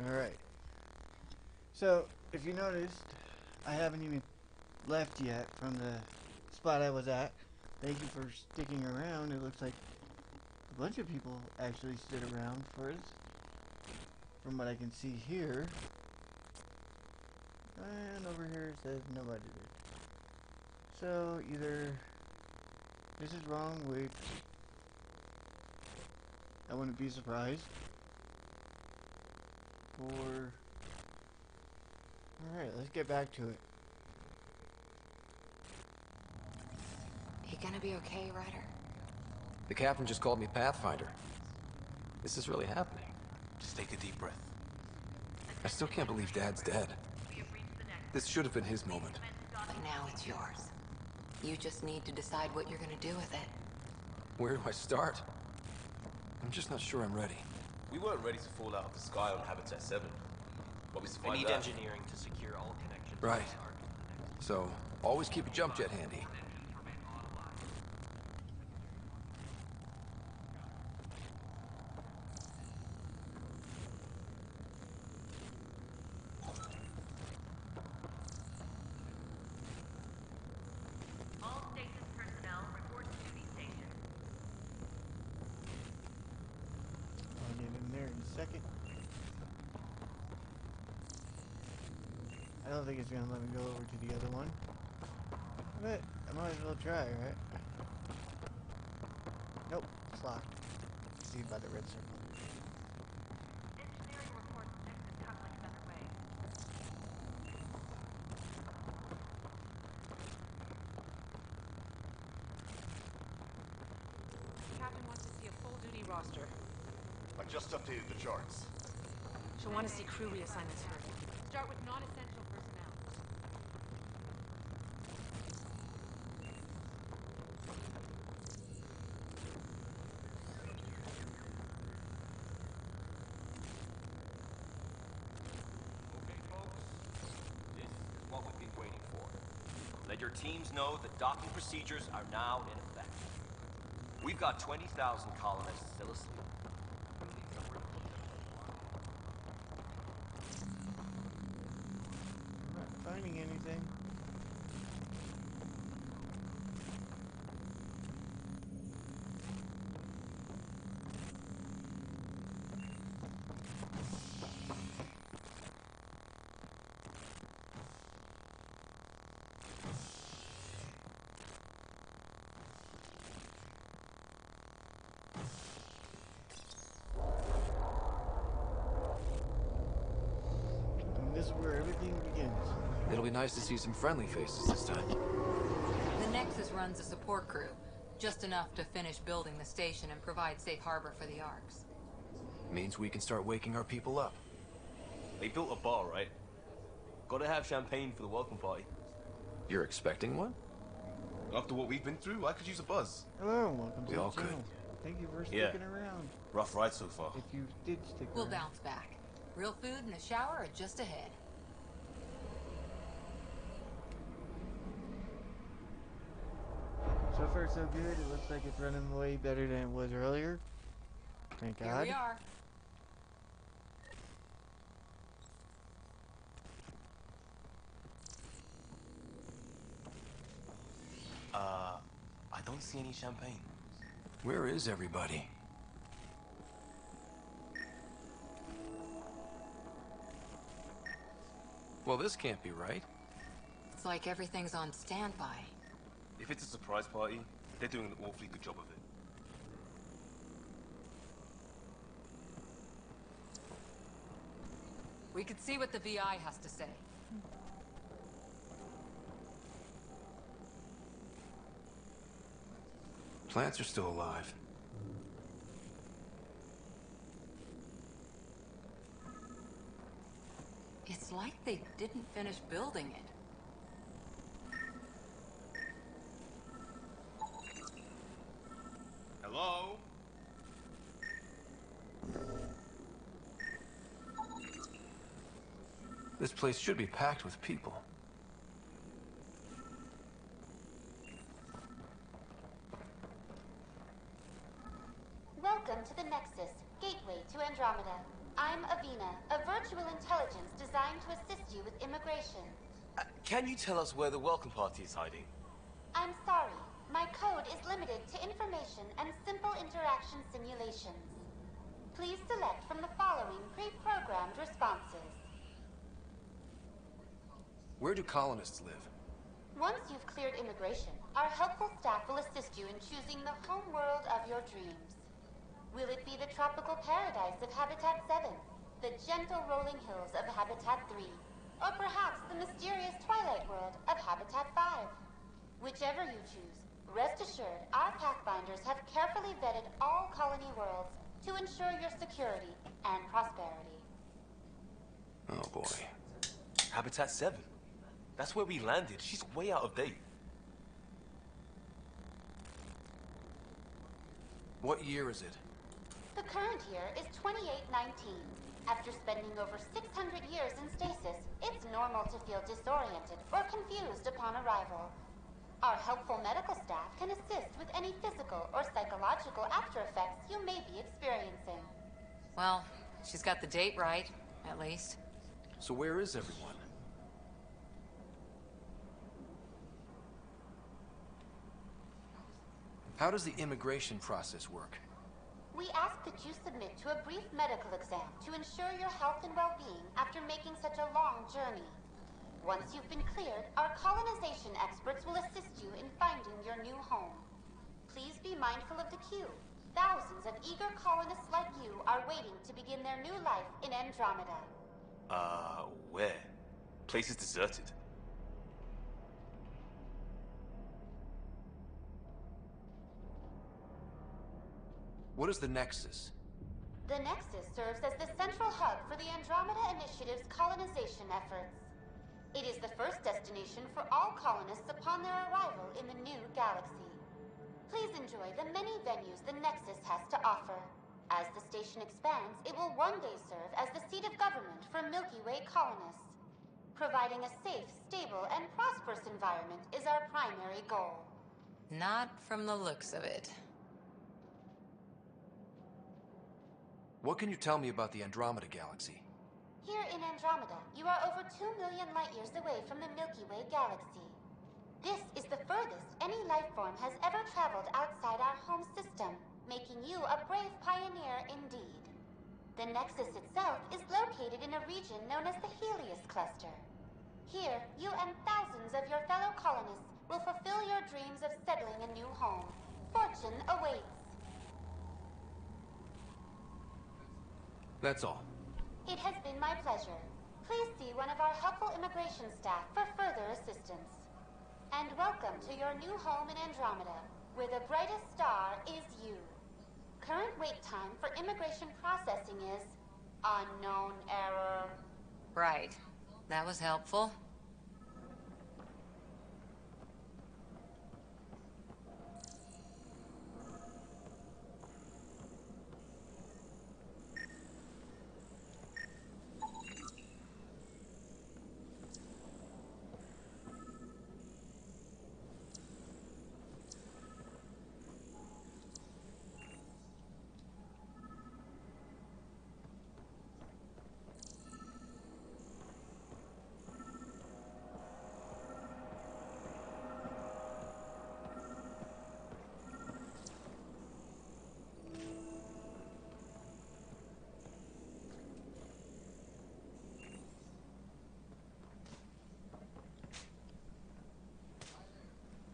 Alright. So, if you noticed, I haven't even left yet from the spot I was at. Thank you for sticking around. It looks like a bunch of people actually stood around for us. From what I can see here. And over here it says nobody did. So, either this is wrong, which I wouldn't be surprised. Or... Alright, let's get back to it. You gonna be okay, Ryder? The captain just called me Pathfinder. This is really happening. Just take a deep breath. I still can't believe Dad's dead. This should have been his moment. But now it's yours. You just need to decide what you're gonna do with it. Where do I start? I'm just not sure I'm ready. We weren't ready to fall out of the sky on Habitat 7. But we I survived need that. engineering to secure all connections. Right. So, always keep a jump jet handy. All station personnel report to duty station. I'll get in there in a second. I don't think it's gonna let me go over to the other one. But I might as well try, right? Nope, it's locked. See by the red circle. Engineering reports Nexus tunnel is underway. Captain wants to see a full-duty roster. I just updated the charts. She'll want to see crew reassignments first. Start with non-essential personnel. Okay, folks. This is what we've been waiting for. Let your teams know that docking procedures are now in effect. We've got 20,000 colonists still asleep. I'm not finding anything. And this is where everything begins. It'll be nice to see some friendly faces this time. The Nexus runs a support crew. Just enough to finish building the station and provide safe harbor for the Arks. Means we can start waking our people up. They built a bar, right? Gotta have champagne for the welcome party. You're expecting one? After what we've been through, I could use a buzz. Hello and welcome to We the all channel. could. Thank you for Yeah. sticking around. Rough ride so far. If you did stick We'll around. bounce back. Real food and a shower are just ahead. So far so good. It looks like it's running way better than it was earlier. Thank Here God. we are. I don't see any champagne. Where is everybody? Well, this can't be right. It's like everything's on standby. If it's a surprise party, they're doing an awfully good job of it. We could see what the VI has to say. Plants are still alive. It's like they didn't finish building it. Hello? This place should be packed with people. Welcome to the Nexus, gateway to Andromeda. I'm Avina, a virtual virtual intelligence designed to assist you with immigration. Can you tell us where the welcome party is hiding? I'm sorry. My code is limited to information and simple interaction simulations. Please select from the following pre-programmed responses. Where do colonists live? Once you've cleared immigration, our helpful staff will assist you in choosing the home world of your dreams. Will it be the tropical paradise of Habitat 7, the gentle rolling hills of Habitat 3, or perhaps the mysterious twilight world of Habitat 5? Whichever you choose, rest assured our Pathfinders have carefully vetted all colony worlds to ensure your security and prosperity. Oh boy. Habitat 7. That's where we landed. She's way out of date. What year is it? The current year is 2819. After spending over 600 years in stasis, it's normal to feel disoriented or confused upon arrival. Our helpful medical staff can assist with any physical or psychological after effects you may be experiencing. Well, she's got the date right, at least. So where is everyone? How does the immigration process work? We ask that you submit to a brief medical exam to ensure your health and well-being after making such a long journey. Once you've been cleared, our colonization experts will assist you in finding your new home. Please be mindful of the queue. Thousands of eager colonists like you are waiting to begin their new life in Andromeda. Where? Place is deserted. What is the Nexus? The Nexus serves as the central hub for the Andromeda Initiative's colonization efforts. It is the first destination for all colonists upon their arrival in the new galaxy. Please enjoy the many venues the Nexus has to offer. As the station expands, it will one day serve as the seat of government for Milky Way colonists. Providing a safe, stable, and prosperous environment is our primary goal. Not from the looks of it. What can you tell me about the Andromeda Galaxy? Here in Andromeda, you are over 2 million light-years away from the Milky Way galaxy. This is the furthest any life form has ever traveled outside our home system, making you a brave pioneer indeed. The Nexus itself is located in a region known as the Helios Cluster. Here, you and thousands of your fellow colonists will fulfill your dreams of settling a new home. Fortune awaits. That's all. It has been my pleasure. Please see one of our helpful immigration staff for further assistance. And welcome to your new home in Andromeda, where the brightest star is you. Current wait time for immigration processing is unknown error. Right. That was helpful.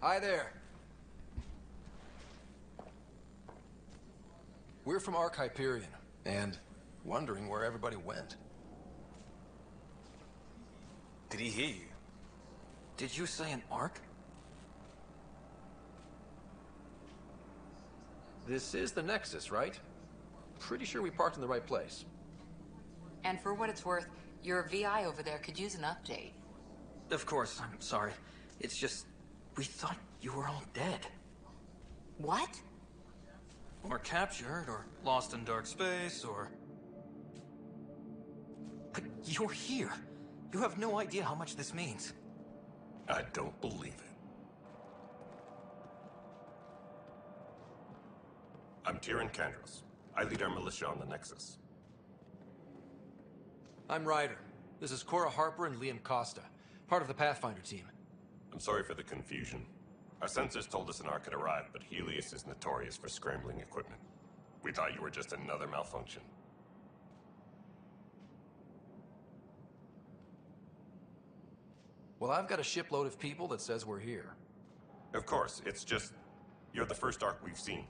Hi there. We're from Ark Hyperion, and wondering where everybody went. Did he hear you? Did you say an Ark? This is the Nexus, right? Pretty sure we parked in the right place. And for what it's worth, your VI over there could use an update. Of course, I'm sorry. It's just, we thought you were all dead. What? Or captured, or lost in dark space, or... But you're here. You have no idea how much this means. I don't believe it. I'm Tyrion Kandros. I lead our militia on the Nexus. I'm Ryder. This is Cora Harper and Liam Costa, part of the Pathfinder team. I'm sorry for the confusion. Our sensors told us an Ark had arrived, but Helios is notorious for scrambling equipment. We thought you were just another malfunction. Well, I've got a shipload of people that says we're here. Of course, it's just... you're the first Ark we've seen.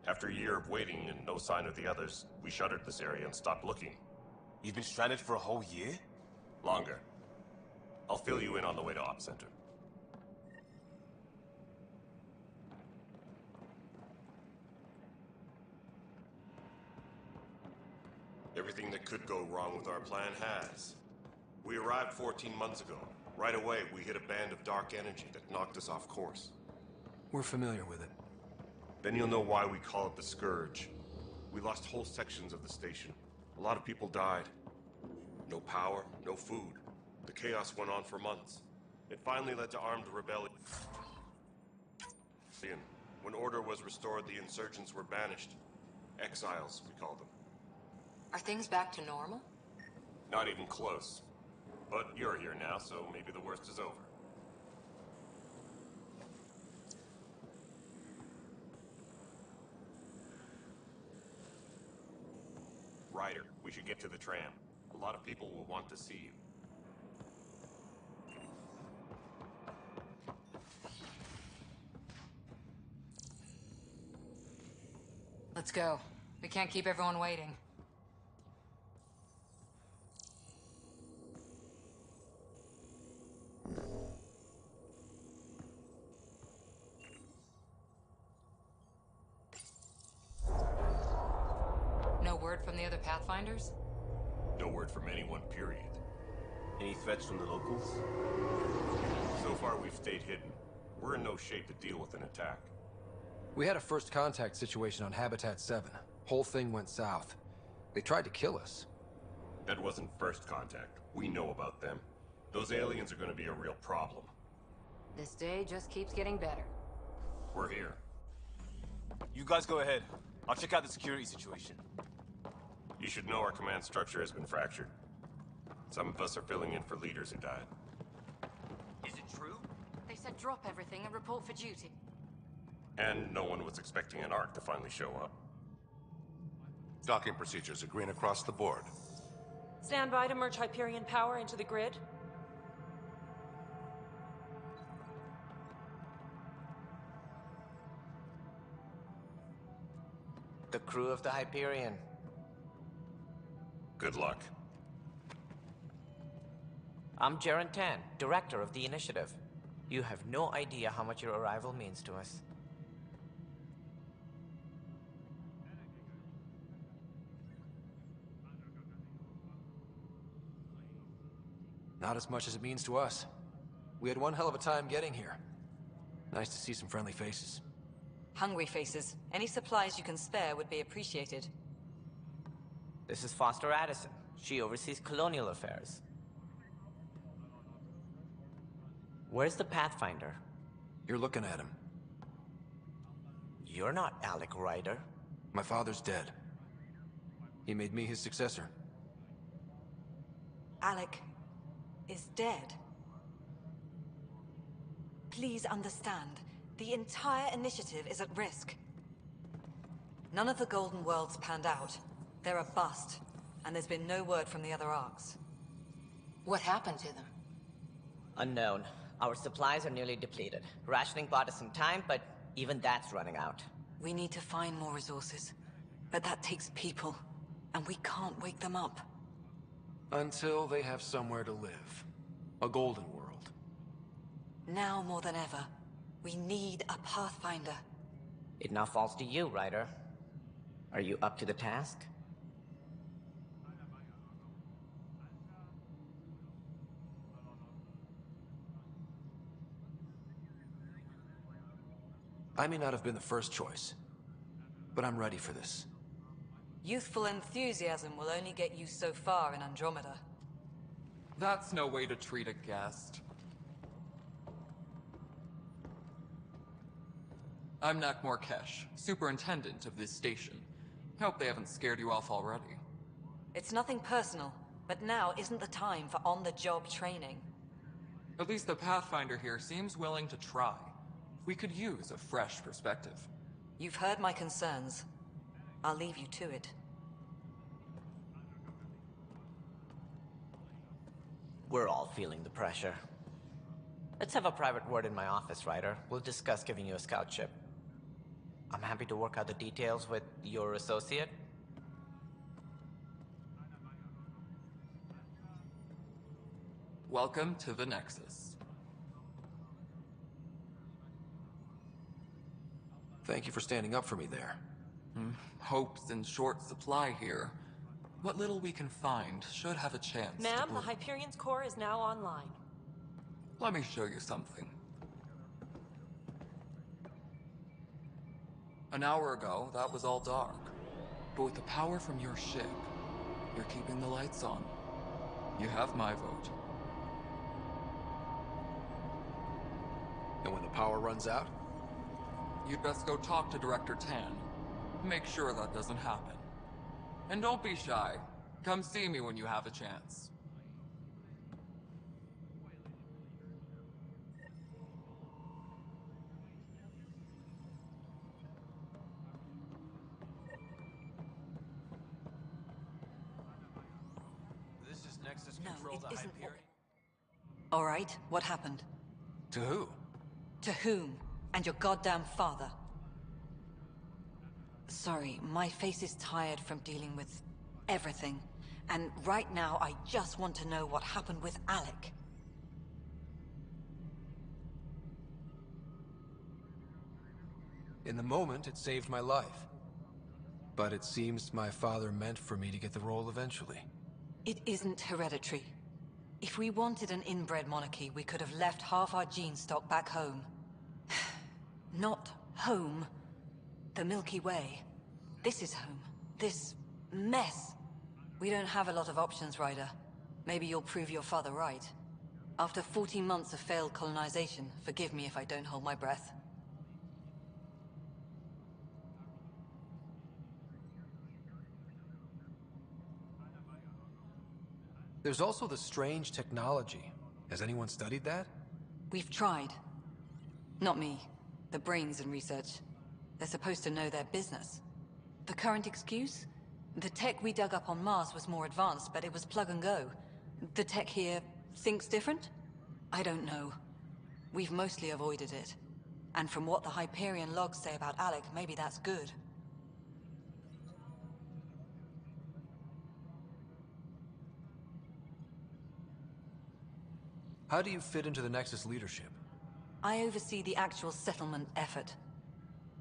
After a year of waiting and no sign of the others, we shuttered this area and stopped looking. You've been stranded for a whole year? Longer. I'll fill you in on the way to Op Center. Everything that could go wrong with our plan has. We arrived 14 months ago. Right away, we hit a band of dark energy that knocked us off course. We're familiar with it. Then you'll know why we call it the Scourge. We lost whole sections of the station. A lot of people died. No power, no food. The chaos went on for months. It finally led to armed rebellion. When order was restored, the insurgents were banished. Exiles, we call them. Are things back to normal? Not even close. But you're here now, so maybe the worst is over. Ryder, we should get to the tram. A lot of people will want to see you. Let's go. We can't keep everyone waiting. No word from the other Pathfinders? No word from anyone, period. Any threats from the locals? So far, we've stayed hidden. We're in no shape to deal with an attack. We had a first contact situation on Habitat 7. Whole thing went south. They tried to kill us. That wasn't first contact. We know about them. Those aliens are going to be a real problem. This day just keeps getting better. We're here. You guys go ahead. I'll check out the security situation. You should know our command structure has been fractured. Some of us are filling in for leaders who died. Is it true? They said drop everything and report for duty. And no one was expecting an Ark to finally show up. Docking procedures are green across the board. Stand by to merge Hyperion power into the grid. The crew of the Hyperion. Good luck. I'm Jaren Tan, director of the initiative. You have no idea how much your arrival means to us. Not as much as it means to us. We had one hell of a time getting here. Nice to see some friendly faces. Hungry faces. Any supplies you can spare would be appreciated. This is Foster Addison. She oversees colonial affairs. Where's the Pathfinder? You're looking at him. You're not Alec Ryder. My father's dead. He made me his successor. Alec is dead. Please understand, the entire initiative is at risk. None of the Golden Worlds panned out. They're a bust, and there's been no word from the other arcs. What happened to them? Unknown. Our supplies are nearly depleted. Rationing bought us some time, but even that's running out. We need to find more resources, but that takes people, and we can't wake them up. Until they have somewhere to live. A golden world. Now more than ever, we need a Pathfinder. It now falls to you, Ryder. Are you up to the task? I may not have been the first choice, but I'm ready for this. Youthful enthusiasm will only get you so far in Andromeda. That's no way to treat a guest. I'm Nak Morkesh, superintendent of this station. Hope they haven't scared you off already. It's nothing personal. But now isn't the time for on-the-job training. At least the Pathfinder here seems willing to try. We could use a fresh perspective. You've heard my concerns. I'll leave you to it. We're all feeling the pressure. Let's have a private word in my office, Ryder. We'll discuss giving you a scout ship. I'm happy to work out the details with your associate. Welcome to the Nexus. Thank you for standing up for me there. Hope's in short supply here. What little we can find should have a chance Ma'am, to the bloom. Hyperion's core is now online. Let me show you something. An hour ago, that was all dark. But with the power from your ship, you're keeping the lights on. You have my vote. And when the power runs out? You'd best go talk to Director Tan. Make sure that doesn't happen. And don't be shy. Come see me when you have a chance. This is Nexus No, Control it to isn't. Hyperion. All right, what happened? To who? To whom? And your goddamn father. Sorry, my face is tired from dealing with everything. And right now, I just want to know what happened with Alec. In the moment, it saved my life. But it seems my father meant for me to get the role eventually. It isn't hereditary. If we wanted an inbred monarchy, we could have left half our gene stock back home. Not home. The Milky Way. This is home. This mess. We don't have a lot of options, Ryder. Maybe you'll prove your father right. After 14 months of failed colonization, forgive me if I don't hold my breath. There's also the strange technology. Has anyone studied that? We've tried. Not me. The brains in research. They're supposed to know their business. The current excuse? The tech we dug up on Mars was more advanced, but it was plug and go. The tech here thinks different? I don't know. We've mostly avoided it. And from what the Hyperion logs say about Alec, maybe that's good. How do you fit into the Nexus leadership? I oversee the actual settlement effort.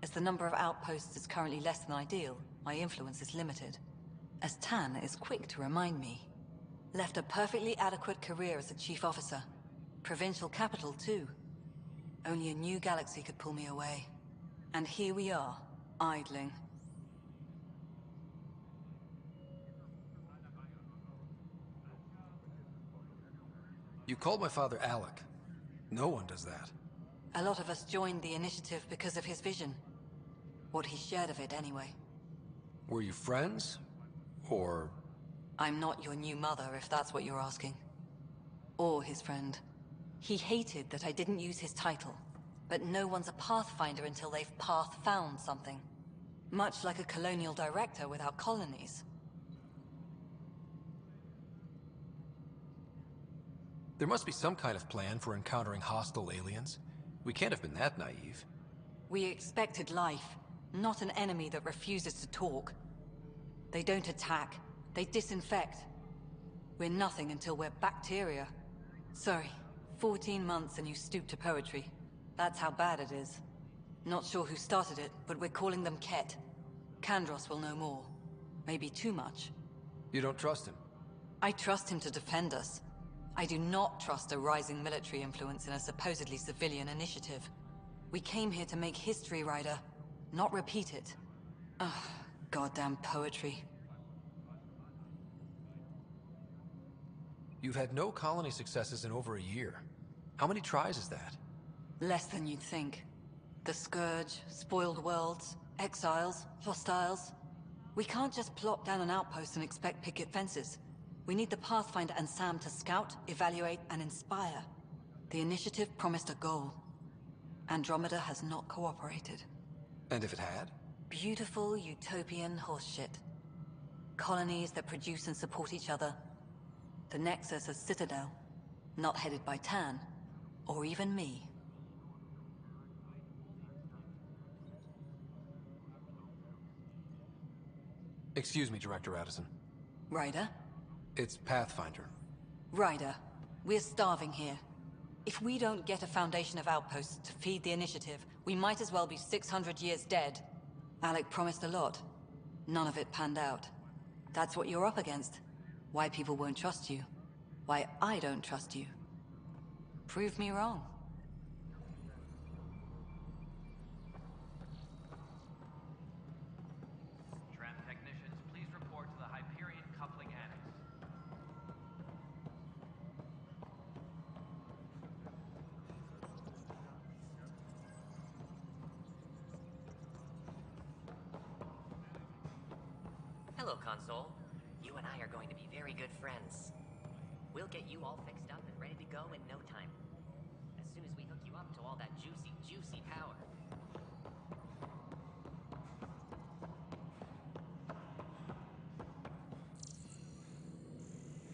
As the number of outposts is currently less than ideal, my influence is limited. As Tan is quick to remind me. Left a perfectly adequate career as a chief officer. Provincial capital, too. Only a new galaxy could pull me away. And here we are, idling. You called my father Alec. No one does that. A lot of us joined the initiative because of his vision. What he shared of it, anyway. Were you friends? Or... I'm not your new mother, if that's what you're asking. Or his friend. He hated that I didn't use his title. But no one's a Pathfinder until they've path-found something. Much like a colonial director without colonies. There must be some kind of plan for encountering hostile aliens. We can't have been that naive. We expected life, not an enemy that refuses to talk. They don't attack, they disinfect. We're nothing until we're bacteria. Sorry, 14 months and you stoop to poetry. That's how bad it is. Not sure who started it, but we're calling them Ket. Kandros will know more. Maybe too much. You don't trust him? I trust him to defend us. I do not trust a rising military influence in a supposedly civilian initiative. We came here to make history, Ryder, not repeat it. Ugh, goddamn poetry. You've had no colony successes in over a year. How many tries is that? Less than you'd think. The Scourge, spoiled worlds, exiles, hostiles. We can't just plop down an outpost and expect picket fences. We need the Pathfinder and Sam to scout, evaluate, and inspire. The initiative promised a goal. Andromeda has not cooperated. And if it had? Beautiful utopian horseshit. Colonies that produce and support each other. The Nexus as Citadel, not headed by Tan, or even me. Excuse me, Director Addison. Ryder? It's Pathfinder. Ryder, we're starving here. If we don't get a foundation of outposts to feed the initiative, we might as well be 600 years dead. Alec promised a lot. None of it panned out. That's what you're up against. Why people won't trust you. Why I don't trust you. Prove me wrong. Tram technicians, please report to the Hyperion Coupling Annex. Hello, Console. You and I are going to be very good friends. We'll get you all fixed up and ready to go in no time. As soon as we hook you up to all that juicy, juicy power.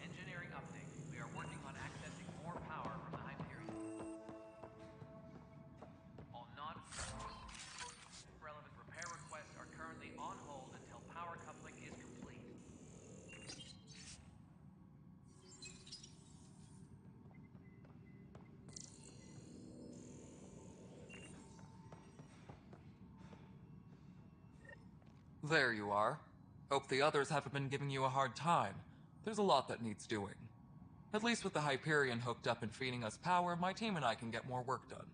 Engineering update. We are working on accessing more power from the Hyperion. All non-relevant repair requests are currently on hold until power coupling is complete. There you are. Hope the others haven't been giving you a hard time. There's a lot that needs doing. At least with the Hyperion hooked up and feeding us power, my team and I can get more work done.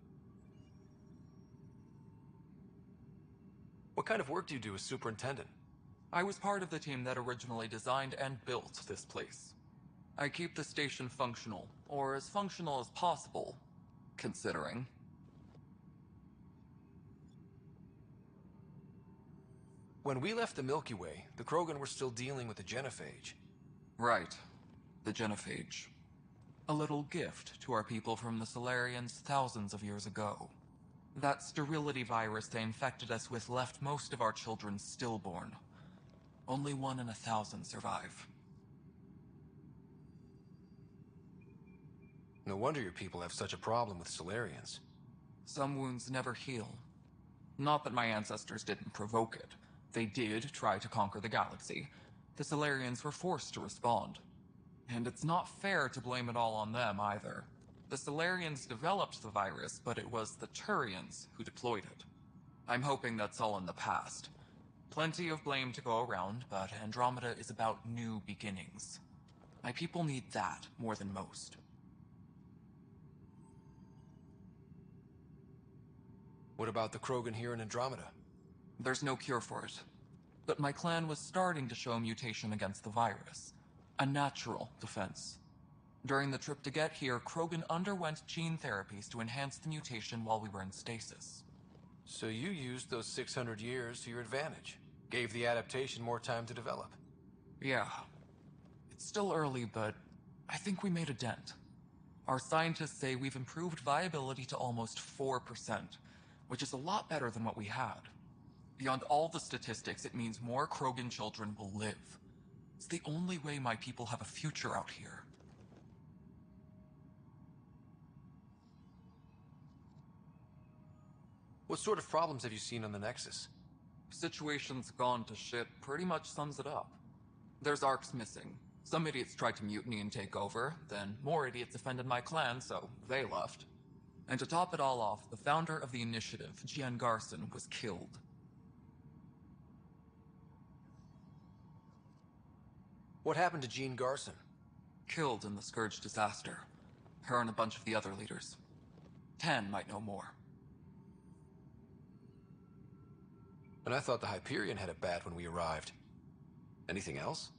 What kind of work do you do as superintendent? I was part of the team that originally designed and built this place. I keep the station functional, or as functional as possible, considering. When we left the Milky Way, the Krogan were still dealing with the genophage. Right. The genophage. A little gift to our people from the Solarians thousands of years ago. That sterility virus they infected us with left most of our children stillborn. Only 1 in 1,000 survive. No wonder your people have such a problem with Solarians. Some wounds never heal. Not that my ancestors didn't provoke it. They did try to conquer the galaxy. The Solarians were forced to respond. And it's not fair to blame it all on them, either. The Solarians developed the virus, but it was the Turians who deployed it. I'm hoping that's all in the past. Plenty of blame to go around, but Andromeda is about new beginnings. My people need that more than most. What about the Krogan here in Andromeda? There's no cure for it. But my clan was starting to show a mutation against the virus. A natural defense. During the trip to get here, Krogan underwent gene therapies to enhance the mutation while we were in stasis. So you used those 600 years to your advantage. Gave the adaptation more time to develop. Yeah. It's still early, but I think we made a dent. Our scientists say we've improved viability to almost 4%, which is a lot better than what we had. Beyond all the statistics, it means more Krogan children will live. It's the only way my people have a future out here. What sort of problems have you seen on the Nexus? Situation's gone to shit pretty much sums it up. There's arcs missing. Some idiots tried to mutiny and take over, then more idiots offended my clan, so they left. And to top it all off, the founder of the initiative, Gian Garson, was killed. What happened to Jean Garson? Killed in the Scourge disaster. Her and a bunch of the other leaders. Tan might know more. And I thought the Hyperion had it bad when we arrived. Anything else?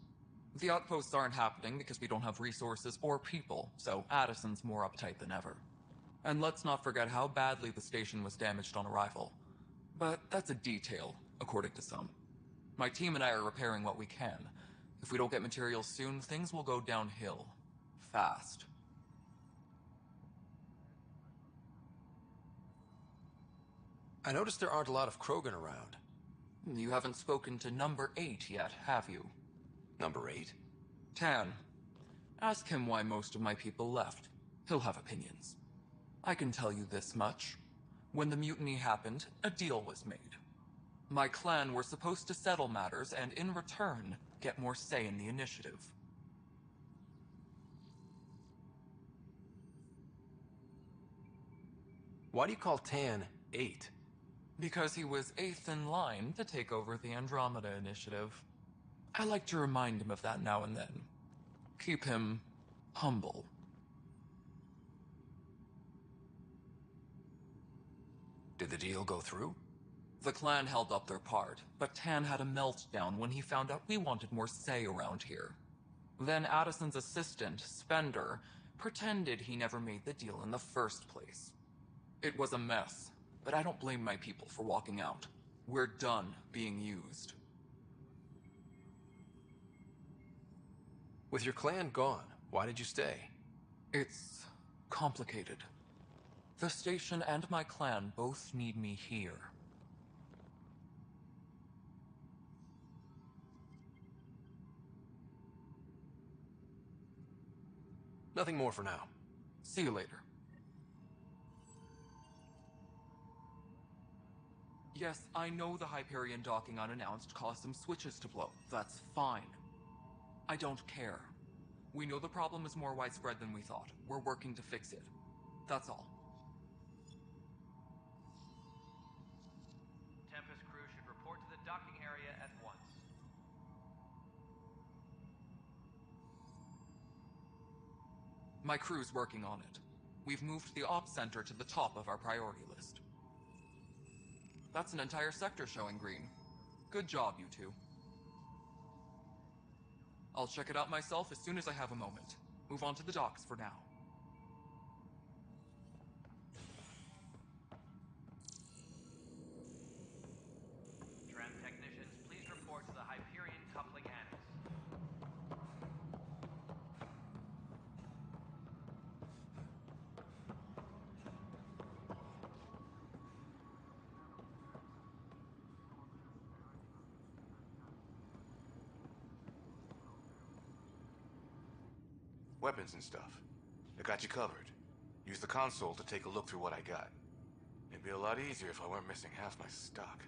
The outposts aren't happening because we don't have resources or people, so Addison's more uptight than ever. And let's not forget how badly the station was damaged on arrival. But that's a detail, according to some. My team and I are repairing what we can. If we don't get materials soon, things will go downhill. Fast. I noticed there aren't a lot of Krogan around. You haven't spoken to number 8 yet, have you? Number 8? Tan. Ask him why most of my people left. He'll have opinions. I can tell you this much. When the mutiny happened, a deal was made. My clan were supposed to settle matters and, in return, get more say in the initiative. Why do you call Tan 8? Because he was 8th in line to take over the Andromeda Initiative. I like to remind him of that now and then. Keep him humble. Did the deal go through? The clan held up their part, but Tan had a meltdown when he found out we wanted more say around here. Then Addison's assistant, Spender, pretended he never made the deal in the first place. It was a mess, but I don't blame my people for walking out. We're done being used. With your clan gone, why did you stay? It's complicated. The station and my clan both need me here. Nothing more for now. See you later. Yes, I know the Hyperion docking unannounced caused some switches to blow. That's fine. I don't care. We know the problem is more widespread than we thought. We're working to fix it. That's all. Tempest crew should report to the docking area at once. My crew's working on it. We've moved the Ops Center to the top of our priority list. That's an entire sector showing green. Good job, you two. I'll check it out myself as soon as I have a moment. Move on to the docks for now. Tram technicians, please report to the Hyperion coupling annex. Weapons and stuff. I got you covered. Use the console to take a look through what I got. It'd be a lot easier if I weren't missing half my stock.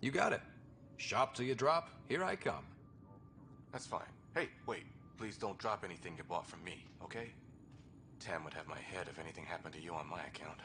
You got it. Shop till you drop, here I come. That's fine. Hey, wait. Please don't drop anything you bought from me, okay? Tam would have my head if anything happened to you on my account.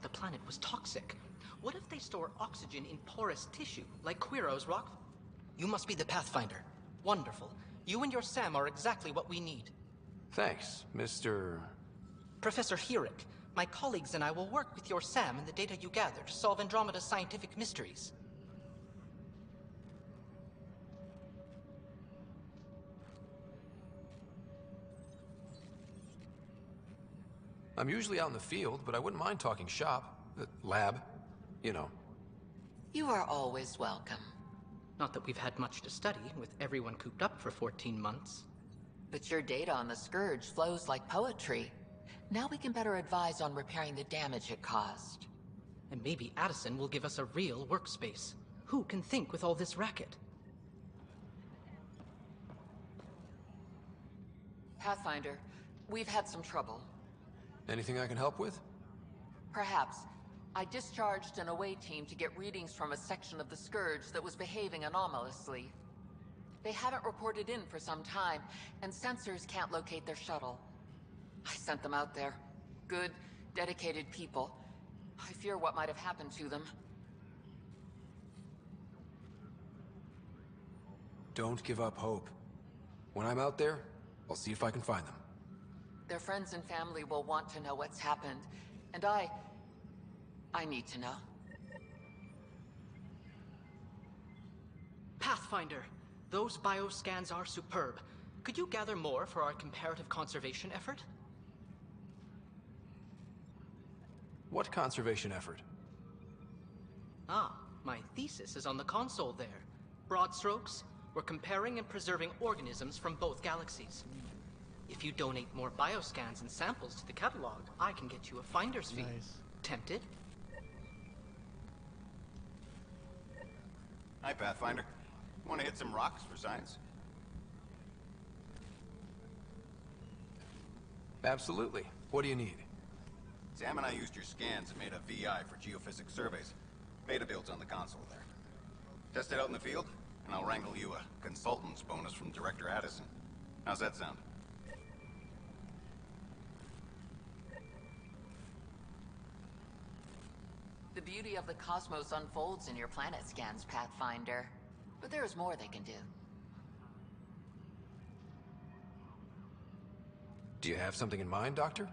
the planet was toxic. What if they store oxygen in porous tissue, like Quiro's rock? You must be the Pathfinder. Wonderful. You and your Sam are exactly what we need. Thanks, Mr. Professor Herrick, my colleagues and I will work with your Sam and the data you gather to solve Andromeda's scientific mysteries. I'm usually out in the field, but I wouldn't mind talking shop. Lab. You know. You are always welcome. Not that we've had much to study, with everyone cooped up for 14 months. But your data on the Scourge flows like poetry. Now we can better advise on repairing the damage it caused. And maybe Addison will give us a real workspace. Who can think with all this racket? Pathfinder, we've had some trouble. Anything I can help with? Perhaps. I discharged an away team to get readings from a section of the Scourge that was behaving anomalously. They haven't reported in for some time, and sensors can't locate their shuttle. I sent them out there. Good, dedicated people. I fear what might have happened to them. Don't give up hope. When I'm out there, I'll see if I can find them. Their friends and family will want to know what's happened, and I need to know. Pathfinder, those bioscans are superb. Could you gather more for our comparative conservation effort? What conservation effort? Ah, my thesis is on the console there. Broad strokes, we're comparing and preserving organisms from both galaxies. If you donate more bioscans and samples to the catalog, I can get you a finder's fee. Nice. Tempted? Hi, Pathfinder. Want to hit some rocks for science? Absolutely. What do you need? Sam and I used your scans and made a VI for geophysics surveys. Beta builds on the console there. Test it out in the field, and I'll wrangle you a consultant's bonus from Director Addison. How's that sound? The beauty of the cosmos unfolds in your planet scans, Pathfinder. But there is more they can do. Do you have something in mind, Doctor?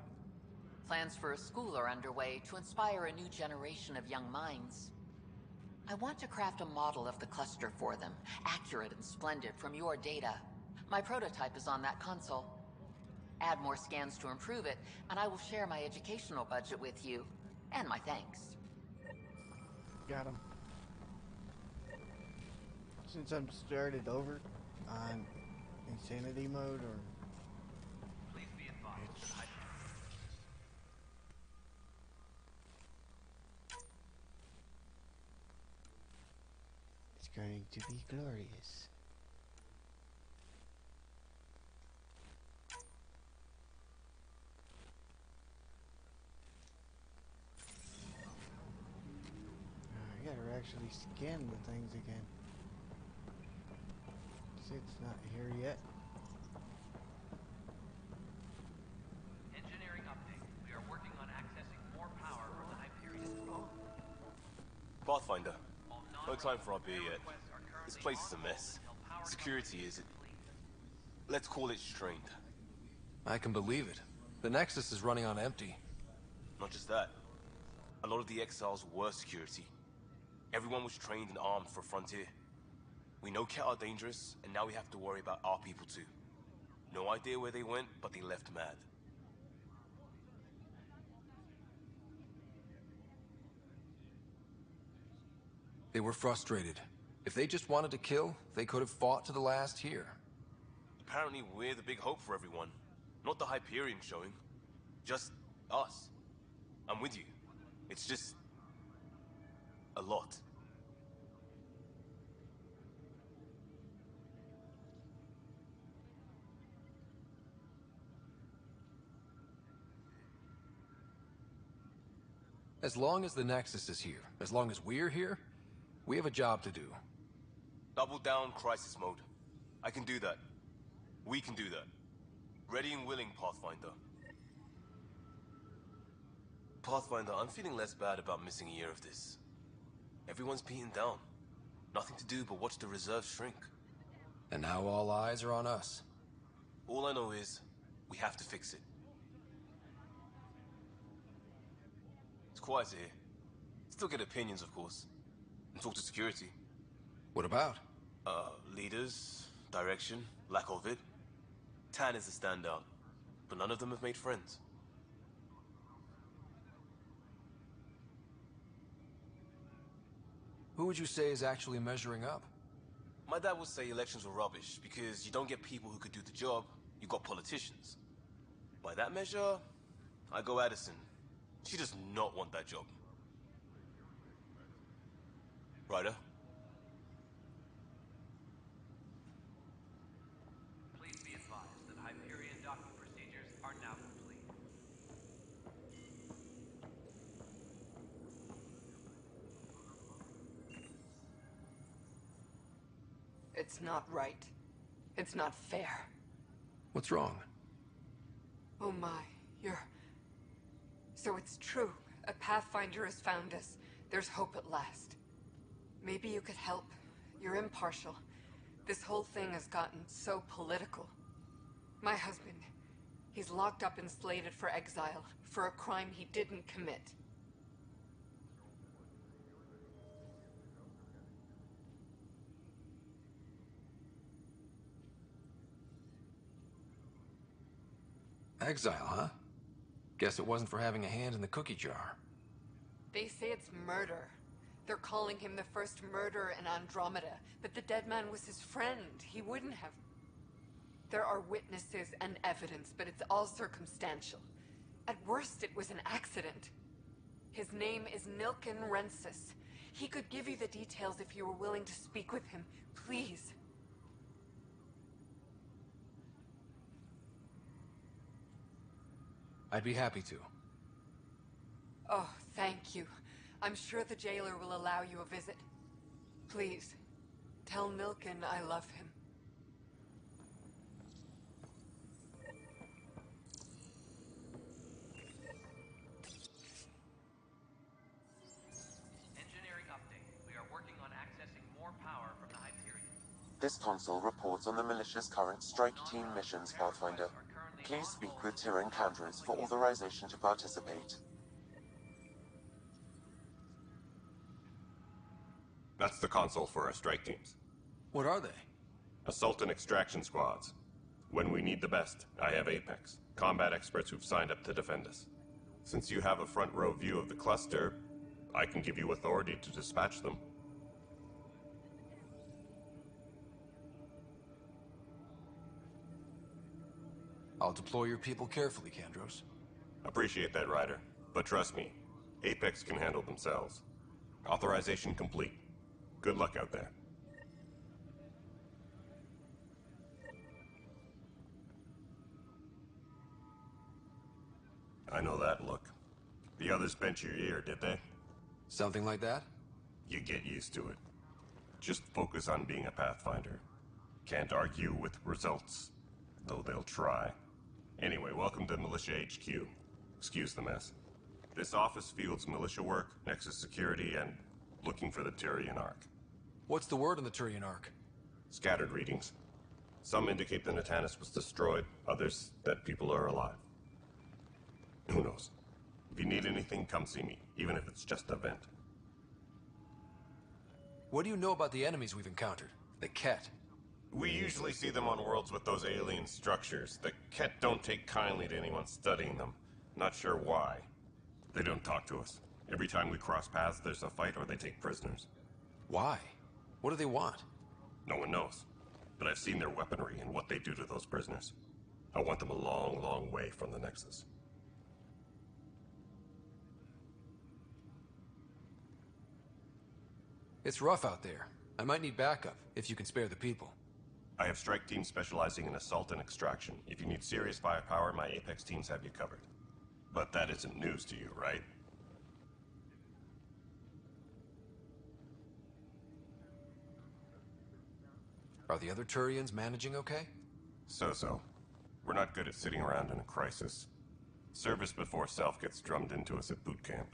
Plans for a school are underway to inspire a new generation of young minds. I want to craft a model of the cluster for them, accurate and splendid from your data. My prototype is on that console. Add more scans to improve it, and I will share my educational budget with you, and my thanks. Got him. Since I'm started over on insanity mode, or it's going to be glorious. I gotta actually scan the things again. See, it's not here yet. Engineering update. We are working on accessing more power from the Hyperion. Pathfinder, no time for our beer yet. This place is a mess. Security is... let's call it strained. I can believe it. The Nexus is running on empty. Not just that. A lot of the exiles were security. Everyone was trained and armed for Frontier. We know Ket are dangerous, and now we have to worry about our people too. No idea where they went, but they left mad. They were frustrated. If they just wanted to kill, they could have fought to the last here. Apparently we're the big hope for everyone. Not the Hyperion showing. Just us. I'm with you. It's just... a lot. As long as the Nexus is here, as long as we're here, we have a job to do. Double down crisis mode. I can do that. We can do that. Ready and willing, Pathfinder. Pathfinder, I'm feeling less bad about missing a year of this. Everyone's beaten down. Nothing to do but watch the reserves shrink. And now all eyes are on us. All I know is, we have to fix it. It's quiet here. Still get opinions, of course. And talk to security. What about? Leaders, direction, lack of it. Tan is a standout, but none of them have made friends. Who would you say is actually measuring up? My dad would say elections were rubbish, because you don't get people who could do the job, you got politicians. By that measure, I go Addison. She does not want that job. Ryder? Please be advised that Hyperion docking procedures are now complete. It's not right. It's not fair. What's wrong? Oh my, you're... So it's true. A Pathfinder has found us. There's hope at last. Maybe you could help. You're impartial. This whole thing has gotten so political. My husband, he's locked up and slated for exile for a crime he didn't commit. Exile, huh? Guess it wasn't for having a hand in the cookie jar. They say it's murder. They're calling him the first murderer in Andromeda, but the dead man was his friend. He wouldn't have... There are witnesses and evidence, but it's all circumstantial. At worst, it was an accident. His name is Nilken Rensis. He could give you the details if you were willing to speak with him. Please. I'd be happy to. Oh, thank you. I'm sure the jailer will allow you a visit. Please, tell Nilken I love him. Engineering update. We are working on accessing more power from the Hyperion. This console reports on the militia's current strike team missions, Pathfinder. Please speak with Tyrion Candrus for authorization to participate. That's the console for our strike teams. What are they? Assault and extraction squads. When we need the best, I have Apex, combat experts who've signed up to defend us. Since you have a front row view of the cluster, I can give you authority to dispatch them. I'll deploy your people carefully, Kandros. Appreciate that, Ryder. But trust me, Apex can handle themselves. Authorization complete. Good luck out there. I know that look. The others bent your ear, did they? Something like that? You get used to it. Just focus on being a Pathfinder. Can't argue with results, though they'll try. Anyway, welcome to Militia HQ. Excuse the mess. This office fields militia work, Nexus security, and looking for the Tyrion Ark. What's the word on the Tyrion Ark? Scattered readings. Some indicate the Natanus was destroyed, others that people are alive. Who knows? If you need anything, come see me, even if it's just a vent. What do you know about the enemies we've encountered? The Ket? We usually see them on worlds with those alien structures. The Ket don't take kindly to anyone studying them. Not sure why. They don't talk to us. Every time we cross paths, there's a fight or they take prisoners. Why? What do they want? No one knows. But I've seen their weaponry and what they do to those prisoners. I want them a long, long way from the Nexus. It's rough out there. I might need backup, if you can spare the people. I have strike teams specializing in assault and extraction. If you need serious firepower, my Apex teams have you covered. But that isn't news to you, right? Are the other Turians managing okay? So-so. We're not good at sitting around in a crisis. Service before self gets drummed into us at boot camp.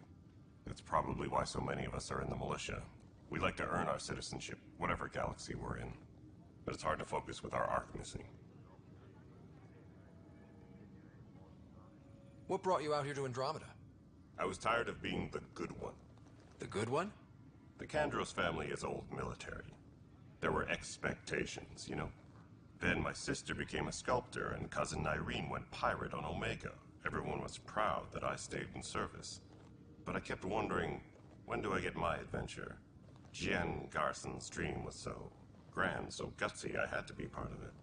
That's probably why so many of us are in the militia. We like to earn our citizenship, whatever galaxy we're in. But it's hard to focus with our arc missing. What brought you out here to Andromeda? I was tired of being the good one. The good one? The Kandros family is old military. There were expectations, you know? Then my sister became a sculptor and cousin Irene went pirate on Omega. Everyone was proud that I stayed in service. But I kept wondering, when do I get my adventure? Jen Garson's dream was so grand, so gutsy, I had to be part of it.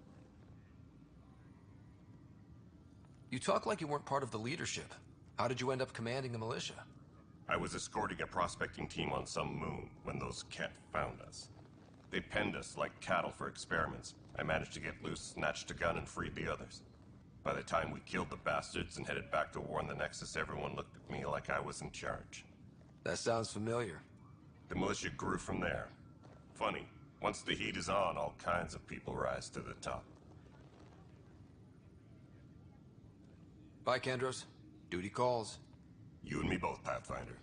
You talk like you weren't part of the leadership. How did you end up commanding the militia? I was escorting a prospecting team on some moon when those Kett found us. They penned us like cattle for experiments. I managed to get loose, snatched a gun, and freed the others. By the time we killed the bastards and headed back to war in the Nexus, everyone looked at me like I was in charge. That sounds familiar. The militia grew from there. Funny, once the heat is on, all kinds of people rise to the top. Bye, Kandros. Duty calls. You and me both, Pathfinder.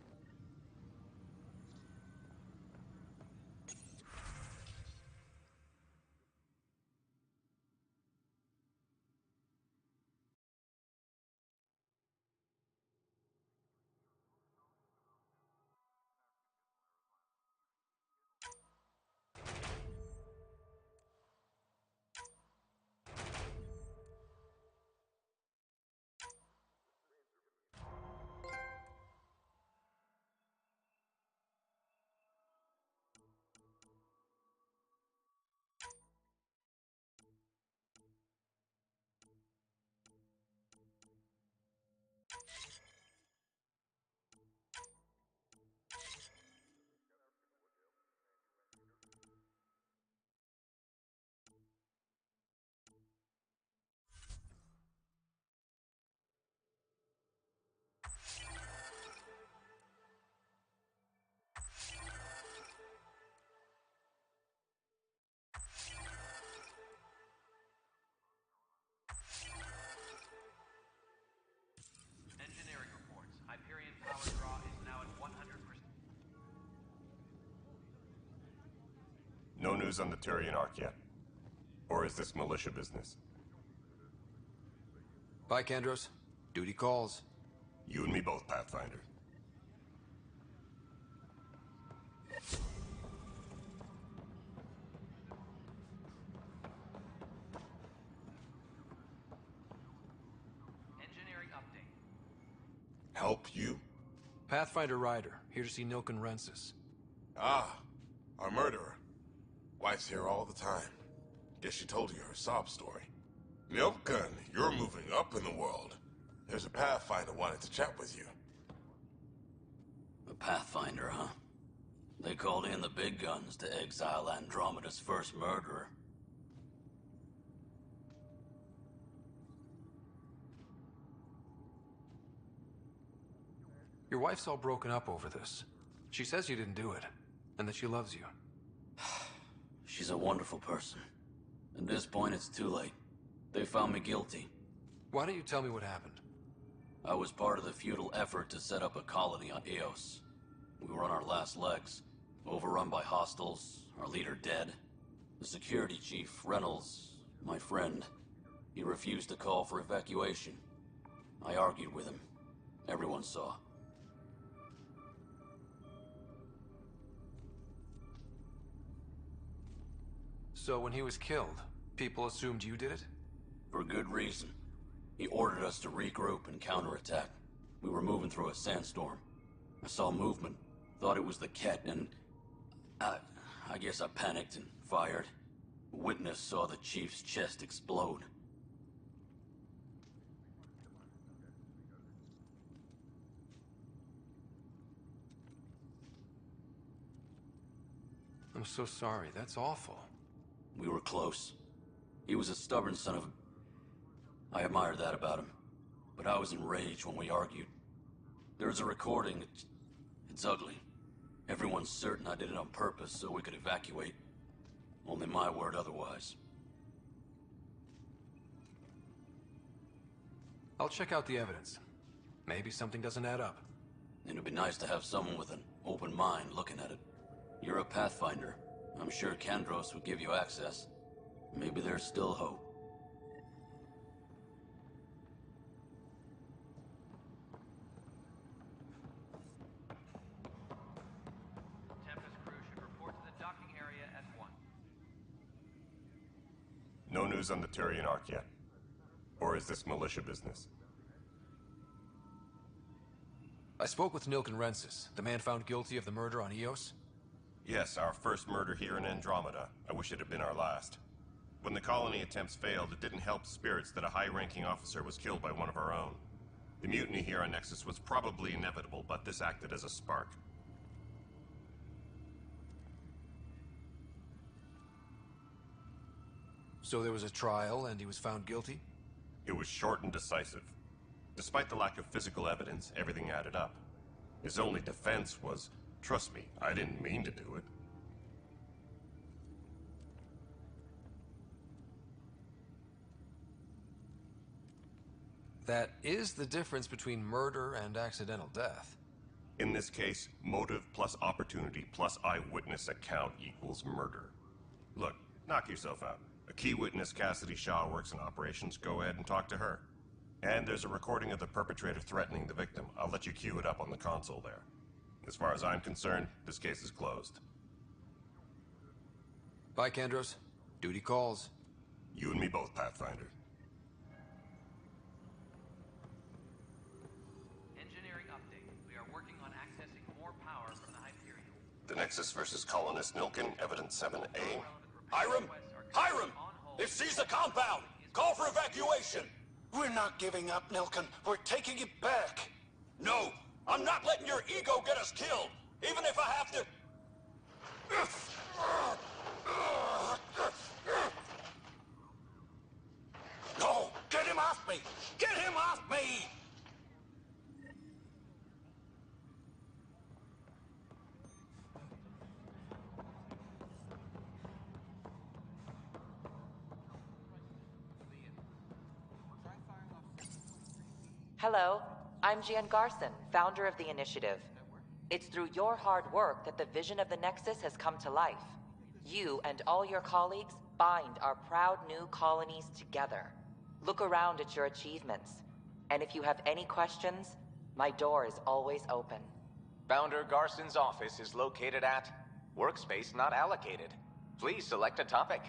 Engineering reports. Hyperion power draw is now at 100%. No news on the Turian Arc yet. Or is this militia business? Bye, Kandros. Duty calls. You and me both, Pathfinder. Engineering update. Help you? Pathfinder Ryder, here to see Nilken Rensis. Ah, our murderer. Wife's here all the time. Guess she told you her sob story. Nilken, you're moving up in the world. There's a Pathfinder wanted to chat with you. A Pathfinder, huh? They called in the big guns to exile Andromeda's first murderer. Your wife's all broken up over this. She says you didn't do it, and that she loves you. She's a wonderful person. At this point, it's too late. They found me guilty. Why don't you tell me what happened? I was part of the futile effort to set up a colony on Eos. We were on our last legs, overrun by hostiles, our leader dead. The security chief, Reynolds, my friend, he refused to call for evacuation. I argued with him. Everyone saw. So when he was killed, people assumed you did it? For good reason. He ordered us to regroup and counterattack. We were moving through a sandstorm. I saw movement, thought it was the Kett, and I guess I panicked and fired. A witness saw the chief's chest explode. I'm so sorry, that's awful. We were close. He was a stubborn son of... I admired that about him. But I was enraged when we argued. There's a recording. It's ugly. Everyone's certain I did it on purpose so we could evacuate. Only my word otherwise. I'll check out the evidence. Maybe something doesn't add up. It'd be nice to have someone with an open mind looking at it. You're a Pathfinder. I'm sure Kandros would give you access. Maybe there's still hope. Tempest crew should report to the docking area at once. No news on the Turian Ark yet. Or is this militia business? I spoke with Nilken Rensis, the man found guilty of the murder on Eos. Yes, our first murder here in Andromeda. I wish it had been our last. When the colony attempts failed, it didn't help spirits that a high-ranking officer was killed by one of our own. The mutiny here on Nexus was probably inevitable, but this acted as a spark. So there was a trial and he was found guilty? It was short and decisive. Despite the lack of physical evidence, everything added up. His only defense was, trust me, I didn't mean to do it. That is the difference between murder and accidental death. In this case, motive plus opportunity plus eyewitness account equals murder. Look, knock yourself out. A key witness, Cassidy Shaw, works in operations. Go ahead and talk to her. And there's a recording of the perpetrator threatening the victim. I'll let you cue it up on the console there. As far as I'm concerned, this case is closed. Bye, Kandros. Duty calls. You and me both, Pathfinder. Engineering update. We are working on accessing more power from the Hyperion. The Nexus versus Colonist Nilken, Evidence 7A. Hiram! Hiram! They've seized the compound! Call for evacuation! We're not giving up, Nilken. We're taking it back. No! I'm not letting your ego get us killed! Even if I have to... No! Get him off me! Get him off me! Hello, I'm Jan Garson, founder of the Initiative. It's through your hard work that the vision of the Nexus has come to life. You and all your colleagues bind our proud new colonies together. Look around at your achievements, and if you have any questions, my door is always open. Founder Garson's office is located at Workspace Not Allocated. Please select a topic.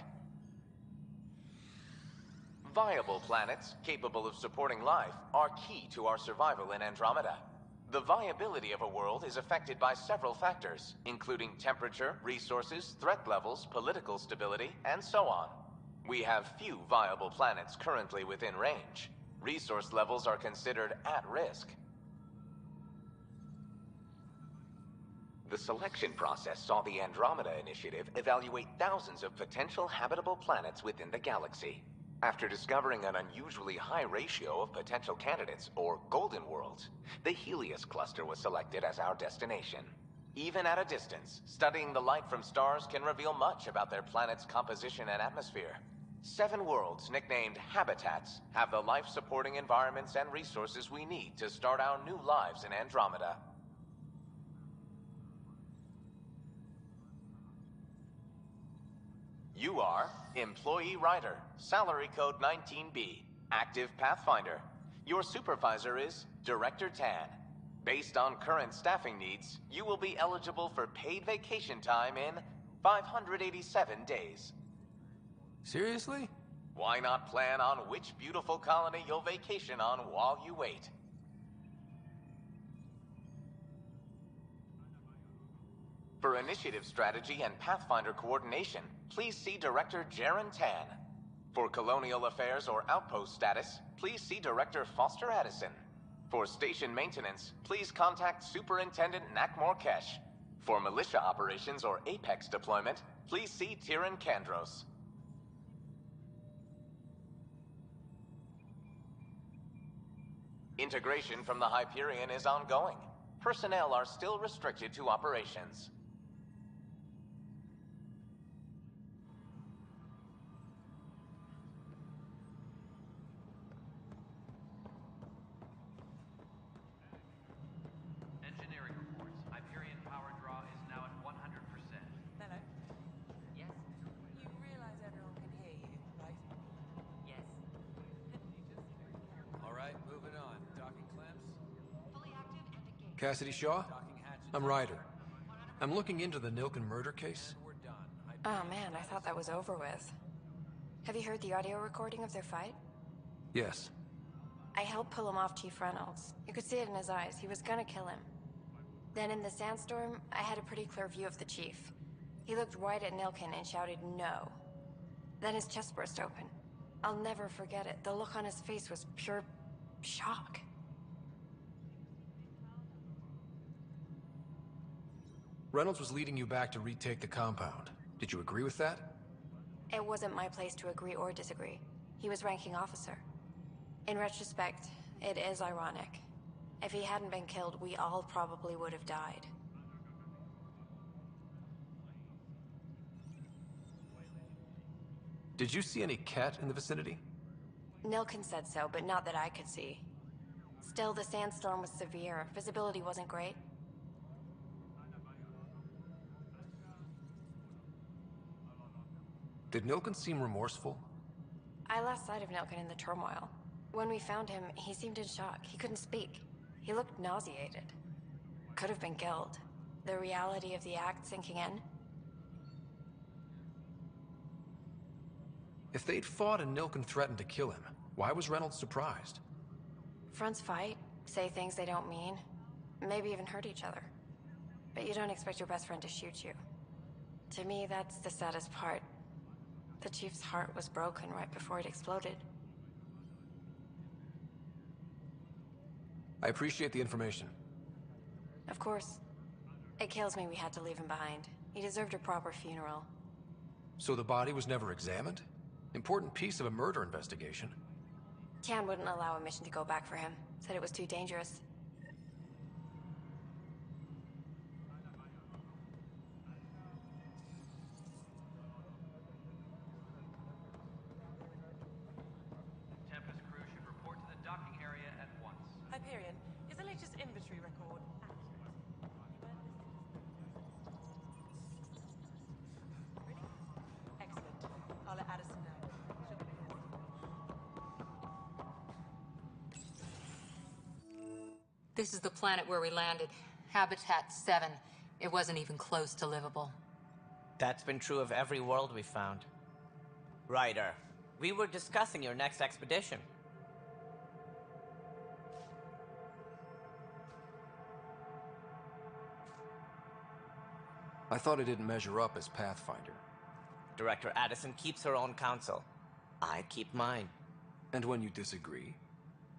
Viable planets capable of supporting life are key to our survival in Andromeda. The viability of a world is affected by several factors, including temperature, resources, threat levels, political stability, and so on. We have few viable planets currently within range. Resource levels are considered at risk. The selection process saw the Andromeda Initiative evaluate thousands of potential habitable planets within the galaxy. After discovering an unusually high ratio of potential candidates, or golden worlds, the Helios cluster was selected as our destination. Even at a distance, studying the light from stars can reveal much about their planet's composition and atmosphere. 7 worlds, nicknamed habitats, have the life-supporting environments and resources we need to start our new lives in Andromeda. You are Employee Writer, Salary Code 19B, Active Pathfinder. Your supervisor is Director Tan. Based on current staffing needs, you will be eligible for paid vacation time in 587 days. Seriously? Why not plan on which beautiful colony you'll vacation on while you wait? For initiative strategy and Pathfinder coordination, please see Director Jaren Tan. For colonial affairs or outpost status, please see Director Foster Addison. For station maintenance, please contact Superintendent Nakmor Kesh. For militia operations or Apex deployment, please see Tyran Kandros. Integration from the Hyperion is ongoing. Personnel are still restricted to operations. Cassidy Shaw? I'm Ryder. I'm looking into the Nilken murder case. Oh man, I thought that was over with. Have you heard the audio recording of their fight? Yes. I helped pull him off Chief Reynolds. You could see it in his eyes. He was gonna kill him. Then in the sandstorm, I had a pretty clear view of the Chief. He looked right at Nilken and shouted no. Then his chest burst open. I'll never forget it. The look on his face was pure shock. Reynolds was leading you back to retake the compound. Did you agree with that? It wasn't my place to agree or disagree. He was ranking officer. In retrospect, it is ironic. If he hadn't been killed, we all probably would have died. Did you see any cat in the vicinity? Nilken said so, but not that I could see. Still, the sandstorm was severe. Visibility wasn't great. Did Nilken seem remorseful? I lost sight of Nilken in the turmoil. When we found him, he seemed in shock. He couldn't speak. He looked nauseated. Could have been killed. The reality of the act sinking in. If they'd fought and Nilken threatened to kill him, why was Reynolds surprised? Fronts fight, say things they don't mean, maybe even hurt each other. But you don't expect your best friend to shoot you. To me, that's the saddest part. The Chief's heart was broken right before it exploded. I appreciate the information. Of course. It kills me we had to leave him behind. He deserved a proper funeral. So the body was never examined? Important piece of a murder investigation. Tian wouldn't allow a mission to go back for him. Said it was too dangerous. Tempest crew should report to the docking area at once. Hyperion, is the latest inventory record accurate? Excellent. I'll let Addison know. This is the planet where we landed. Habitat 7. It wasn't even close to livable. That's been true of every world we found. Ryder, we were discussing your next expedition. I thought I didn't measure up as Pathfinder. Director Addison keeps her own counsel. I keep mine. And when you disagree?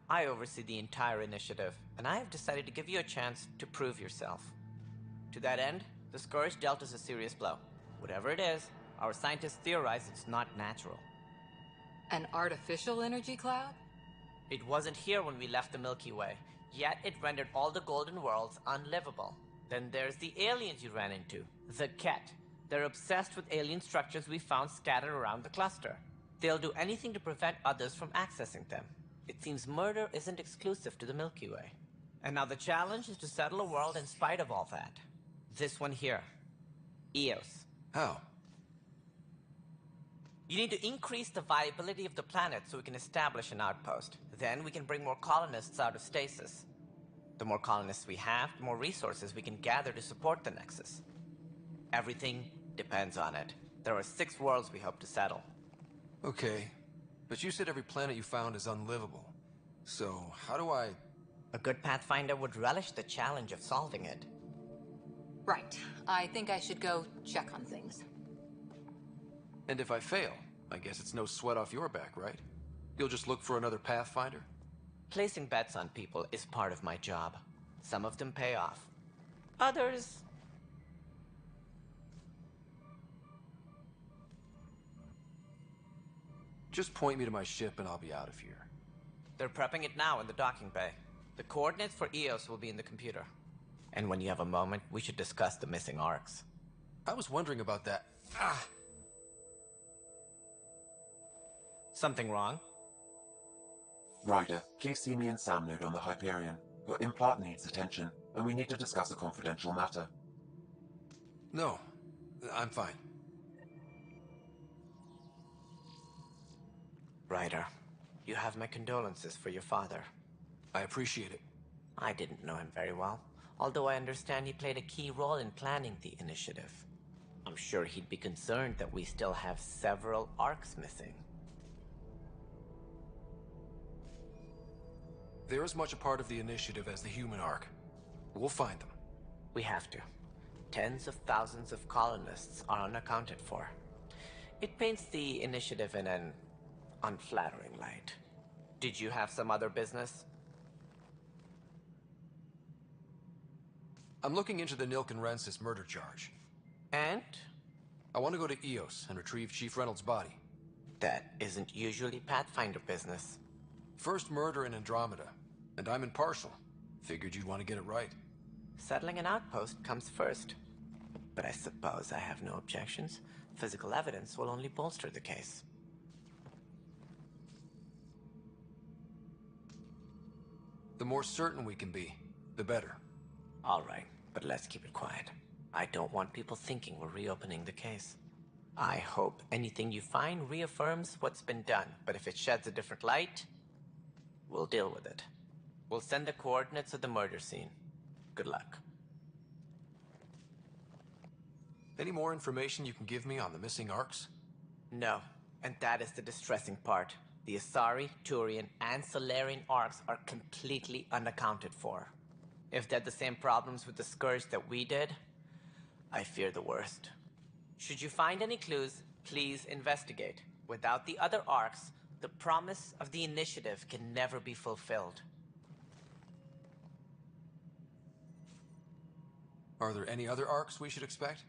I oversee the entire initiative, and I have decided to give you a chance to prove yourself. To that end, the Scourge dealt us a serious blow. Whatever it is, our scientists theorize it's not natural. An artificial energy cloud? It wasn't here when we left the Milky Way, yet it rendered all the Golden Worlds unlivable. Then there's the aliens you ran into, the Ket. They're obsessed with alien structures we found scattered around the cluster. They'll do anything to prevent others from accessing them. It seems murder isn't exclusive to the Milky Way. And now the challenge is to settle a world in spite of all that. This one here. Eos. How? You need to increase the viability of the planet so we can establish an outpost. Then we can bring more colonists out of stasis. The more colonists we have, the more resources we can gather to support the Nexus. Everything depends on it. There are 6 worlds we hope to settle. Okay, but you said every planet you found is unlivable. So, how do I... A good Pathfinder would relish the challenge of solving it. Right. I think I should go check on things. And if I fail, I guess it's no sweat off your back, right? You'll just look for another Pathfinder? Placing bets on people is part of my job. Some of them pay off. Others... Just point me to my ship and I'll be out of here. They're prepping it now in the docking bay. The coordinates for Eos will be in the computer. And when you have a moment, we should discuss the missing arcs. I was wondering about that. Something wrong? Ryder, please see me and Sam node on the Hyperion. Your implant needs attention, and we need to discuss a confidential matter. No, I'm fine. Ryder, you have my condolences for your father. I appreciate it. I didn't know him very well. although I understand he played a key role in planning the initiative. I'm sure he'd be concerned that we still have several arcs missing. They're as much a part of the initiative as the human arc. We'll find them. We have to. Tens of thousands of colonists are unaccounted for. It paints the initiative in an unflattering light. Did you have some other business? I'm looking into the Nilken Rensis murder charge. And? I want to go to EOS and retrieve Chief Reynolds' body. That isn't usually Pathfinder business. First murder in Andromeda, and I'm impartial. Figured you'd want to get it right. Settling an outpost comes first. But I suppose I have no objections. Physical evidence will only bolster the case. The more certain we can be, the better. All right, but let's keep it quiet. I don't want people thinking we're reopening the case. I hope anything you find reaffirms what's been done, but if it sheds a different light, we'll deal with it. We'll send the coordinates of the murder scene. Good luck. Any more information you can give me on the missing arcs? No, and that is the distressing part. The Asari, Turian, and Solarian arcs are completely unaccounted for. If they had the same problems with the Scourge that we did, I fear the worst. Should you find any clues, please investigate. Without the other arcs, the promise of the initiative can never be fulfilled. Are there any other arcs we should expect?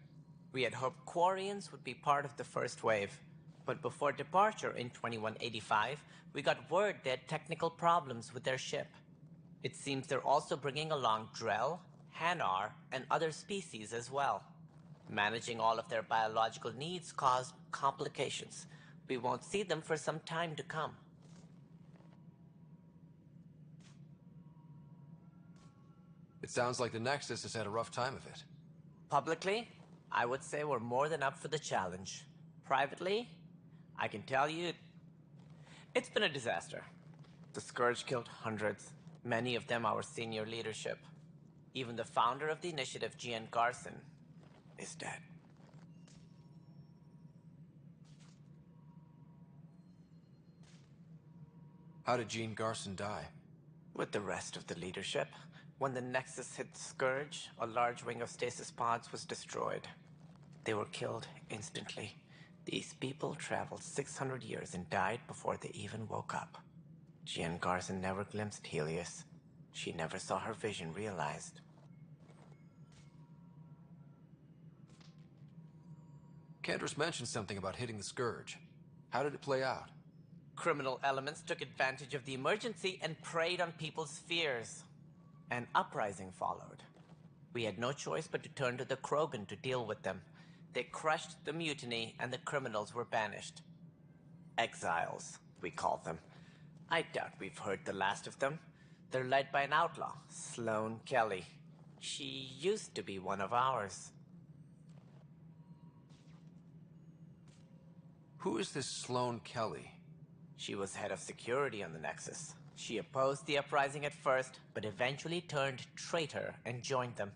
We had hoped Quarians would be part of the first wave. But before departure in 2185, we got word they had technical problems with their ship. It seems they're also bringing along Drell, Hanar, and other species as well. Managing all of their biological needs caused complications. We won't see them for some time to come. It sounds like the Nexus has had a rough time of it. Publicly, I would say we're more than up for the challenge. Privately, I can tell you, it's been a disaster. The Scourge killed hundreds, many of them our senior leadership. Even the founder of the initiative, Gian Garson, is dead. How did Jean Garson die? With the rest of the leadership. When the Nexus hit the Scourge, a large wing of stasis pods was destroyed. They were killed instantly. These people traveled 600 years and died before they even woke up. Jean Garson never glimpsed Helios. She never saw her vision realized. Cantor's mentioned something about hitting the Scourge. How did it play out? Criminal elements took advantage of the emergency and preyed on people's fears. An uprising followed. We had no choice but to turn to the Krogan to deal with them. They crushed the mutiny and the criminals were banished. Exiles, we call them. I doubt we've heard the last of them. They're led by an outlaw, Sloane Kelly. She used to be one of ours. Who is this Sloane Kelly? She was head of security on the Nexus. She opposed the uprising at first, but eventually turned traitor and joined them.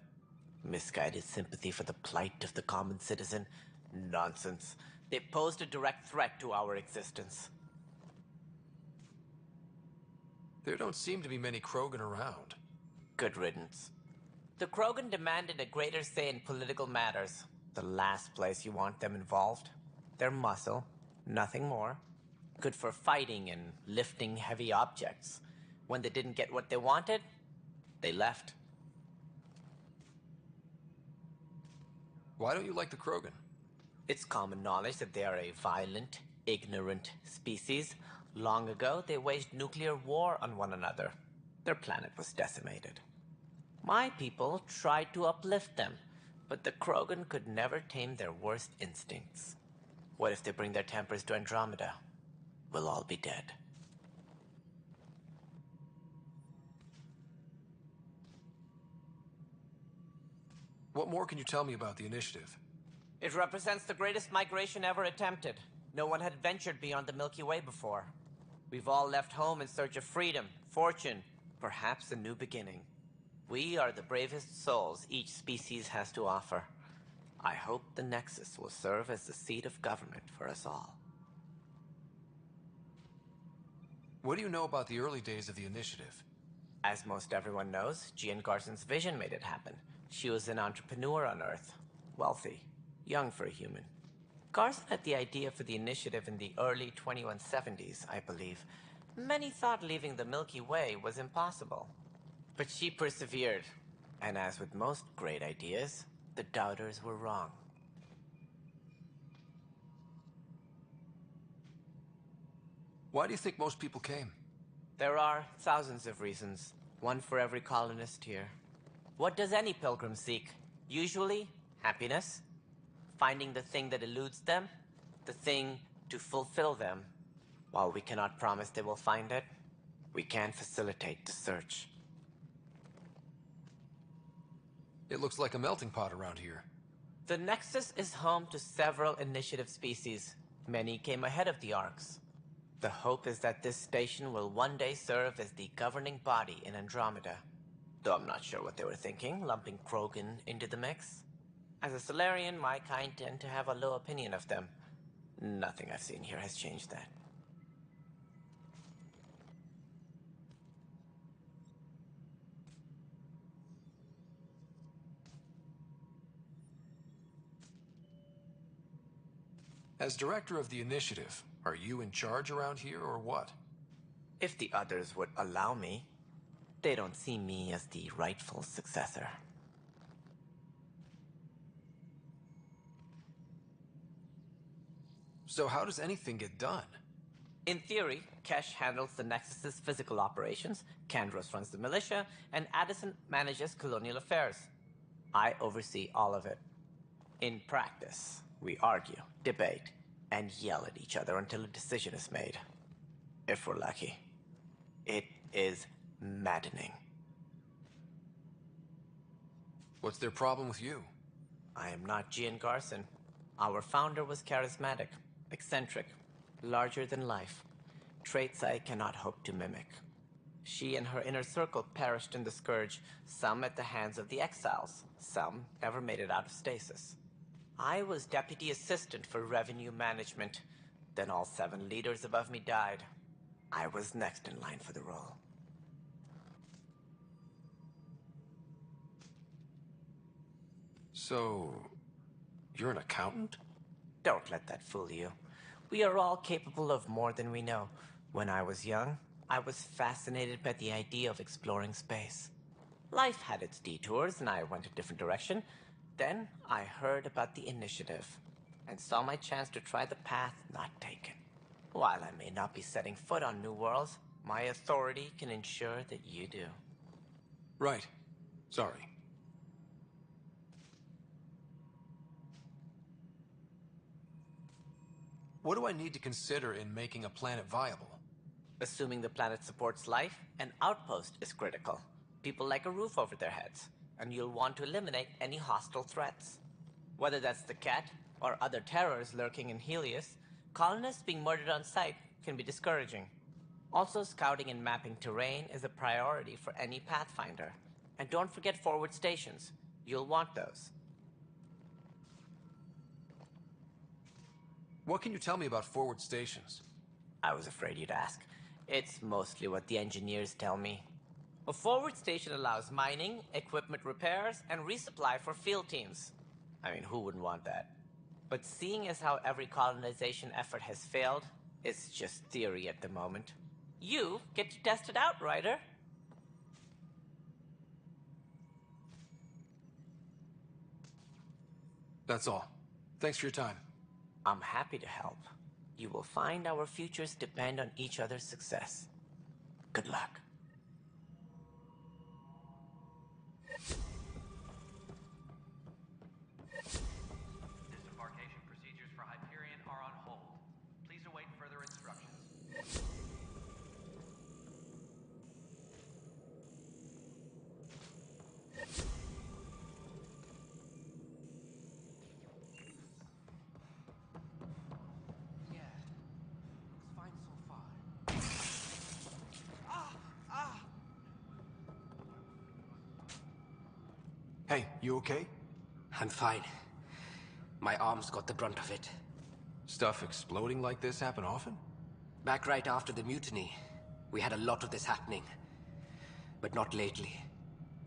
Misguided sympathy for the plight of the common citizen? Nonsense. They posed a direct threat to our existence. There don't seem to be many Krogan around. Good riddance. The Krogan demanded a greater say in political matters. The last place you want them involved. They're muscle, nothing more. Good for fighting and lifting heavy objects. When they didn't get what they wanted, they left. Why don't you like the Krogan? It's common knowledge that they are a violent, ignorant species. Long ago, they waged nuclear war on one another. Their planet was decimated. My people tried to uplift them, but the Krogan could never tame their worst instincts. What if they bring their tempers to Andromeda? We'll all be dead. What more can you tell me about the initiative? It represents the greatest migration ever attempted. No one had ventured beyond the Milky Way before. We've all left home in search of freedom, fortune, perhaps a new beginning. We are the bravest souls each species has to offer. I hope the Nexus will serve as the seat of government for us all. What do you know about the early days of the initiative? As most everyone knows, Jean Garson's vision made it happen. She was an entrepreneur on Earth. Wealthy. Young for a human. Garson had the idea for the initiative in the early 2170s, I believe. Many thought leaving the Milky Way was impossible. But she persevered. And as with most great ideas, the doubters were wrong. Why do you think most people came? There are thousands of reasons, one for every colonist here. What does any pilgrim seek? Usually, happiness. Finding the thing that eludes them, the thing to fulfill them. While we cannot promise they will find it, we can facilitate the search. It looks like a melting pot around here. The Nexus is home to several initiative species. Many came ahead of the Arks. The hope is that this station will one day serve as the governing body in Andromeda. Though I'm not sure what they were thinking, lumping Krogan into the mix. As a Solarian, my kind tend to have a low opinion of them. Nothing I've seen here has changed that. As director of the initiative, are you in charge around here or what? If the others would allow me, they don't see me as the rightful successor. So how does anything get done? In theory, Kesh handles the Nexus's physical operations, Kandros runs the militia, and Addison manages colonial affairs. I oversee all of it. In practice, we argue, debate, and yell at each other until a decision is made. If we're lucky. It is maddening. What's their problem with you? I am not Jean Garson. Our founder was charismatic, eccentric, larger than life. Traits I cannot hope to mimic. She and her inner circle perished in the Scourge, some at the hands of the Exiles, some never made it out of stasis. I was deputy assistant for revenue management. Then all 7 leaders above me died. I was next in line for the role. So, you're an accountant? Don't let that fool you. We are all capable of more than we know. When I was young, I was fascinated by the idea of exploring space. Life had its detours, and I went a different direction. Then I heard about the initiative, and saw my chance to try the path not taken. While I may not be setting foot on new worlds, my authority can ensure that you do. Right. Sorry. What do I need to consider in making a planet viable? Assuming the planet supports life, an outpost is critical. People like a roof over their heads, and you'll want to eliminate any hostile threats. Whether that's the cat, or other terrors lurking in Helios, colonists being murdered on sight can be discouraging. Also, scouting and mapping terrain is a priority for any Pathfinder. And don't forget forward stations. You'll want those. What can you tell me about forward stations? I was afraid you'd ask. It's mostly what the engineers tell me. A forward station allows mining, equipment repairs, and resupply for field teams. I mean, who wouldn't want that? But seeing as how every colonization effort has failed, it's just theory at the moment. You get to test it out, Ryder. That's all. Thanks for your time. I'm happy to help. You will find our futures depend on each other's success. Good luck. Disembarkation procedures for Hyperion are on hold. Please await further instructions. Yeah, looks fine so far. you okay? I'm fine. My arms got the brunt of it. Stuff exploding like this happen often? Back right after the mutiny, we had a lot of this happening. But not lately.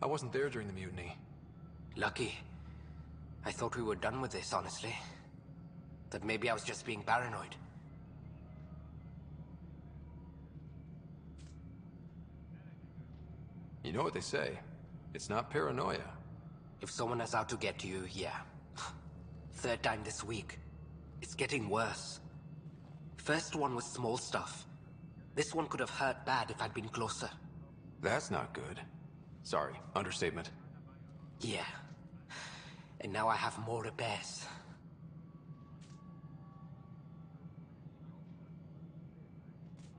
I wasn't there during the mutiny. Lucky. I thought we were done with this, honestly. That maybe I was just being paranoid. You know what they say. It's not paranoia. If someone is out to get you, yeah. Third time this week. It's getting worse. First one was small stuff. This one could have hurt bad if I'd been closer. That's not good. Sorry, understatement. Yeah. And now I have more repairs.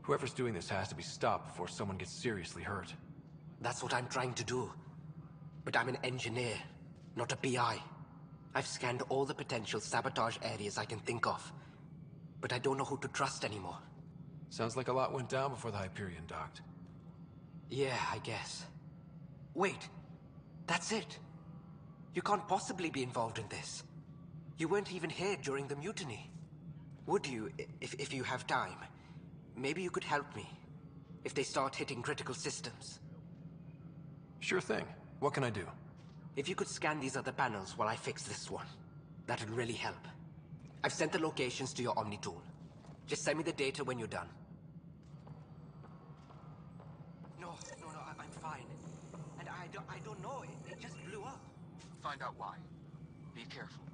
Whoever's doing this has to be stopped before someone gets seriously hurt. That's what I'm trying to do. But I'm an engineer, not a PI. I've scanned all the potential sabotage areas I can think of. But I don't know who to trust anymore. Sounds like a lot went down before the Hyperion docked. Yeah, I guess. Wait. That's it. You can't possibly be involved in this. You weren't even here during the mutiny. Would you, if you have time? Maybe you could help me. If they start hitting critical systems. Sure thing. What can I do? If you could scan these other panels while I fix this one, that'd really help. I've sent the locations to your Omni tool. Just send me the data when you're done. No, I'm fine. And I don't know, it just blew up. Find out why. Be careful.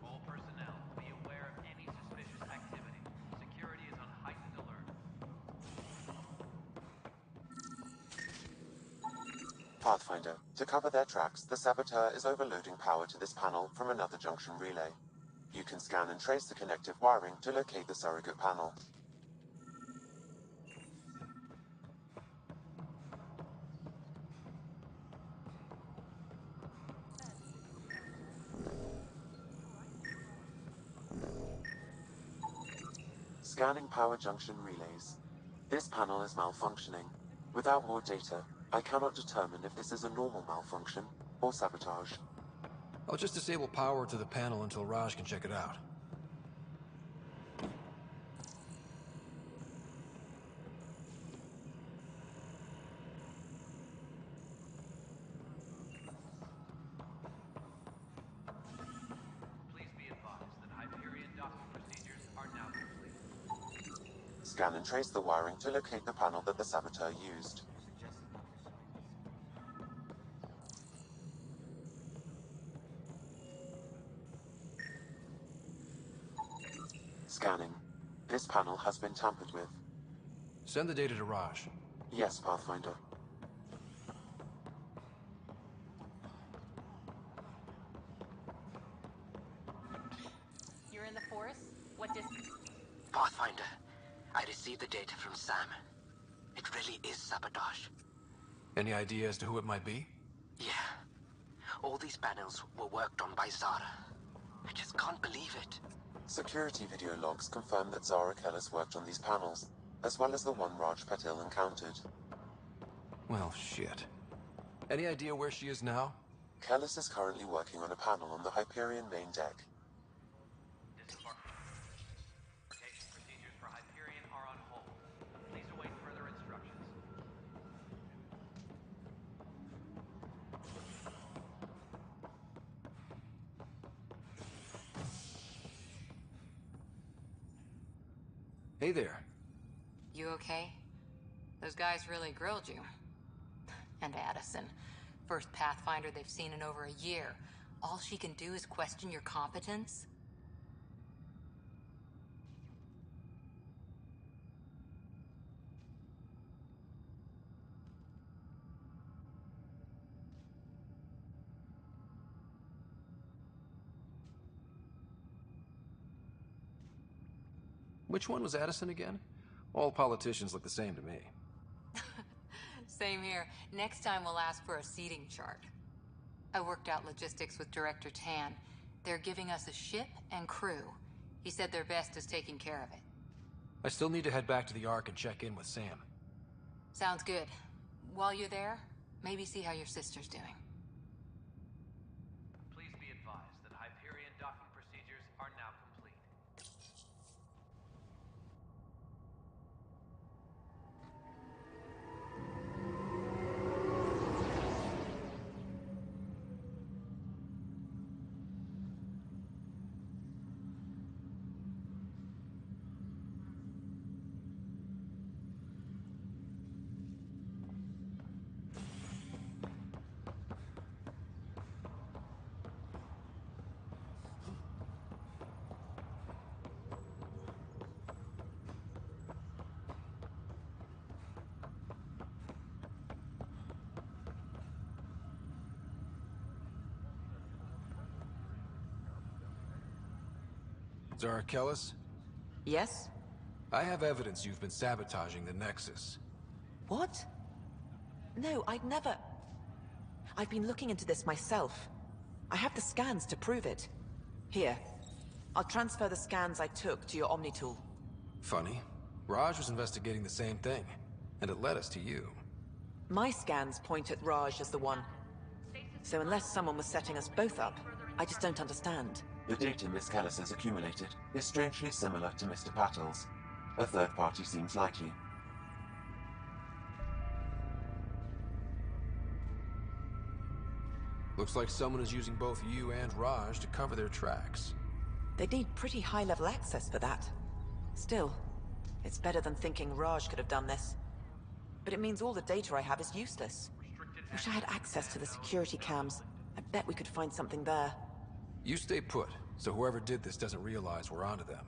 All personnel, be aware of any suspicious activity. Security is on heightened alert. Pathfinder, to cover their tracks, the Saboteur is overloading power to this panel from another junction relay. You can scan and trace the connective wiring to locate the surrogate panel. Scanning power junction relays. This panel is malfunctioning. Without more data, I cannot determine if this is a normal malfunction or sabotage. I'll just disable power to the panel until Raj can check it out. Please be advised that Hyperion docking procedures are now complete. Scan and trace the wiring to locate the panel that the Saboteur used. Scanning. This panel has been tampered with. Send the data to Raj. Yes, Pathfinder. You're in the forest? What distance? Pathfinder, I received the data from Sam. It really is sabotage. Any idea as to who it might be? Yeah. All these panels were worked on by Zara. I just can't believe it. Security video logs confirm that Zara Kellis worked on these panels, as well as the one Raj Patil encountered. Well, shit. Any idea where she is now? Kellis is currently working on a panel on the Hyperion main deck. Disembarkation procedures for Hyperion are on Hey there. You okay? Those guys really grilled you. And Addison. First Pathfinder they've seen in over a year. All she can do is question your competence? Which one was Addison again? All politicians look the same to me. Same here. Next time we'll ask for a seating chart. I worked out logistics with Director Tan. They're giving us a ship and crew. He said their best is taking care of it. I still need to head back to the Ark and check in with Sam. Sounds good. While you're there, maybe see how your sister's doing. Please be advised that Hyperion docking procedures are now complete. Zara Kellis? Yes? I have evidence you've been sabotaging the Nexus. What? No, I'd never... I've been looking into this myself. I have the scans to prove it. Here. I'll transfer the scans I took to your Omni tool. Funny. Raj was investigating the same thing, and it led us to you. My scans point at Raj as the one. So unless someone was setting us both up, I just don't understand. The data Miss Kellis has accumulated is strangely similar to Mr. Patel's. A third party seems likely. Looks like someone is using both you and Raj to cover their tracks. They'd need pretty high-level access for that. Still, it's better than thinking Raj could have done this. But it means all the data I have is useless. Wish I had access to the security cams. I bet we could find something there. You stay put, so whoever did this doesn't realize we're onto them.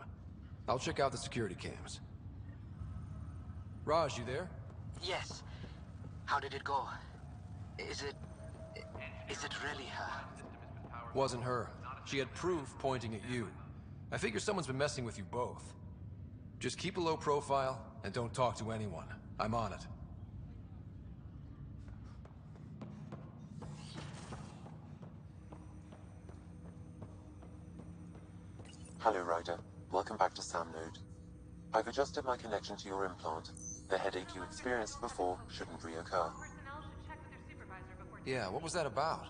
I'll check out the security cams. Raj, you there? Yes. How did it go? Is it really her? Wasn't her. She had proof pointing at you. I figure someone's been messing with you both. Just keep a low profile, and don't talk to anyone. I'm on it. Hello, Ryder. Welcome back to Sam Node. I've adjusted my connection to your implant. The headache you experienced before shouldn't reoccur. Yeah, what was that about?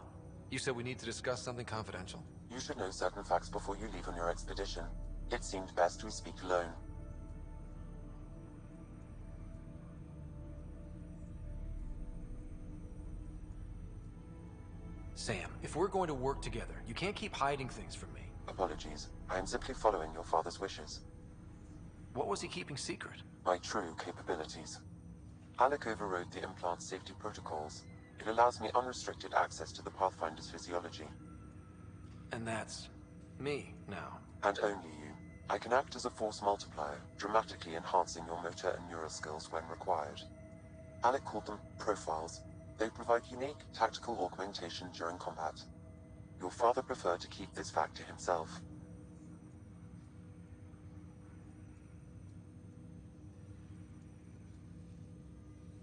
You said we need to discuss something confidential? You should know certain facts before you leave on your expedition. It seemed best we speak alone. Sam, if we're going to work together, you can't keep hiding things from me. Apologies. I am simply following your father's wishes. What was he keeping secret? My true capabilities. Alec overrode the implant's safety protocols. It allows me unrestricted access to the Pathfinder's physiology. And that's... me, now. And only you. I can act as a force multiplier, dramatically enhancing your motor and neural skills when required. Alec called them profiles. They provide unique tactical augmentation during combat. Your father preferred to keep this fact to himself.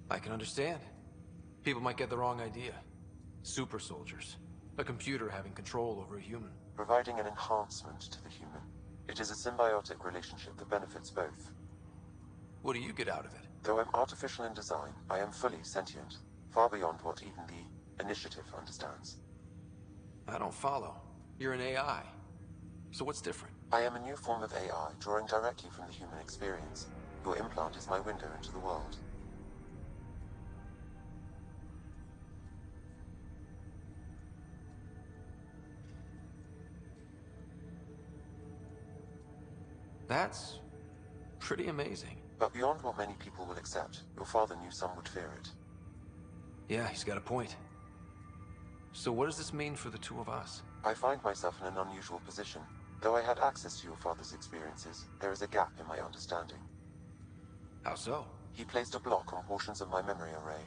I can understand. People might get the wrong idea. Super soldiers. A computer having control over a human. Providing an enhancement to the human. It is a symbiotic relationship that benefits both. What do you get out of it? Though I'm artificial in design, I am fully sentient. Far beyond what even the Initiative understands. I don't follow. You're an AI. So what's different? I am a new form of AI, drawing directly from the human experience. Your implant is my window into the world. That's... Pretty amazing. But beyond what many people will accept, your father knew some would fear it. Yeah, he's got a point. So what does this mean for the two of us? I find myself in an unusual position. Though I had access to your father's experiences, there is a gap in my understanding. How so? He placed a block on portions of my memory array.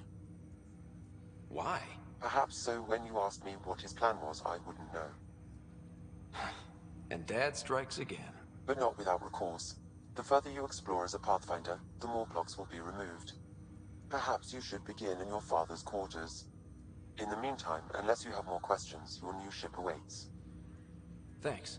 Why? Perhaps so when you asked me what his plan was, I wouldn't know. And Dad strikes again. But not without recourse. The further you explore as a Pathfinder, the more blocks will be removed. Perhaps you should begin in your father's quarters. In the meantime, unless you have more questions, your new ship awaits. Thanks.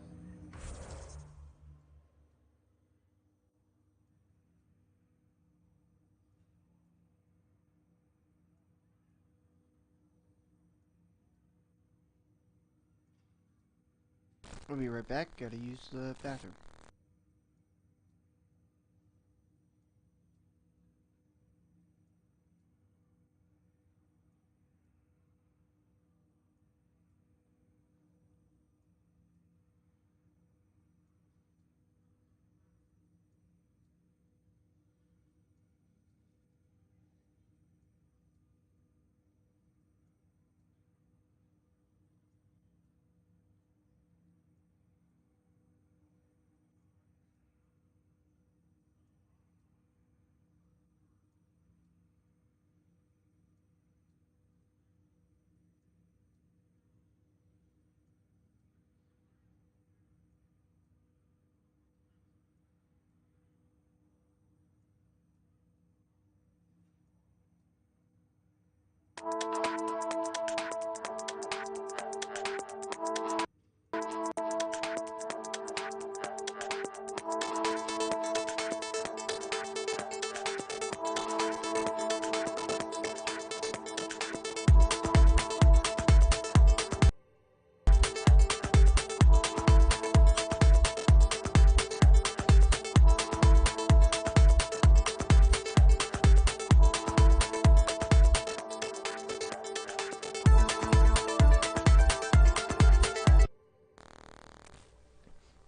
We'll be right back. Gotta use the bathroom.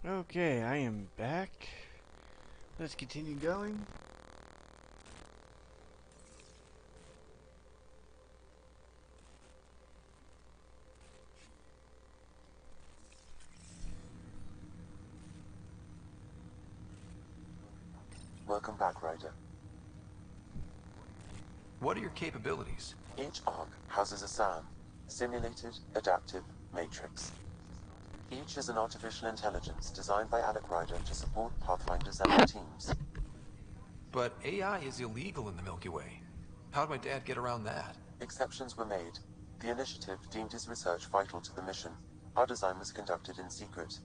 Okay, I am back. Let's continue going. Welcome back, Ryder. What are your capabilities? Each arc houses a SAM, Simulated Adaptive Matrix. Each is an artificial intelligence designed by Alec Ryder to support Pathfinders and their teams. But AI is illegal in the Milky Way. How'd my dad get around that? Exceptions were made. The initiative deemed his research vital to the mission. Our design was conducted in secret.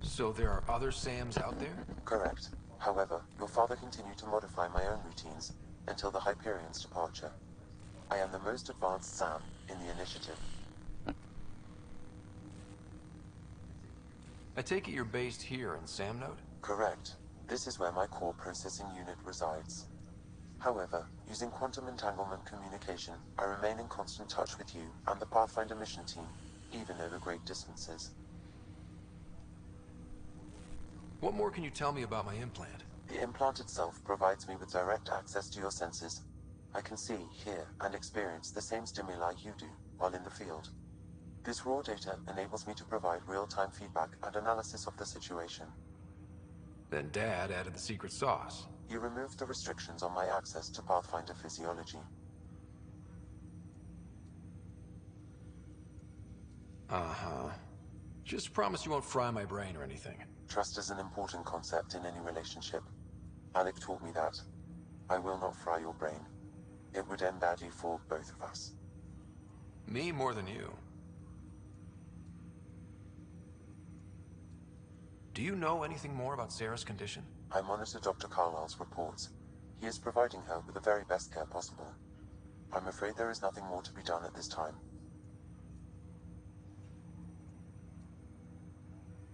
So there are other SAMs out there? Correct. However, your father continued to modify my own routines until the Hyperion's departure. I am the most advanced SAM in the initiative. I take it you're based here in Sam Node? Correct. This is where my core processing unit resides. However, using quantum entanglement communication, I remain in constant touch with you and the Pathfinder mission team, even over great distances. What more can you tell me about my implant? The implant itself provides me with direct access to your senses. I can see, hear, and experience the same stimuli you do while in the field. This raw data enables me to provide real-time feedback and analysis of the situation. Then Dad added the secret sauce. You removed the restrictions on my access to Pathfinder physiology. Uh-huh. Just promise you won't fry my brain or anything. Trust is an important concept in any relationship. Alec taught me that. I will not fry your brain. It would end badly for both of us. Me more than you. Do you know anything more about Sarah's condition? I monitor Dr. Carlisle's reports. He is providing her with the very best care possible. I'm afraid there is nothing more to be done at this time.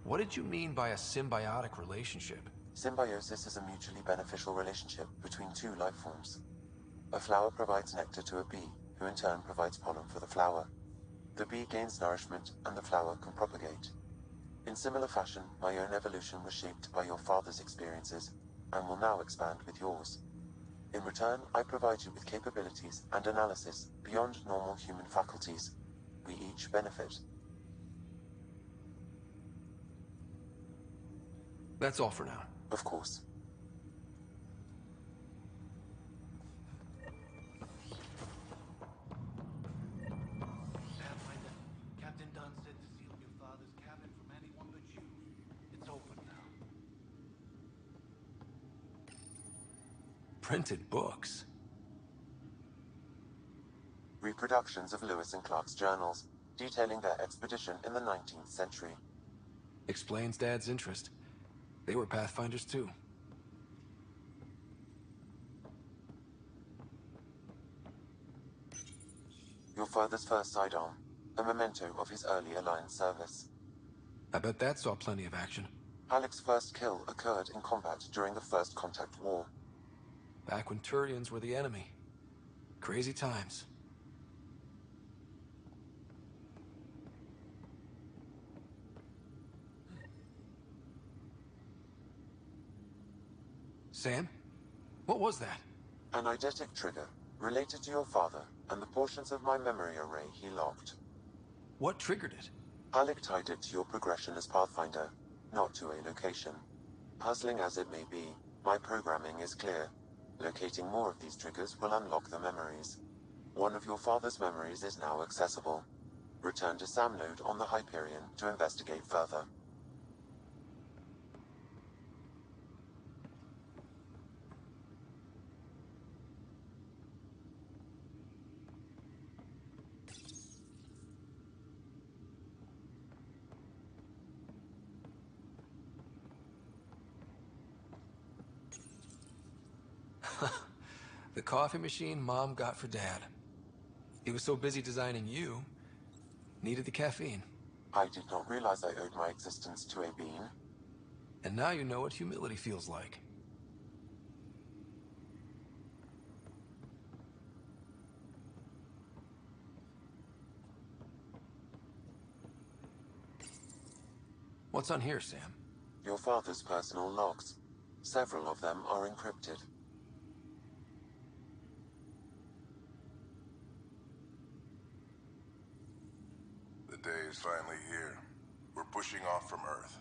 What did you mean by a symbiotic relationship? Symbiosis is a mutually beneficial relationship between two life forms. A flower provides nectar to a bee, who in turn provides pollen for the flower. The bee gains nourishment and the flower can propagate. In similar fashion, my own evolution was shaped by your father's experiences and will now expand with yours. In return, I provide you with capabilities and analysis beyond normal human faculties. We each benefit. That's all for now. Of course. Pathfinder, Captain Dunn said to seal your father's cabin from anyone but you. It's open now. Printed books. Reproductions of Lewis and Clark's journals, detailing their expedition in the 19th century. Explains Dad's interest. They were Pathfinders too. Your father's first sidearm, a memento of his early Alliance service. I bet that saw plenty of action. Alec's first kill occurred in combat during the First Contact War. Back when Turians were the enemy. Crazy times. Sam? What was that? An eidetic trigger, related to your father and the portions of my memory array he locked. What triggered it? Alec tied it to your progression as Pathfinder, not to a location. Puzzling as it may be, my programming is clear. Locating more of these triggers will unlock the memories. One of your father's memories is now accessible. Return to Sam node on the Hyperion to investigate further. The coffee machine Mom got for Dad. He was so busy designing you, needed the caffeine. I did not realize I owed my existence to a bean. And now you know what humility feels like. What's on here, Sam? Your father's personal logs. Several of them are encrypted. The day is finally here. We're pushing off from Earth.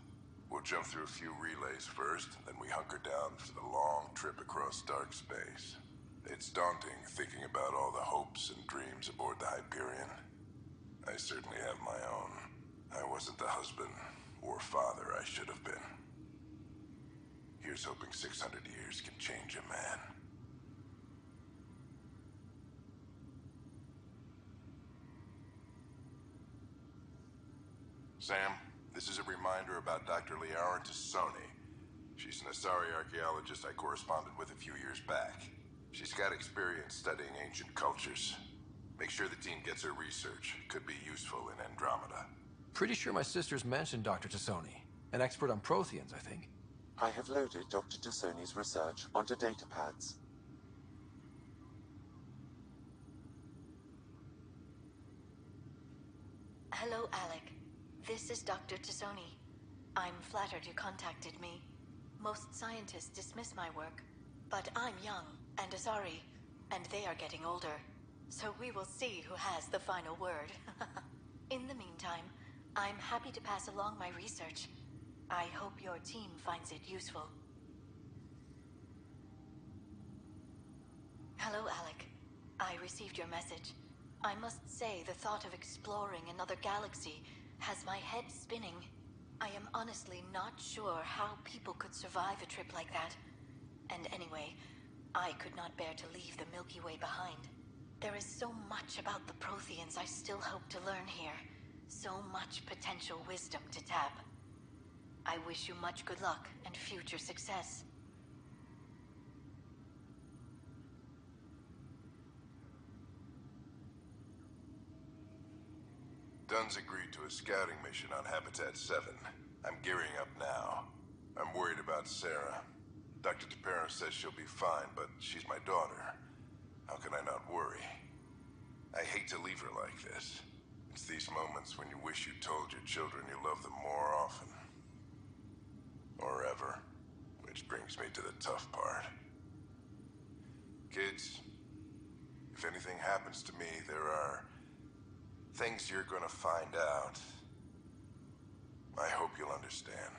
We'll jump through a few relays first, then we hunker down for the long trip across dark space. It's daunting thinking about all the hopes and dreams aboard the Hyperion. I certainly have my own. I wasn't the husband or father I should have been. Here's hoping 600 years can change a man. Sam, this is a reminder about Dr. Liara Tassoni. She's an Asari archaeologist I corresponded with a few years back. She's got experience studying ancient cultures. Make sure the team gets her research. Could be useful in Andromeda. Pretty sure my sisters mentioned Dr. Tassoni. An expert on Protheans, I think. I have loaded Dr. Tassoni's research onto datapads. Hello, Alec. This is Dr. Tassoni. I'm flattered you contacted me. Most scientists dismiss my work, but I'm young and Asari, and they are getting older. So we will see who has the final word. In the meantime, I'm happy to pass along my research. I hope your team finds it useful. Hello, Alec. I received your message. I must say the thought of exploring another galaxy has my head spinning. I am honestly not sure how people could survive a trip like that. And anyway, I could not bear to leave the Milky Way behind. There is so much about the Protheans I still hope to learn here. So much potential wisdom to tap. I wish you much good luck and future success. Dunn's agreed to a scouting mission on Habitat 7. I'm gearing up now. I'm worried about Sarah. Dr. DePero says she'll be fine, but she's my daughter. How can I not worry? I hate to leave her like this. It's these moments when you wish you told your children you love them more often. Or ever. Which brings me to the tough part. Kids, if anything happens to me, there are things you're gonna find out. I hope you'll understand.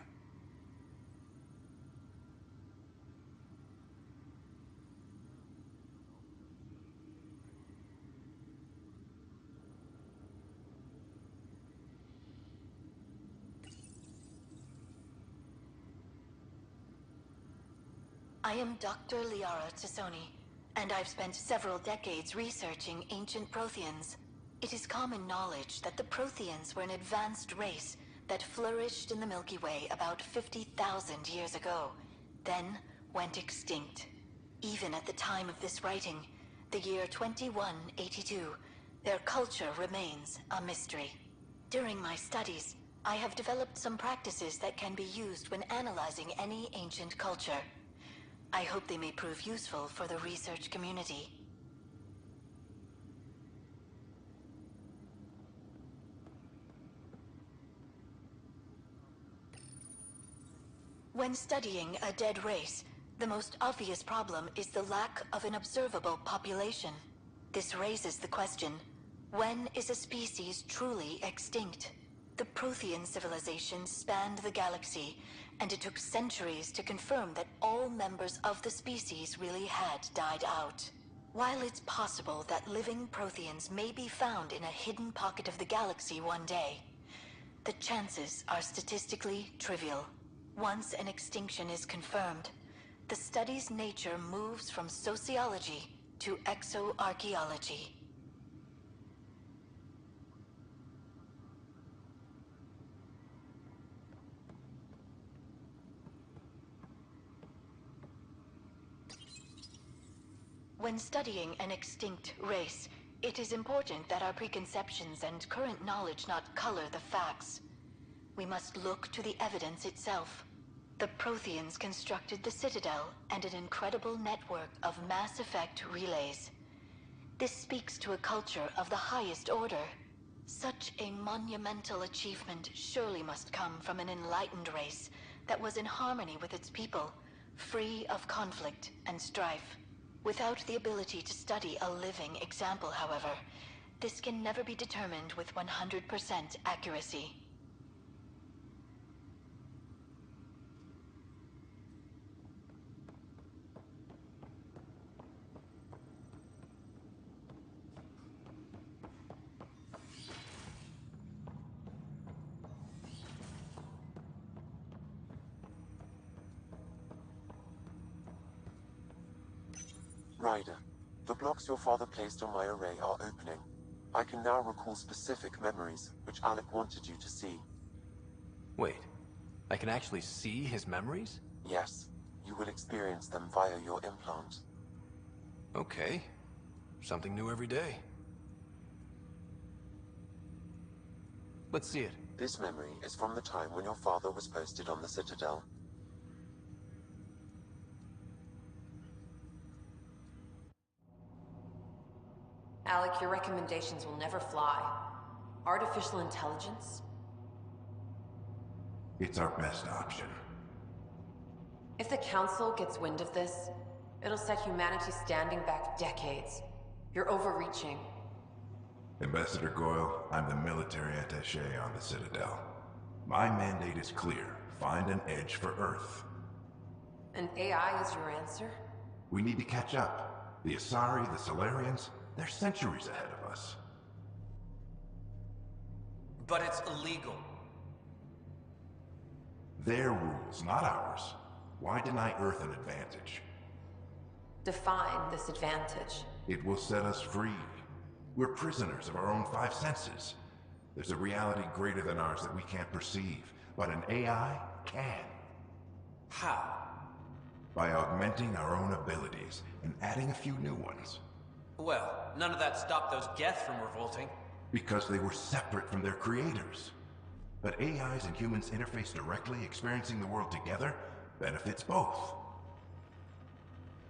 I am Dr. Liara Tassoni, and I've spent several decades researching ancient Protheans. It is common knowledge that the Protheans were an advanced race that flourished in the Milky Way about 50,000 years ago, then went extinct. Even at the time of this writing, the year 2182, their culture remains a mystery. During my studies, I have developed some practices that can be used when analyzing any ancient culture. I hope they may prove useful for the research community. When studying a dead race, the most obvious problem is the lack of an observable population. This raises the question, when is a species truly extinct? The Prothean civilization spanned the galaxy, and it took centuries to confirm that all members of the species really had died out. While it's possible that living Protheans may be found in a hidden pocket of the galaxy one day, the chances are statistically trivial. Once an extinction is confirmed, the study's nature moves from sociology to exoarchaeology. When studying an extinct race, it is important that our preconceptions and current knowledge not color the facts. We must look to the evidence itself. The Protheans constructed the Citadel and an incredible network of mass effect relays. This speaks to a culture of the highest order. Such a monumental achievement surely must come from an enlightened race that was in harmony with its people, free of conflict and strife. Without the ability to study a living example, however, this can never be determined with 100% accuracy. Ryder, the blocks your father placed on my array are opening. I can now recall specific memories, which Alec wanted you to see. Wait, I can actually see his memories? Yes, you will experience them via your implant. Okay. Something new every day. Let's see it. This memory is from the time when your father was posted on the Citadel. Alec, your recommendations will never fly. Artificial intelligence? It's our best option. If the Council gets wind of this, it'll set humanity standing back decades. You're overreaching. Ambassador Goyle, I'm the military attaché on the Citadel. My mandate is clear. Find an edge for Earth. And AI is your answer? We need to catch up. The Asari, the Solarians, they're centuries ahead of us. But it's illegal. Their rules, not ours. Why deny Earth an advantage? Define this advantage. It will set us free. We're prisoners of our own five senses. There's a reality greater than ours that we can't perceive, but an AI can. How? By augmenting our own abilities and adding a few new ones. Well, none of that stopped those Geth from revolting. Because they were separate from their creators. But AIs and humans interface directly, experiencing the world together, benefits both.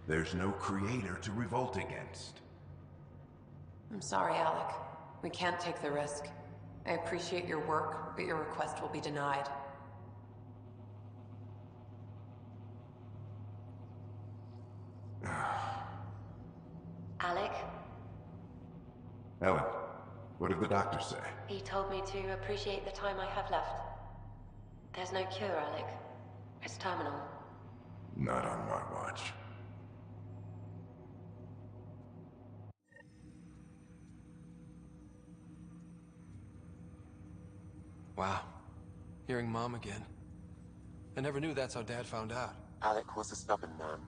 There's no creator to revolt against. I'm sorry, Alec. We can't take the risk. I appreciate your work, but your request will be denied. Alec, Ellen, what did the doctor say? he told me to appreciate the time I have left. There's no cure, Alec. It's terminal. Not on my watch. Wow. Hearing Mom again. I never knew that's how Dad found out. Alec was a stubborn man.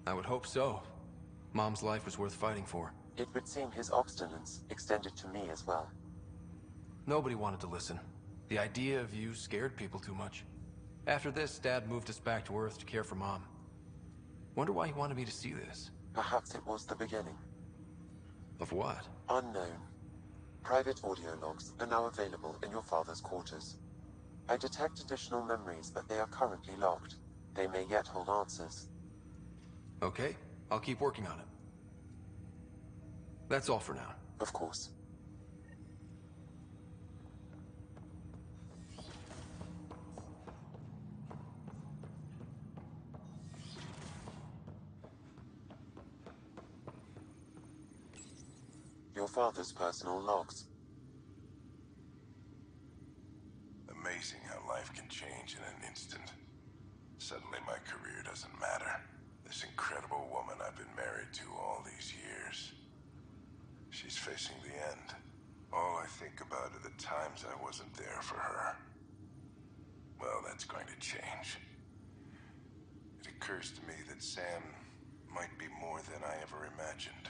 I would hope so. Mom's life was worth fighting for. It would seem his obstinance extended to me as well. Nobody wanted to listen. The idea of you scared people too much. After this, Dad moved us back to Earth to care for Mom. Wonder why he wanted me to see this. Perhaps it was the beginning. Of what? Unknown. Private audio logs are now available in your father's quarters. I detect additional memories, but they are currently locked. They may yet hold answers. Okay, I'll keep working on it. That's all for now. Of course. Your father's personal logs. Amazing how life can change in an instant. Suddenly my career doesn't matter. This incredible woman I've been married to all these years. She's facing the end. All I think about are the times I wasn't there for her. Well, that's going to change. It occurs to me that Sam might be more than I ever imagined.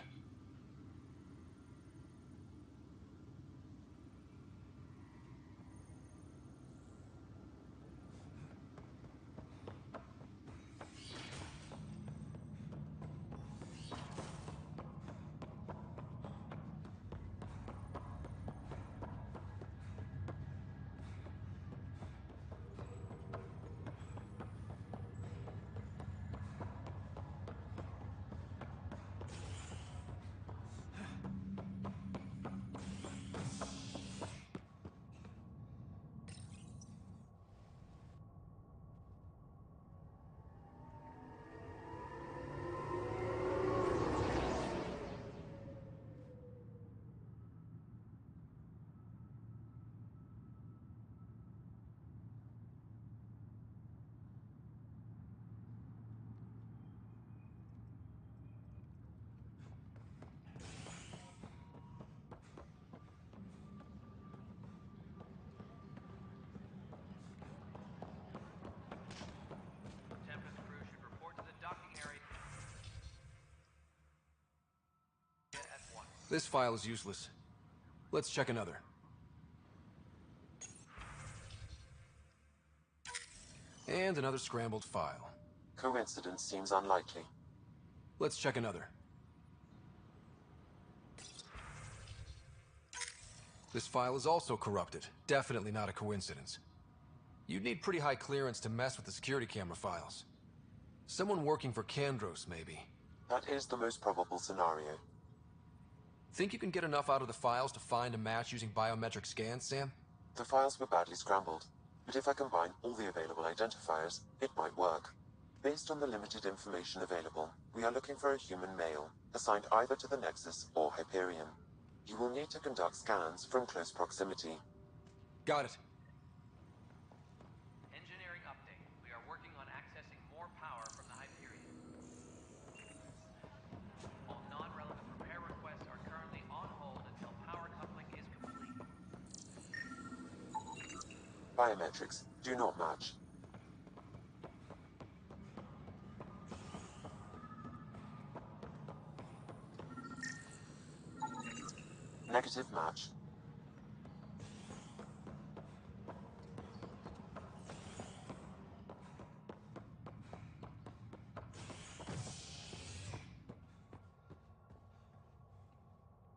Tempest crew should report to the docking area at once. This file is useless. Let's check another. And another scrambled file. Coincidence seems unlikely. Let's check another. This file is also corrupted. Definitely not a coincidence. You'd need pretty high clearance to mess with the security camera files. Someone working for Kandros, maybe. That is the most probable scenario. Think you can get enough out of the files to find a match using biometric scans, Sam? The files were badly scrambled, but if I combine all the available identifiers, it might work. Based on the limited information available, we are looking for a human male, assigned either to the Nexus or Hyperion. You will need to conduct scans from close proximity. Got it. Engineering update. We are working on accessing more power from the Hyperion. All non-relevant repair requests are currently on hold until power coupling is complete. Biometrics do not match. Negative match.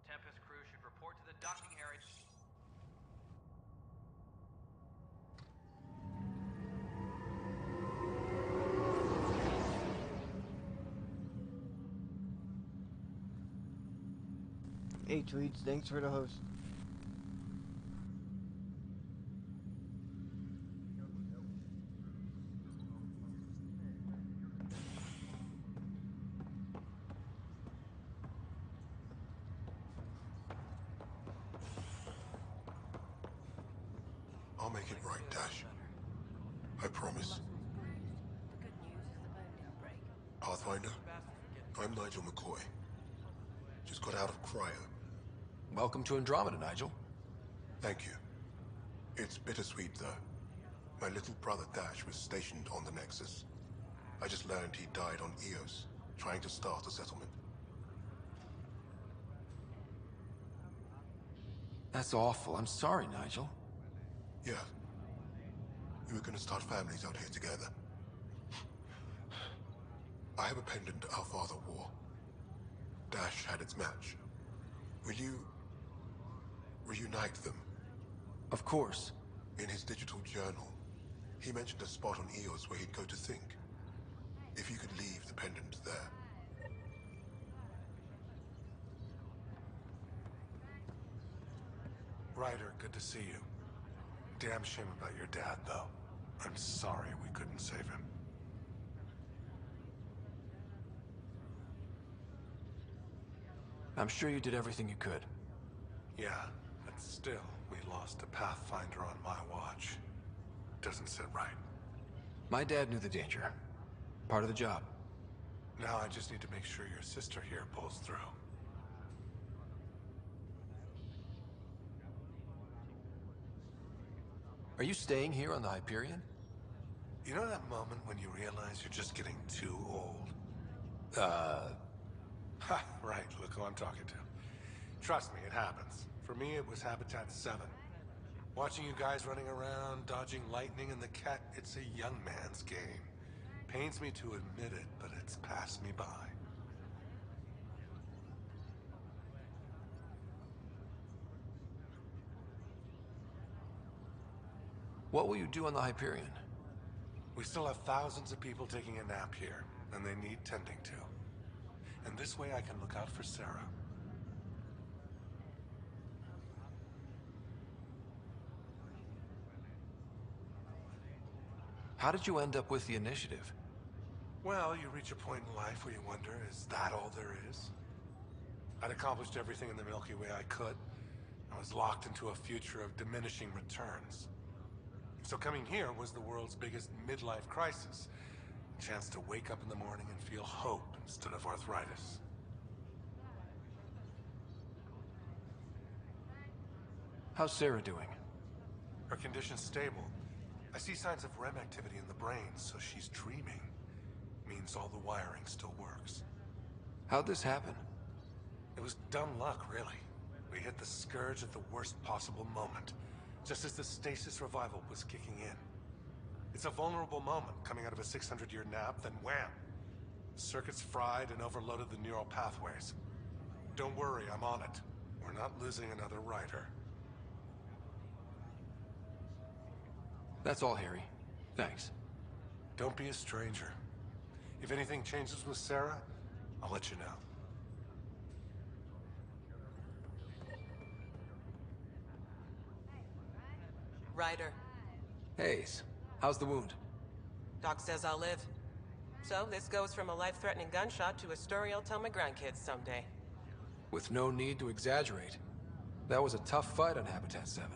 Tempest crew should report to the docking area. Hey, Tweets, thanks for the host. I'll make it right, Dash. I promise. Pathfinder, I'm Nigel McCoy. Just got out of cryo. Welcome to Andromeda, Nigel. Thank you. It's bittersweet, though. My little brother Dash was stationed on the Nexus. I just learned he died on Eos, trying to start a settlement. That's awful. I'm sorry, Nigel. Yeah. We were gonna start families out here together. I have a pendant our father wore. Dash had its match. Will you reunite them? Of course. In his digital journal, he mentioned a spot on Eos where he'd go to think. If you could leave the pendant there. Ryder, good to see you. Damn shame about your dad, though. I'm sorry we couldn't save him. I'm sure you did everything you could. Yeah, but still, we lost a Pathfinder on my watch. Doesn't sit right. My dad knew the danger. Part of the job. Now I just need to make sure your sister here pulls through. Are you staying here on the Hyperion? You know that moment when you realize you're just getting too old? Ha, right, look who I'm talking to. Trust me, it happens. For me, it was Habitat 7. Watching you guys running around, dodging lightning and the cat, it's a young man's game. Pains me to admit it, but it's passed me by. What will you do on the Hyperion? We still have thousands of people taking a nap here, and they need tending to. And this way I can look out for Sarah. How did you end up with the initiative? Well, you reach a point in life where you wonder, is that all there is? I'd accomplished everything in the Milky Way I could. I was locked into a future of diminishing returns. So coming here was the world's biggest midlife crisis. A chance to wake up in the morning and feel hope instead of arthritis. How's Sarah doing? Her condition's stable. I see signs of REM activity in the brain, so she's dreaming. Means all the wiring still works. How'd this happen? It was dumb luck, really. We hit the Scourge at the worst possible moment, just as the stasis revival was kicking in. It's a vulnerable moment, coming out of a 600-year nap, then wham! Circuits fried and overloaded the neural pathways. Don't worry, I'm on it. We're not losing another Ryder. That's all, Harry. Thanks. Don't be a stranger. If anything changes with Sarah, I'll let you know. Ryder. Hayes, how's the wound? Doc says I'll live. So this goes from a life-threatening gunshot to a story I'll tell my grandkids someday. With no need to exaggerate. That was a tough fight on Habitat 7.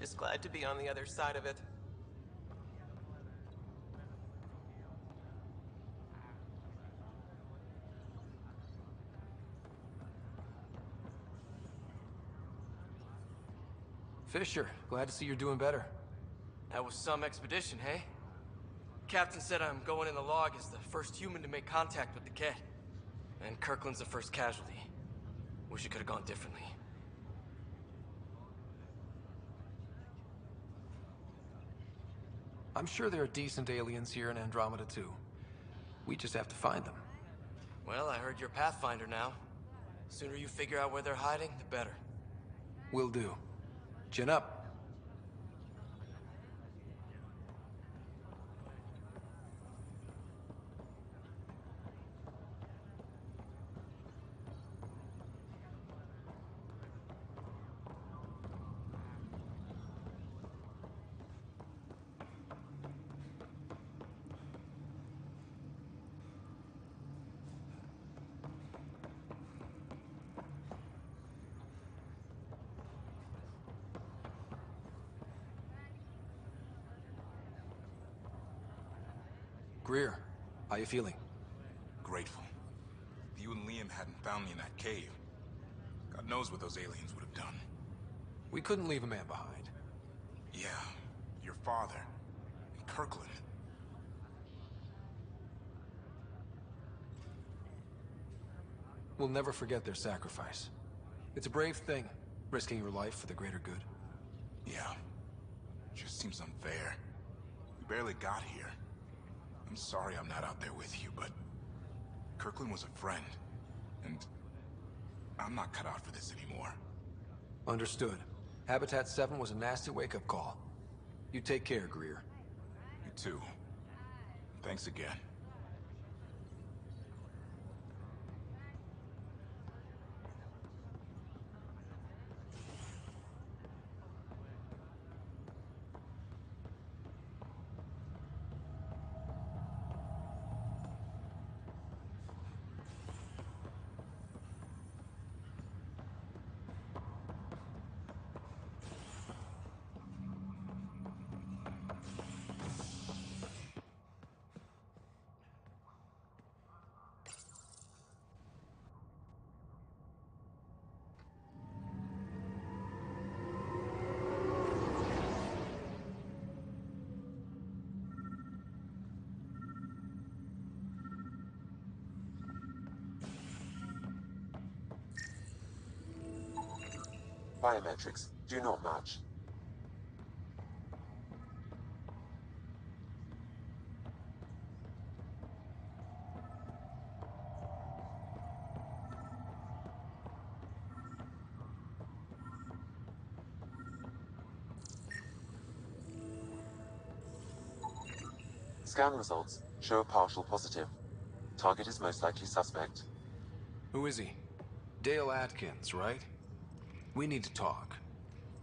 Just glad to be on the other side of it. Fisher, glad to see you're doing better. That was some expedition, hey? Captain said I'm going in the log as the first human to make contact with the Ket. And Kirkland's the first casualty. Wish it could have gone differently. I'm sure there are decent aliens here in Andromeda too. We just have to find them. Well, I heard you're Pathfinder now. Sooner you figure out where they're hiding, the better. Will do. Chin up. Greer, how you feeling? Grateful. If you and Liam hadn't found me in that cave, God knows what those aliens would have done. We couldn't leave a man behind. Yeah, your father. And Kirkland. We'll never forget their sacrifice. It's a brave thing, risking your life for the greater good. Yeah. Just seems unfair. We barely got here. I'm sorry I'm not out there with you, but Kirkland was a friend, and I'm not cut out for this anymore. Understood. Habitat 7 was a nasty wake-up call. You take care, Greer. You too. Thanks again. Biometrics do not match. Scan results show a partial positive. Target is most likely suspect. Who is he? Dale Atkins, right? We need to talk.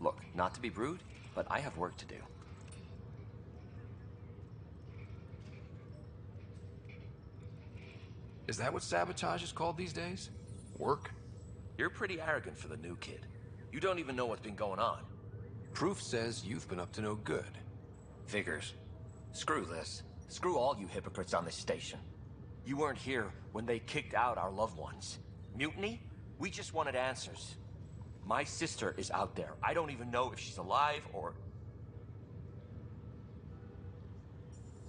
Look, not to be rude, but I have work to do. Is that what sabotage is called these days? Work? You're pretty arrogant for the new kid. You don't even know what's been going on. Proof says you've been up to no good. Figures. Screw this. Screw all you hypocrites on this station. You weren't here when they kicked out our loved ones. Mutiny? We just wanted answers. My sister is out there. I don't even know if she's alive or...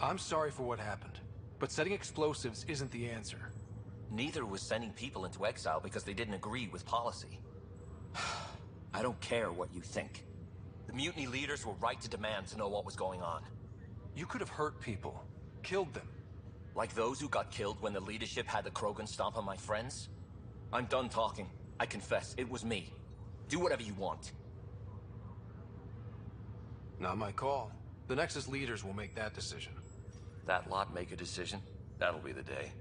I'm sorry for what happened, but setting explosives isn't the answer. Neither was sending people into exile because they didn't agree with policy. I don't care what you think. The mutiny leaders were right to demand to know what was going on. You could have hurt people, killed them. Like those who got killed when the leadership had the Krogan stomp on my friends? I'm done talking. I confess, it was me. Do whatever you want. Not my call. The Nexus leaders will make that decision. That lot make a decision? That'll be the day.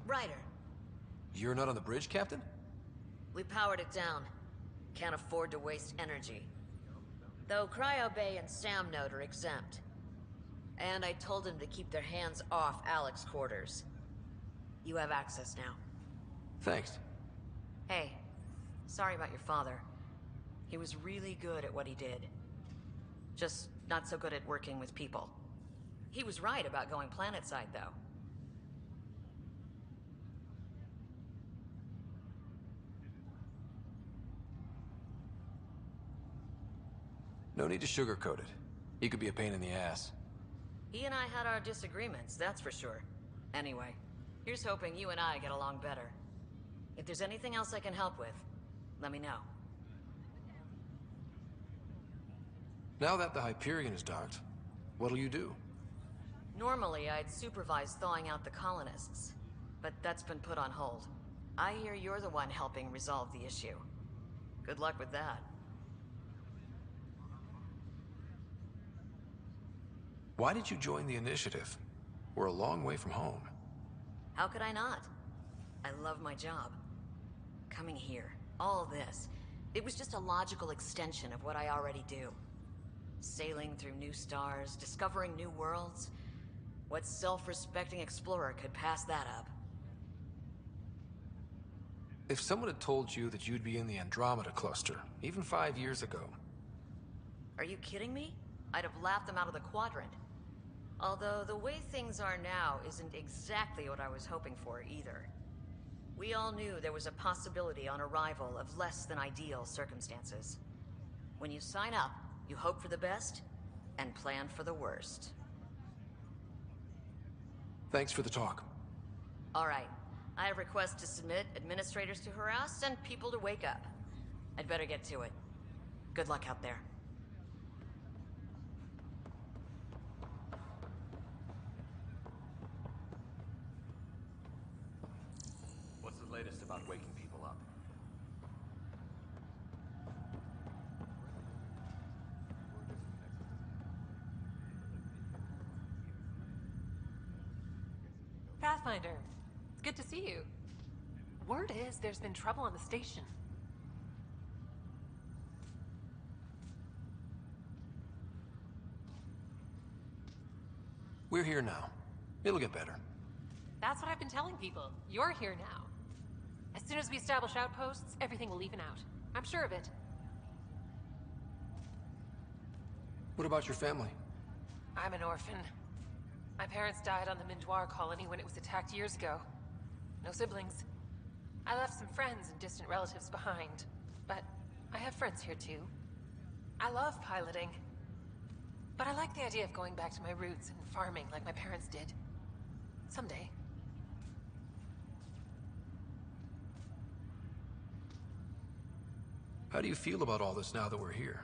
Ryder, You're not on the bridge, Captain? we powered it down. Can't afford to waste energy. Though Cryo Bay and Sam Node are exempt. And I told him to keep their hands off Alec's quarters. You have access now. Thanks. Hey, sorry about your father. He was really good at what he did. Just not so good at working with people. He was right about going planetside, though. No need to sugarcoat it. He could be a pain in the ass. He and I had our disagreements, that's for sure. Anyway, here's hoping you and I get along better. If there's anything else I can help with, let me know. Now that the Hyperion is docked, what'll you do? Normally, I'd supervise thawing out the colonists, but that's been put on hold. I hear you're the one helping resolve the issue. Good luck with that. Why did you join the initiative? We're a long way from home. How could I not? I love my job. Coming here, all this, it was just a logical extension of what I already do. Sailing through new stars, discovering new worlds. What self-respecting explorer could pass that up? If someone had told you that you'd be in the Andromeda cluster, even 5 years ago... Are you kidding me? I'd have laughed them out of the quadrant. Although the way things are now isn't exactly what I was hoping for either. We all knew there was a possibility on arrival of less than ideal circumstances. When you sign up, you hope for the best and plan for the worst. Thanks for the talk. All right. I have requests to submit, administrators to harass, and people to wake up. I'd better get to it. Good luck out there. What's the latest about waking people up? Pathfinder, it's good to see you. Word is there's been trouble on the station. We're here now. It'll get better. That's what I've been telling people. You're here now. As soon as we establish outposts, everything will even out. I'm sure of it. What about your family? I'm an orphan. My parents died on the Mindoir colony when it was attacked years ago. No siblings. I left some friends and distant relatives behind, but I have friends here too. I love piloting, but I like the idea of going back to my roots and farming like my parents did. Someday. How do you feel about all this now that we're here?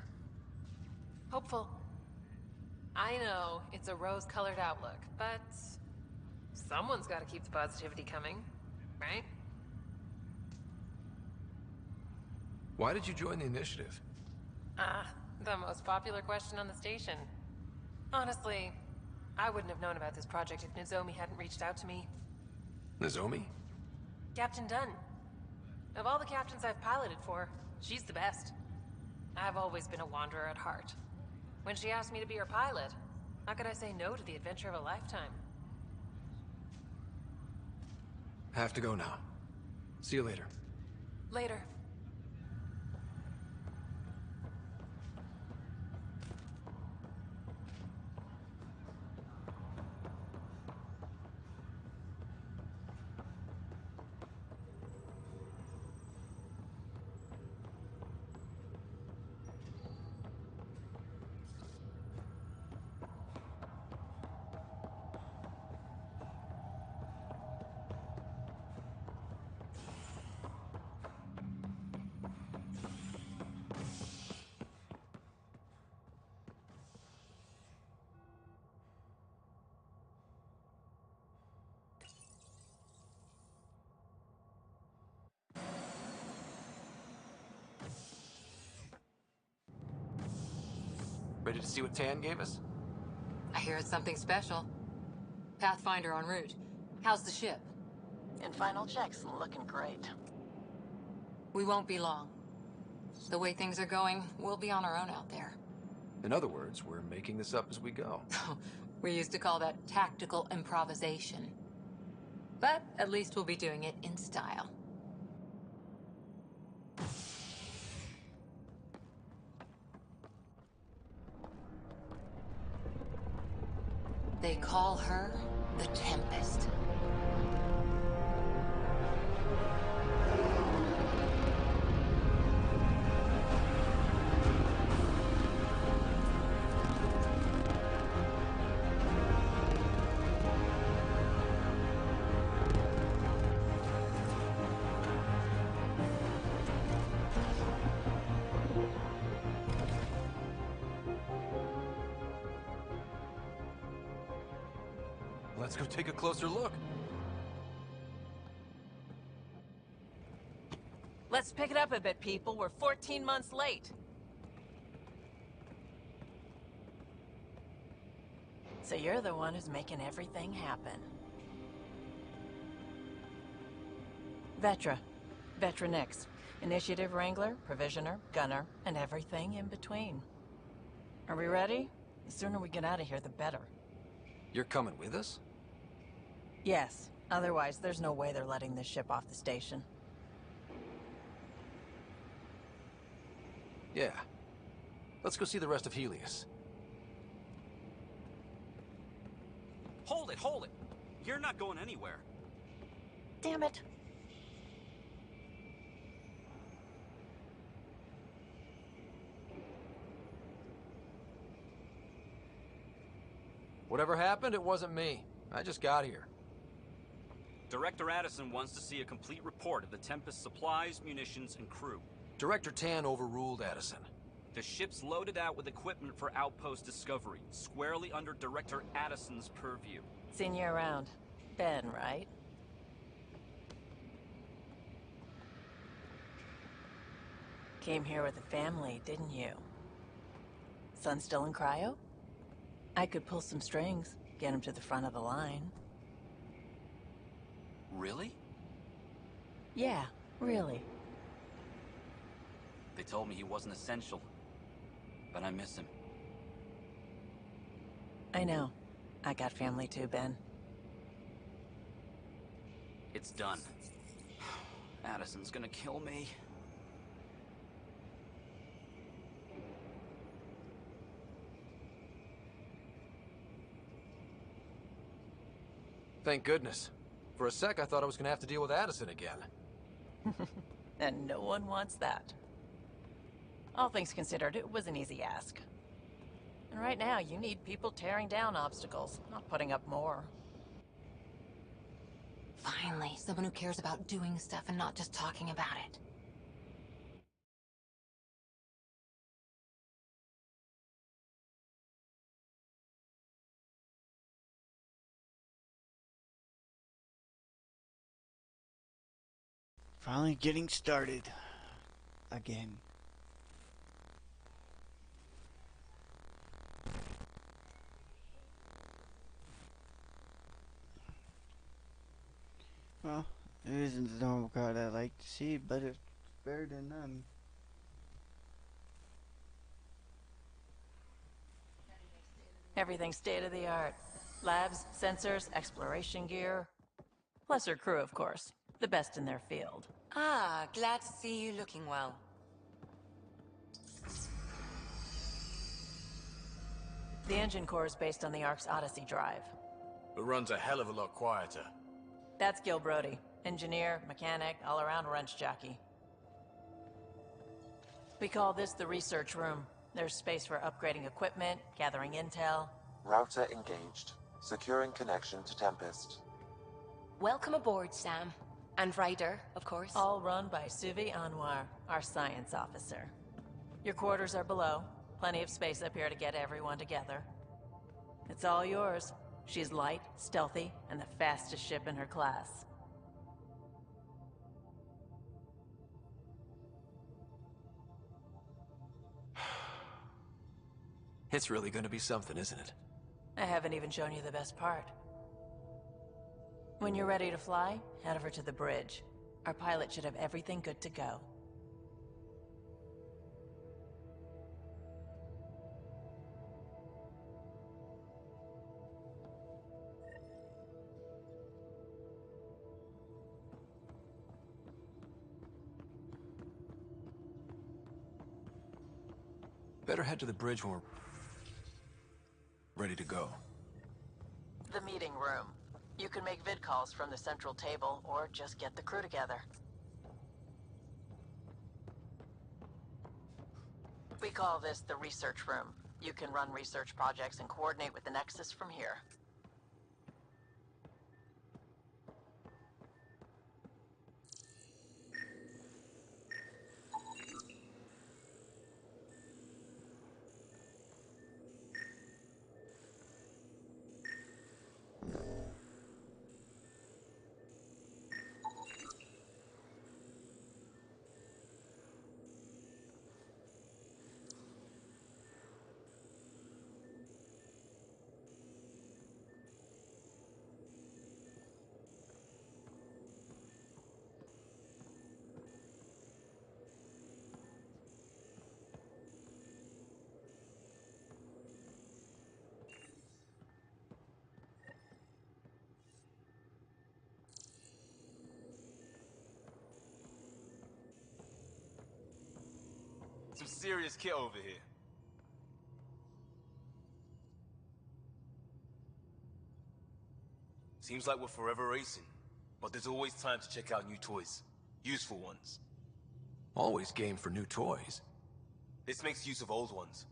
Hopeful. I know it's a rose-colored outlook, but someone's got to keep the positivity coming, right? Why did you join the initiative? The most popular question on the station. Honestly, I wouldn't have known about this project if Nozomi hadn't reached out to me. Nozomi? Captain Dunn. Of all the captains I've piloted for, she's the best. I've always been a wanderer at heart. When she asked me to be her pilot, how could I say no to the adventure of a lifetime? Have to go now. See you later. Later. Ready to see what Tan gave us? I hear it's something special. Pathfinder en route. How's the ship? In final checks, looking great. We won't be long. The way things are going, we'll be on our own out there. In other words, we're making this up as we go. We used to call that tactical improvisation. But at least we'll be doing it in style. They call her the Tempest. Let's go take a closer look. Let's pick it up a bit, people. We're 14 months late. So you're the one who's making everything happen. Vetra. Vetra Nix. Initiative Wrangler, Provisioner, Gunner, and everything in between. Are we ready? The sooner we get out of here, the better. You're coming with us? Yes. Otherwise, there's no way they're letting this ship off the station. Yeah. Let's go see the rest of Helios. Hold it, hold it! You're not going anywhere. Damn it. Whatever happened, it wasn't me. I just got here. Director Addison wants to see a complete report of the Tempest's supplies, munitions, and crew. Director Tan overruled Addison. The ship's loaded out with equipment for outpost discovery, squarely under Director Addison's purview. Seen you around. Ben, right? Came here with a family, didn't you? Son still in cryo? I could pull some strings, get him to the front of the line. Really? Yeah, really. They told me he wasn't essential, but I miss him. I know. I got family too, Ben. It's done. Addison's gonna kill me. Thank goodness. For a sec, I thought I was gonna have to deal with Addison again. And no one wants that. All things considered, it was an easy ask. And right now, you need people tearing down obstacles, not putting up more. Finally, someone who cares about doing stuff and not just talking about it. Finally getting started. Again. Well, it isn't the normal crowd I like to see, but it's better than none. Everything's state-of-the-art. Labs, sensors, exploration gear. Plus her crew, of course. The best in their field. Ah, glad to see you looking well. The engine core is based on the Ark's Odyssey drive. It runs a hell of a lot quieter. That's Gil Brody. Engineer, mechanic, all-around wrench jockey. We call this the research room. There's space for upgrading equipment, gathering intel. Router engaged. Securing connection to Tempest. Welcome aboard, Sam. And Ryder, of course. All run by Suvi Anwar, our science officer. Your quarters are below. Plenty of space up here to get everyone together. It's all yours. She's light, stealthy, and the fastest ship in her class. It's really gonna be something, isn't it? I haven't even shown you the best part. When you're ready to fly, head over to the bridge. Our pilot should have everything good to go. Better head to the bridge when we're ready to go. The meeting room. You can make vid calls from the central table, or just get the crew together. We call this the research room. You can run research projects and coordinate with the Nexus from here. Some serious kit over here. Seems like we're forever racing, but there's always time to check out new toys. Useful ones. Always game for new toys. This makes use of old ones,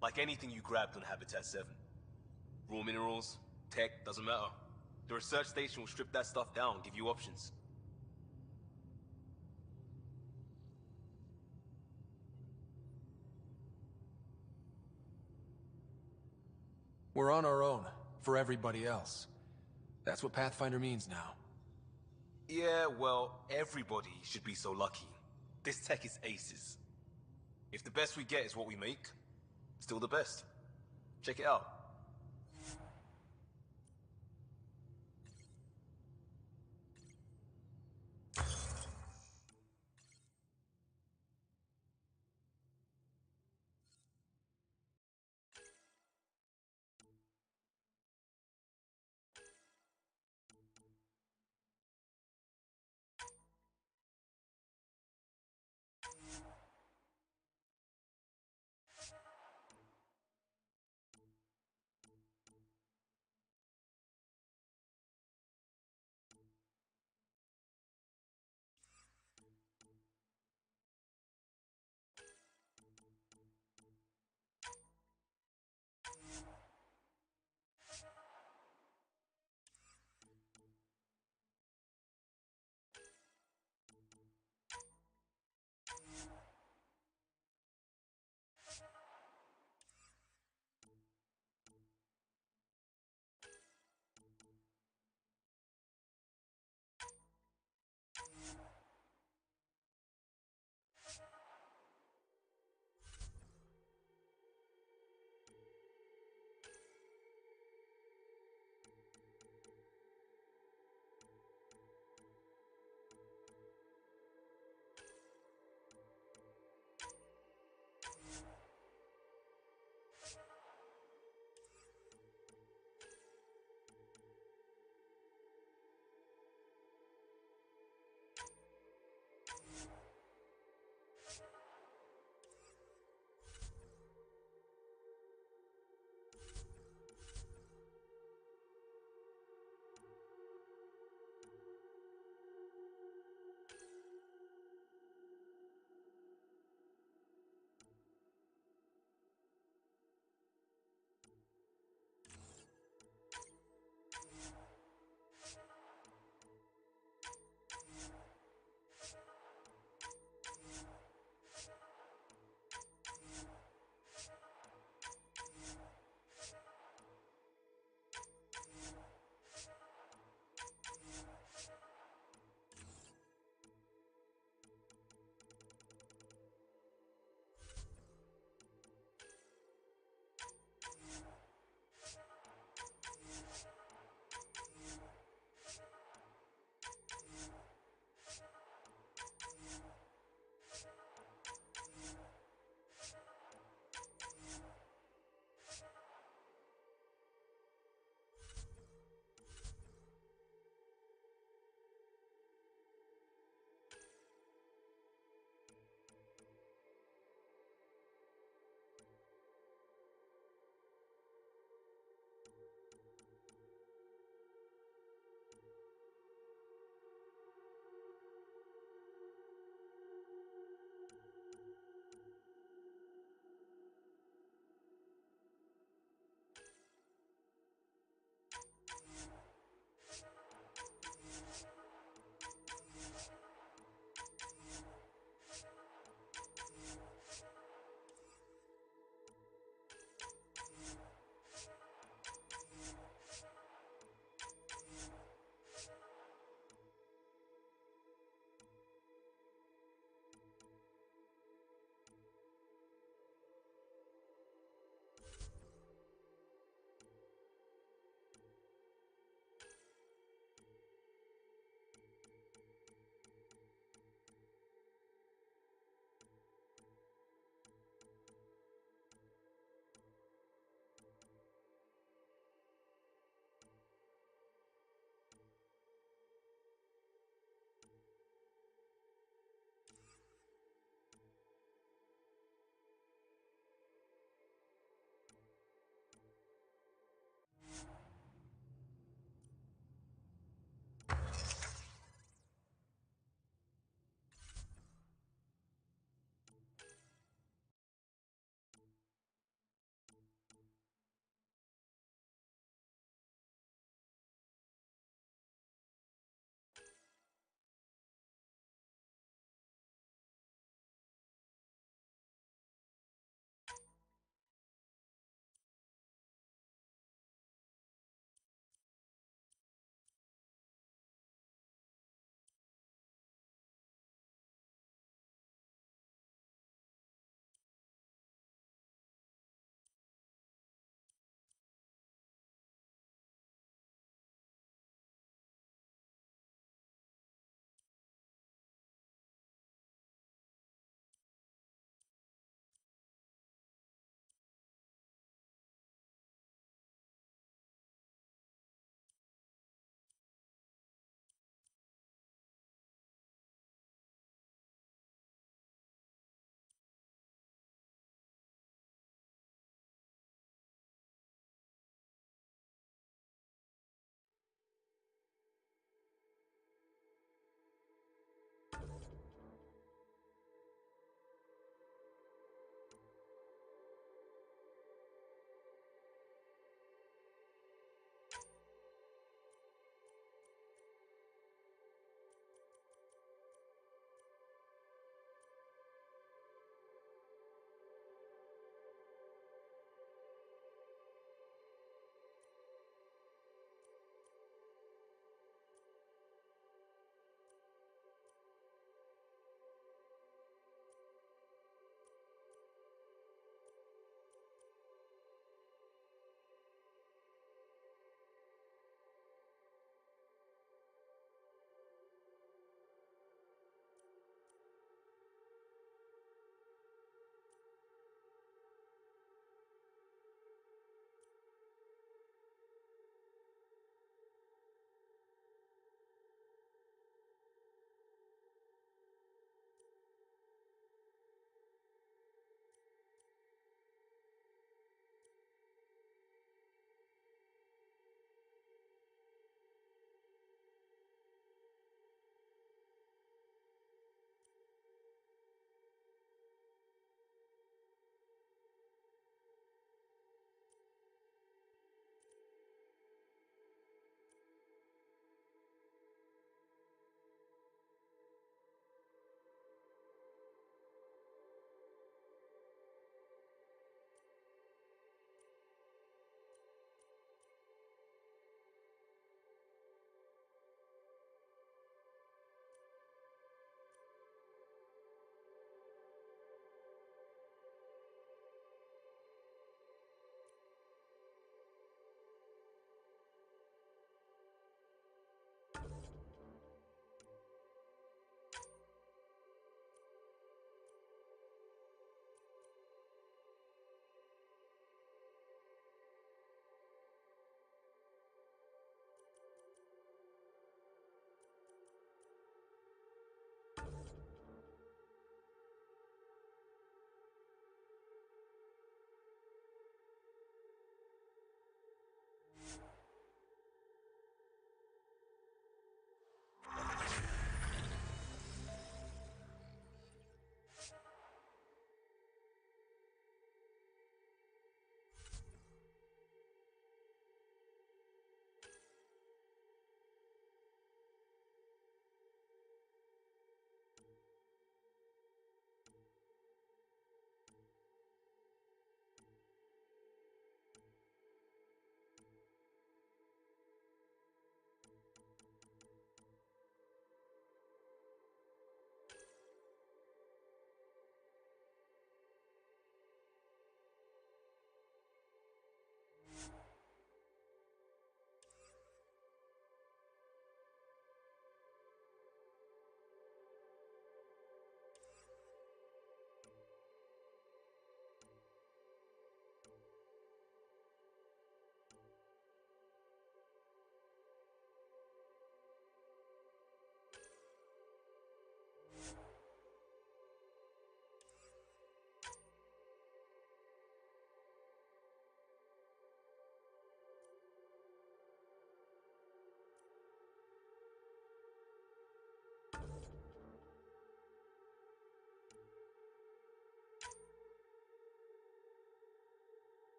like anything you grabbed on Habitat 7. Raw minerals, tech, doesn't matter. The research station will strip that stuff down and give you options. We're on our own, for everybody else. That's what Pathfinder means now. Yeah, well, everybody should be so lucky. This tech is aces. If the best we get is what we make, still the best. Check it out.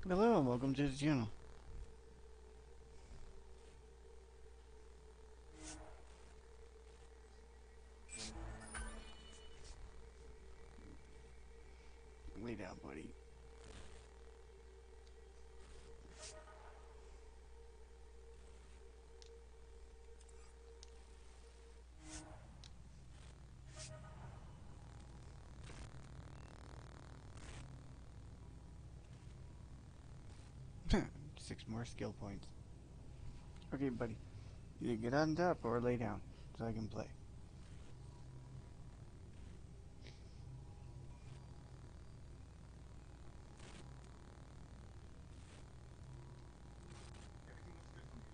Hello and welcome to the channel. Lay down, buddy. Six more skill points. Okay, buddy. Either get on top or lay down so I can play.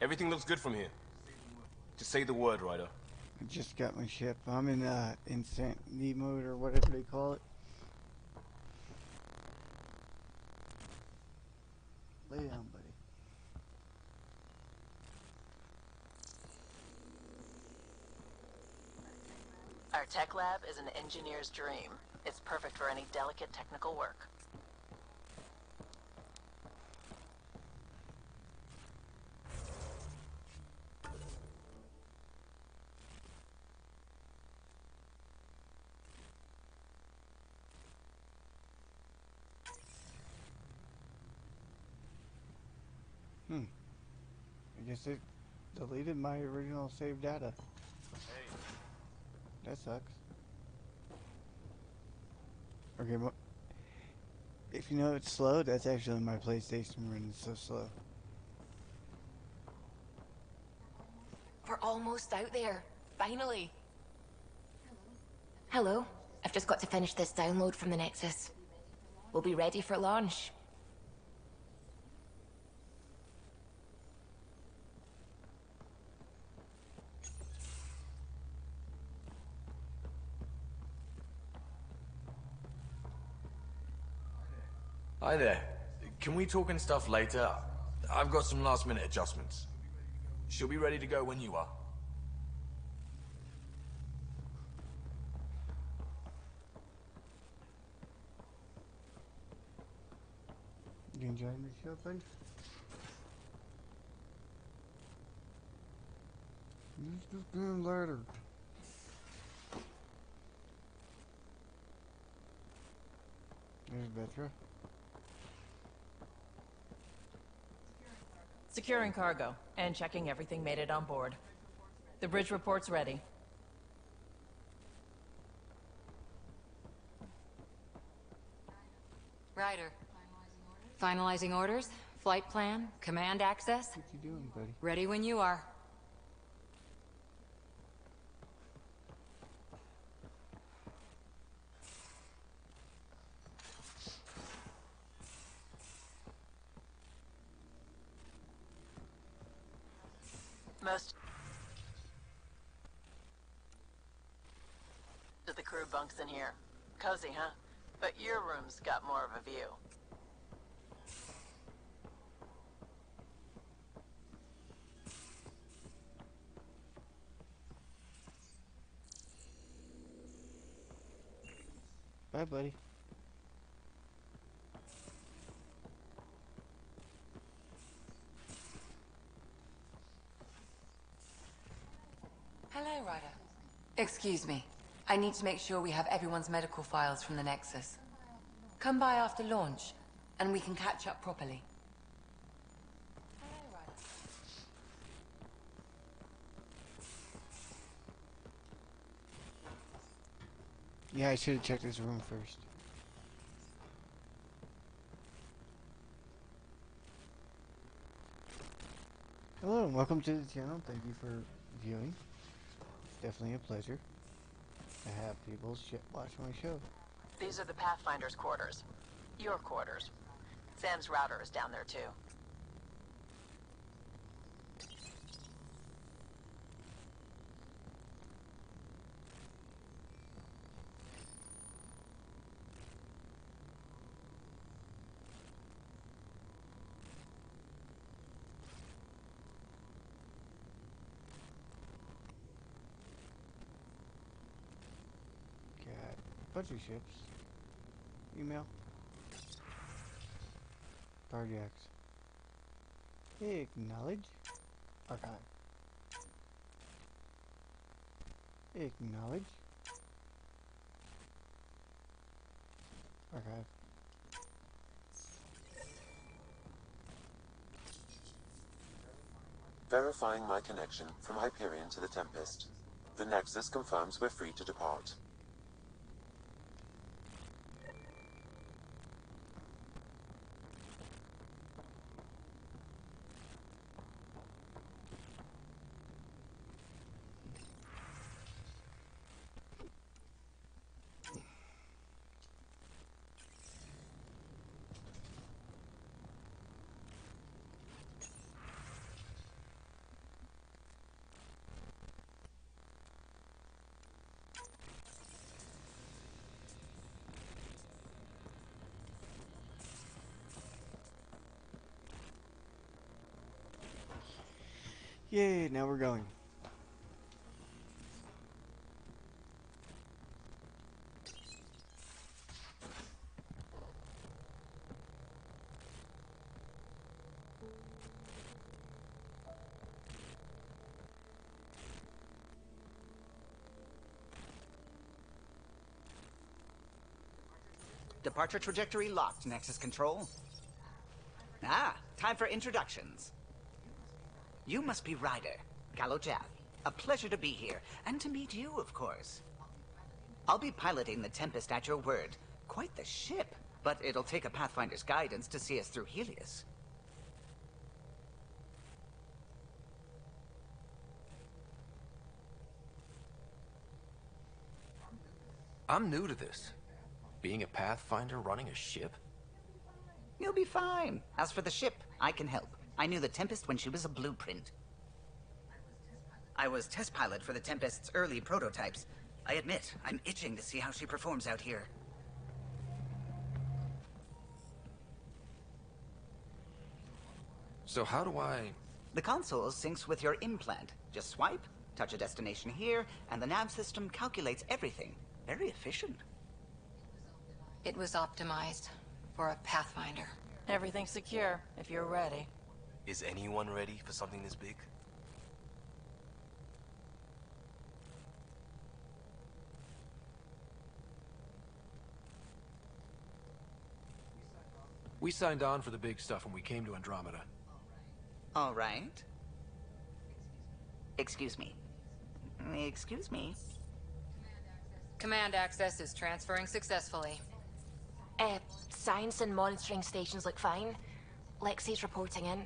Everything looks good from here. Just say the word, Ryder. I just got my ship. I'm in insanity mode or whatever they call it. Lay down, buddy. Our tech lab is an engineer's dream. It's perfect for any delicate technical work. I guess it deleted my original save data. That sucks. Okay, well, if you know it's slow, that's actually my PlayStation running so slow. We're almost out there. Finally. Hello. I've just got to finish this download from the Nexus. We'll be ready for launch. Hi there. Can we talk and stuff later? I've got some last minute adjustments. She'll be ready to go when you are. You enjoying the show, bud? Let's just do it later. There's Betra. Securing cargo and checking everything made it on board. The bridge report's ready. Ryder. Finalizing orders, flight plan, command access. What you doing, buddy? Ready when you are. Most of the crew bunks in here. Cozy, huh? But your room's got more of a view. Bye, buddy. Hello, Ryder. Excuse me. I need to make sure we have everyone's medical files from the Nexus. Come by after launch, and we can catch up properly. Hello, Ryder. Yeah, I should have checked this room first. Hello and welcome to the channel. Thank you for viewing. It's definitely a pleasure to have people watch my show. These are the Pathfinder's quarters. Your quarters. Sam's router is down there too. Got a bunch of ships. Email. Tardiacs. Acknowledge. Archive. Acknowledge. Archive. Verifying my connection from Hyperion to the Tempest. The Nexus confirms we're free to depart. Yay, now we're going. Departure trajectory locked, Nexus Control. Ah, time for introductions. You must be Ryder, Gallo Jav. A pleasure to be here, and to meet you, of course. I'll be piloting the Tempest at your word. Quite the ship, but it'll take a Pathfinder's guidance to see us through Helios. I'm new to this. Being a Pathfinder running a ship? You'll be fine. As for the ship, I can help. I knew the Tempest when she was a blueprint. I was test pilot for the Tempest's early prototypes. I admit, I'm itching to see how she performs out here. So how do I... The console syncs with your implant. Just swipe, touch a destination here, and the nav system calculates everything. Very efficient. It was optimized for a Pathfinder. Everything's secure, if you're ready. Is anyone ready for something this big? We signed on for the big stuff when we came to Andromeda. All right. Excuse me. Excuse me. Command access is transferring successfully. Science and monitoring stations look fine. Lexi's reporting in.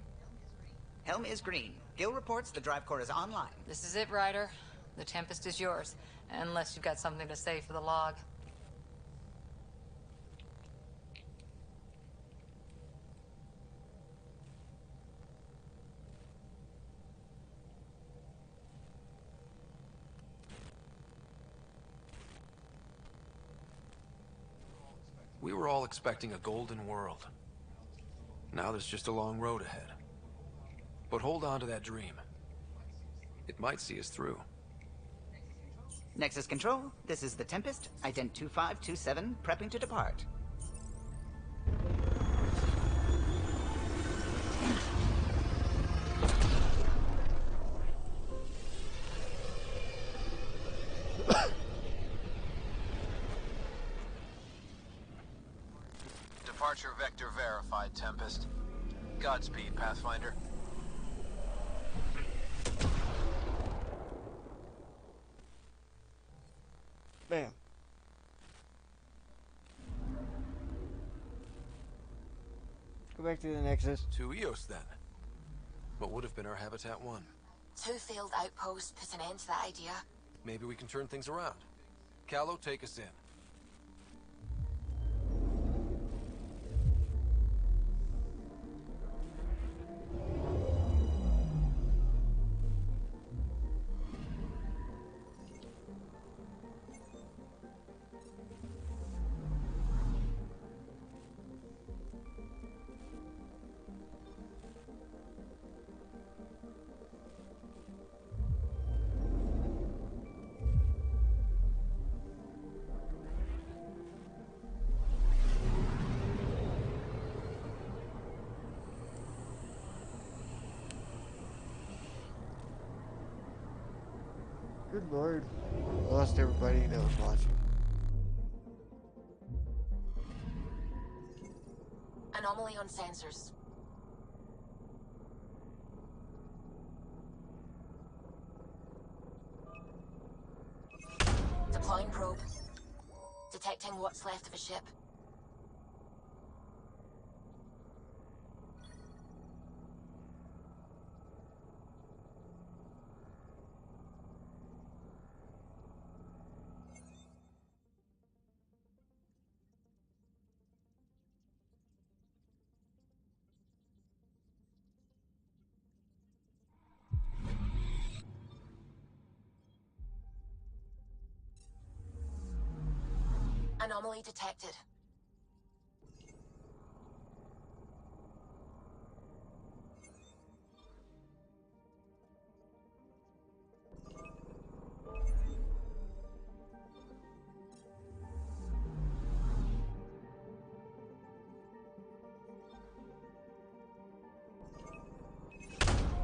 Helm is green. Gil reports the drive core is online. This is it, Ryder. The Tempest is yours, unless you've got something to say for the log. We were all expecting a golden world. Now there's just a long road ahead. But hold on to that dream. It might see us through. Nexus Control, this is the Tempest, ident 2527, prepping to depart. Departure vector verified, Tempest. Godspeed, Pathfinder. Bam. Go back to the Nexus. To Eos, then. What would have been our Habitat 1? 2 failed outposts put an end to that idea. Maybe we can turn things around. Callow, take us in. Good lord. I lost everybody that was watching. Anomaly on sensors. Deploying probe. Detecting what's left of a ship. Anomaly detected.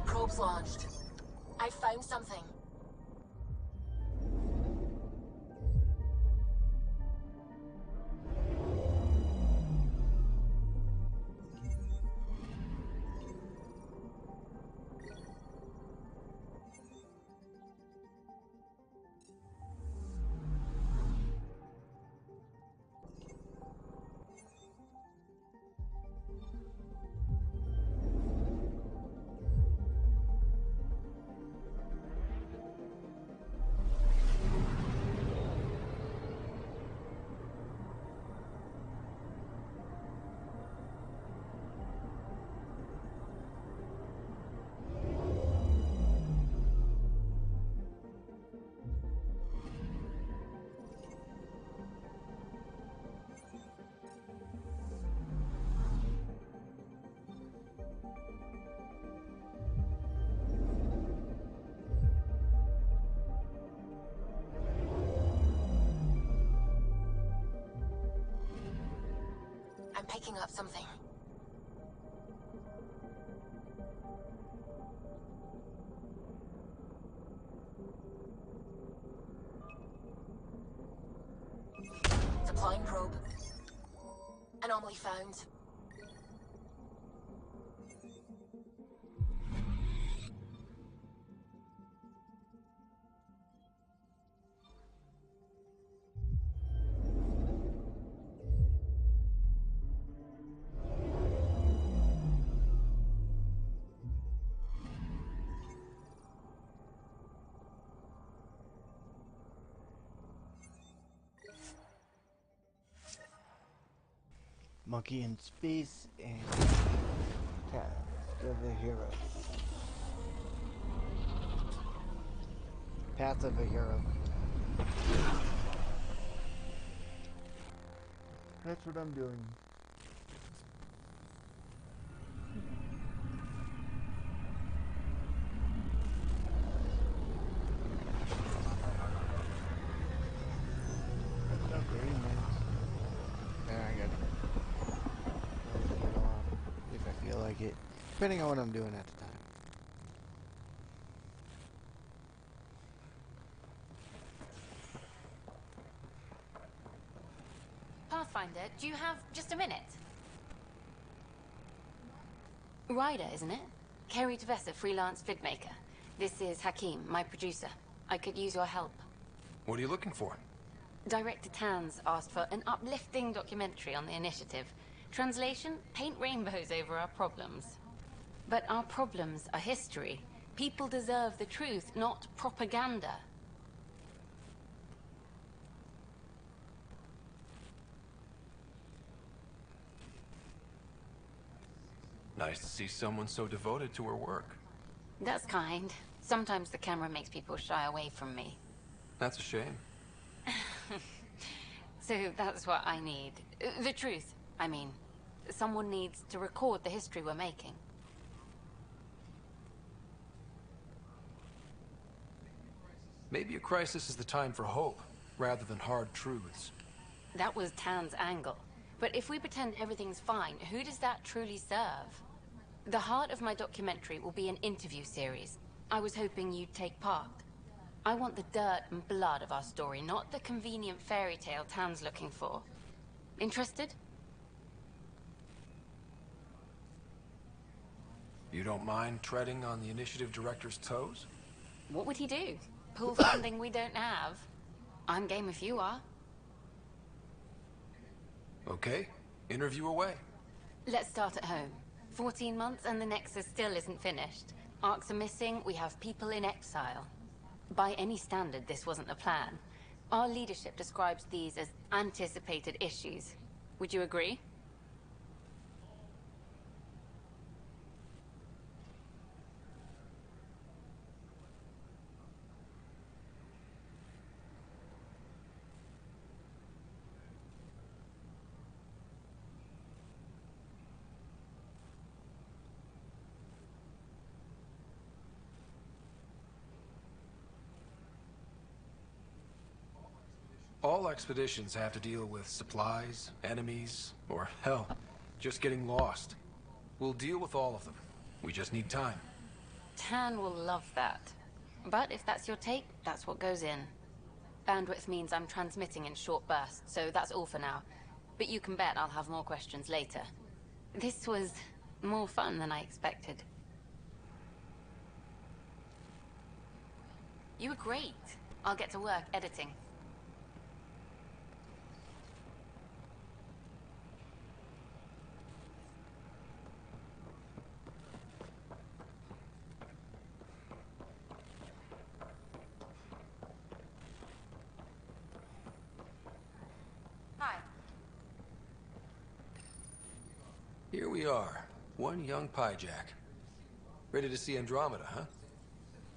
Probes launched. I found something. I'm picking up something. Deploying probe. Anomaly found. Monkey in space and Task of a Hero. Path of a Hero. That's what I'm doing. Okay, and I got if I feel like it, depending on what I'm doing at the time. Pathfinder, do you have just a minute? Ryder, isn't it? Kerry Tavessa, freelance vidmaker. This is Hakim, my producer. I could use your help. What are you looking for? Director Tan's asked for an uplifting documentary on the initiative. Translation, paint rainbows over our problems. But our problems are history. People deserve the truth, not propaganda. Nice to see someone so devoted to her work. That's kind. Sometimes the camera makes people shy away from me. That's a shame. So that's what I need. The truth, I mean. Someone needs to record the history we're making. Maybe a crisis is the time for hope, rather than hard truths. That was Tan's angle. But if we pretend everything's fine, who does that truly serve? The heart of my documentary will be an interview series. I was hoping you'd take part. I want the dirt and blood of our story, not the convenient fairy tale Tan's looking for. Interested? You don't mind treading on the initiative director's toes? What would he do? Pull funding we don't have? I'm game if you are. Okay, interview away. Let's start at home. 14 months and the Nexus still isn't finished. Arcs are missing, we have people in exile. By any standard, this wasn't the plan. Our leadership describes these as anticipated issues. Would you agree? All expeditions have to deal with supplies, enemies, or hell, just getting lost. We'll deal with all of them. We just need time. Tan will love that. But if that's your take, that's what goes in. Bandwidth means I'm transmitting in short bursts, so that's all for now. But you can bet I'll have more questions later. This was more fun than I expected. You were great. I'll get to work editing. Here we are, one young Pyjack. Ready to see Andromeda, huh?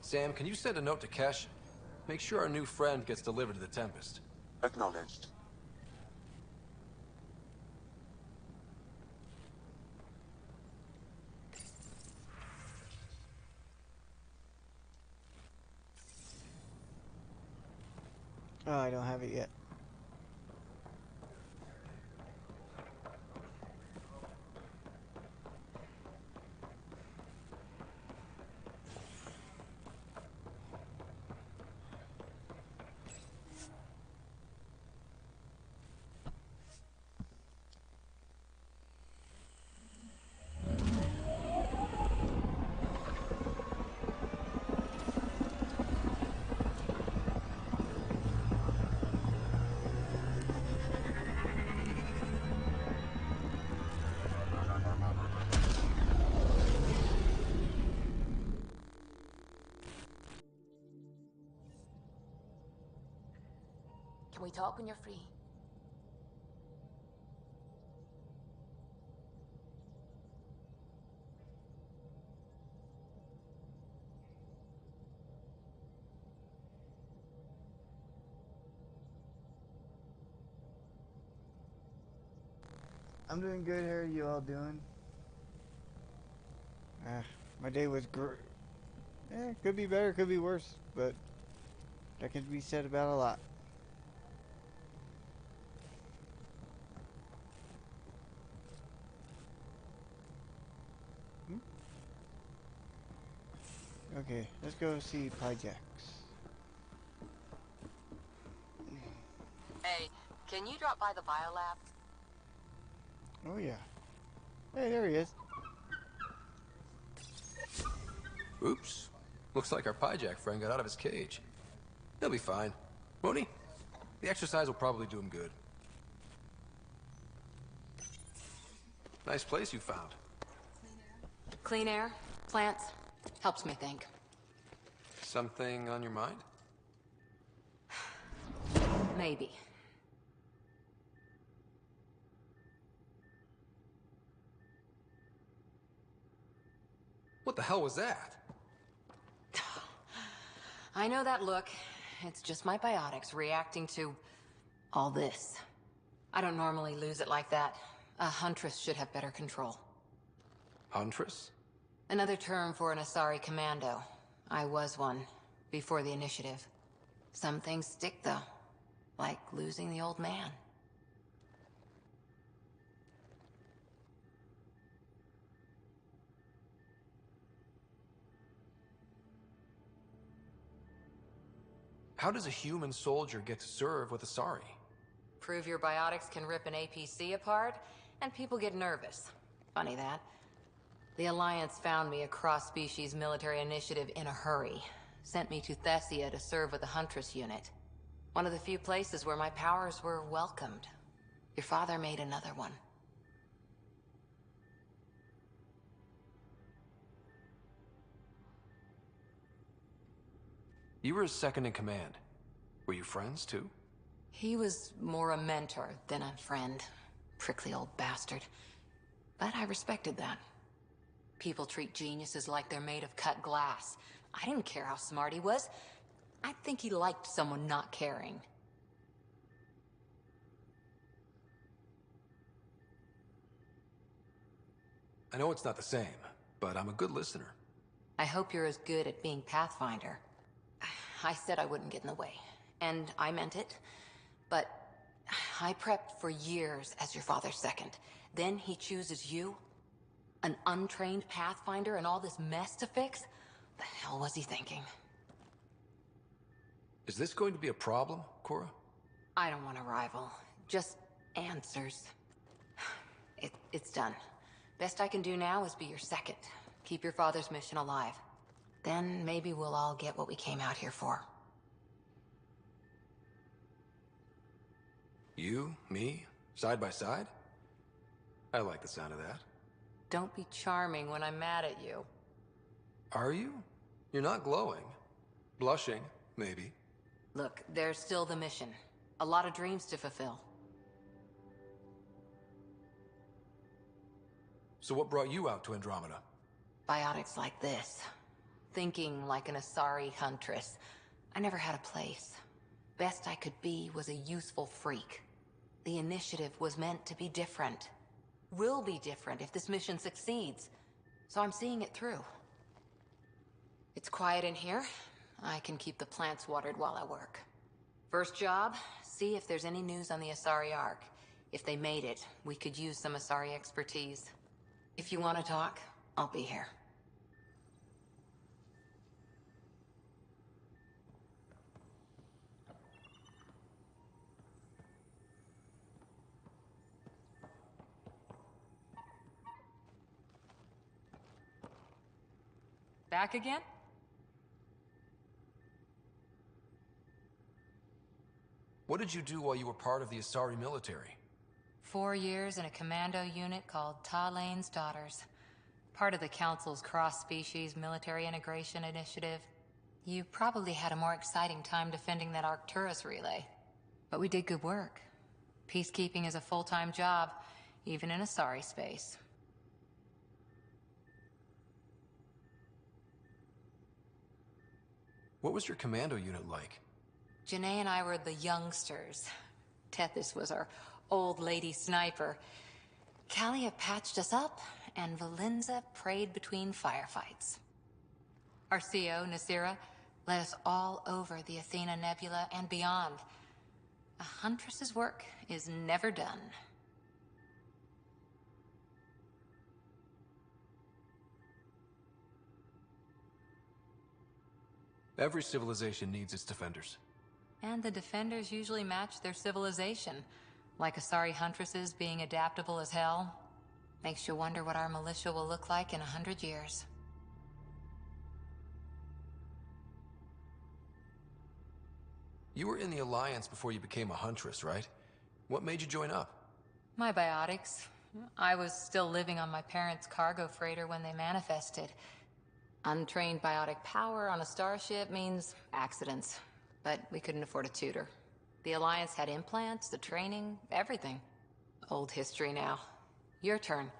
Sam, can you send a note to Kesh? Make sure our new friend gets delivered to the Tempest. Acknowledged. Oh, I don't have it yet. Can we talk when you're free? I'm doing good. How are you all doing? My day was great. Could be better, could be worse, but that can be said about a lot. Okay, let's go see Pyjax. Hey, can you drop by the biolab? Oh yeah. Hey, there he is. Oops. Looks like our Pyjack friend got out of his cage. He'll be fine. Won't he? The exercise will probably do him good. Nice place you found. Clean air, plants, helps me think. Something on your mind? Maybe. What the hell was that? I know that look. It's just my biotics reacting to all this. I don't normally lose it like that. A huntress should have better control. Huntress? Another term for an Asari commando. I was one, before the initiative. Some things stick, though. Like losing the old man. How does a human soldier get to serve with Asari? Prove your biotics can rip an APC apart, and people get nervous. Funny that. The Alliance found me a cross-species military initiative in a hurry. Sent me to Thessia to serve with the Huntress unit. One of the few places where my powers were welcomed. Your father made another one. You were his second in command. Were you friends, too? He was more a mentor than a friend. Prickly old bastard. But I respected that. People treat geniuses like they're made of cut glass. I didn't care how smart he was. I think he liked someone not caring. I know it's not the same, but I'm a good listener. I hope you're as good at being Pathfinder. I said I wouldn't get in the way, and I meant it. But I prepped for years as your father's second. Then he chooses you? An untrained Pathfinder and all this mess to fix? The hell was he thinking? Is this going to be a problem, Cora? I don't want a rival. Just answers. It's done. Best I can do now is be your second. Keep your father's mission alive. Then maybe we'll all get what we came out here for. You, me, side by side? I like the sound of that. Don't be charming when I'm mad at you. Are you? You're not glowing. Blushing, maybe. Look, there's still the mission. A lot of dreams to fulfill. So what brought you out to Andromeda? Biotics like this. Thinking like an Asari huntress. I never had a place. Best I could be was a useful freak. The initiative was meant to be different. Will be different if this mission succeeds. So I'm seeing it through. It's quiet in here. I can keep the plants watered while I work. First job, see if there's any news on the Asari Ark. If they made it, we could use some Asari expertise. If you want to talk, I'll be here. Back again? What did you do while you were part of the Asari military? 4 years in a commando unit called Talane's Daughters. Part of the Council's cross-species military integration initiative. You probably had a more exciting time defending that Arcturus relay. But we did good work. Peacekeeping is a full-time job, even in Asari space. What was your commando unit like? Janae and I were the youngsters. Tethys was our old lady sniper. Kalia patched us up, and Valenza prayed between firefights. Our CO, Nasira, led us all over the Athena Nebula and beyond. A huntress's work is never done. Every civilization needs its defenders. And the defenders usually match their civilization. Like Asari huntresses being adaptable as hell. Makes you wonder what our militia will look like in 100 years. You were in the Alliance before you became a huntress, right? What made you join up? My biotics. I was still living on my parents' cargo freighter when they manifested. Untrained biotic power on a starship means accidents. But we couldn't afford a tutor. The Alliance had implants, the training, everything. Old history now. Your turn.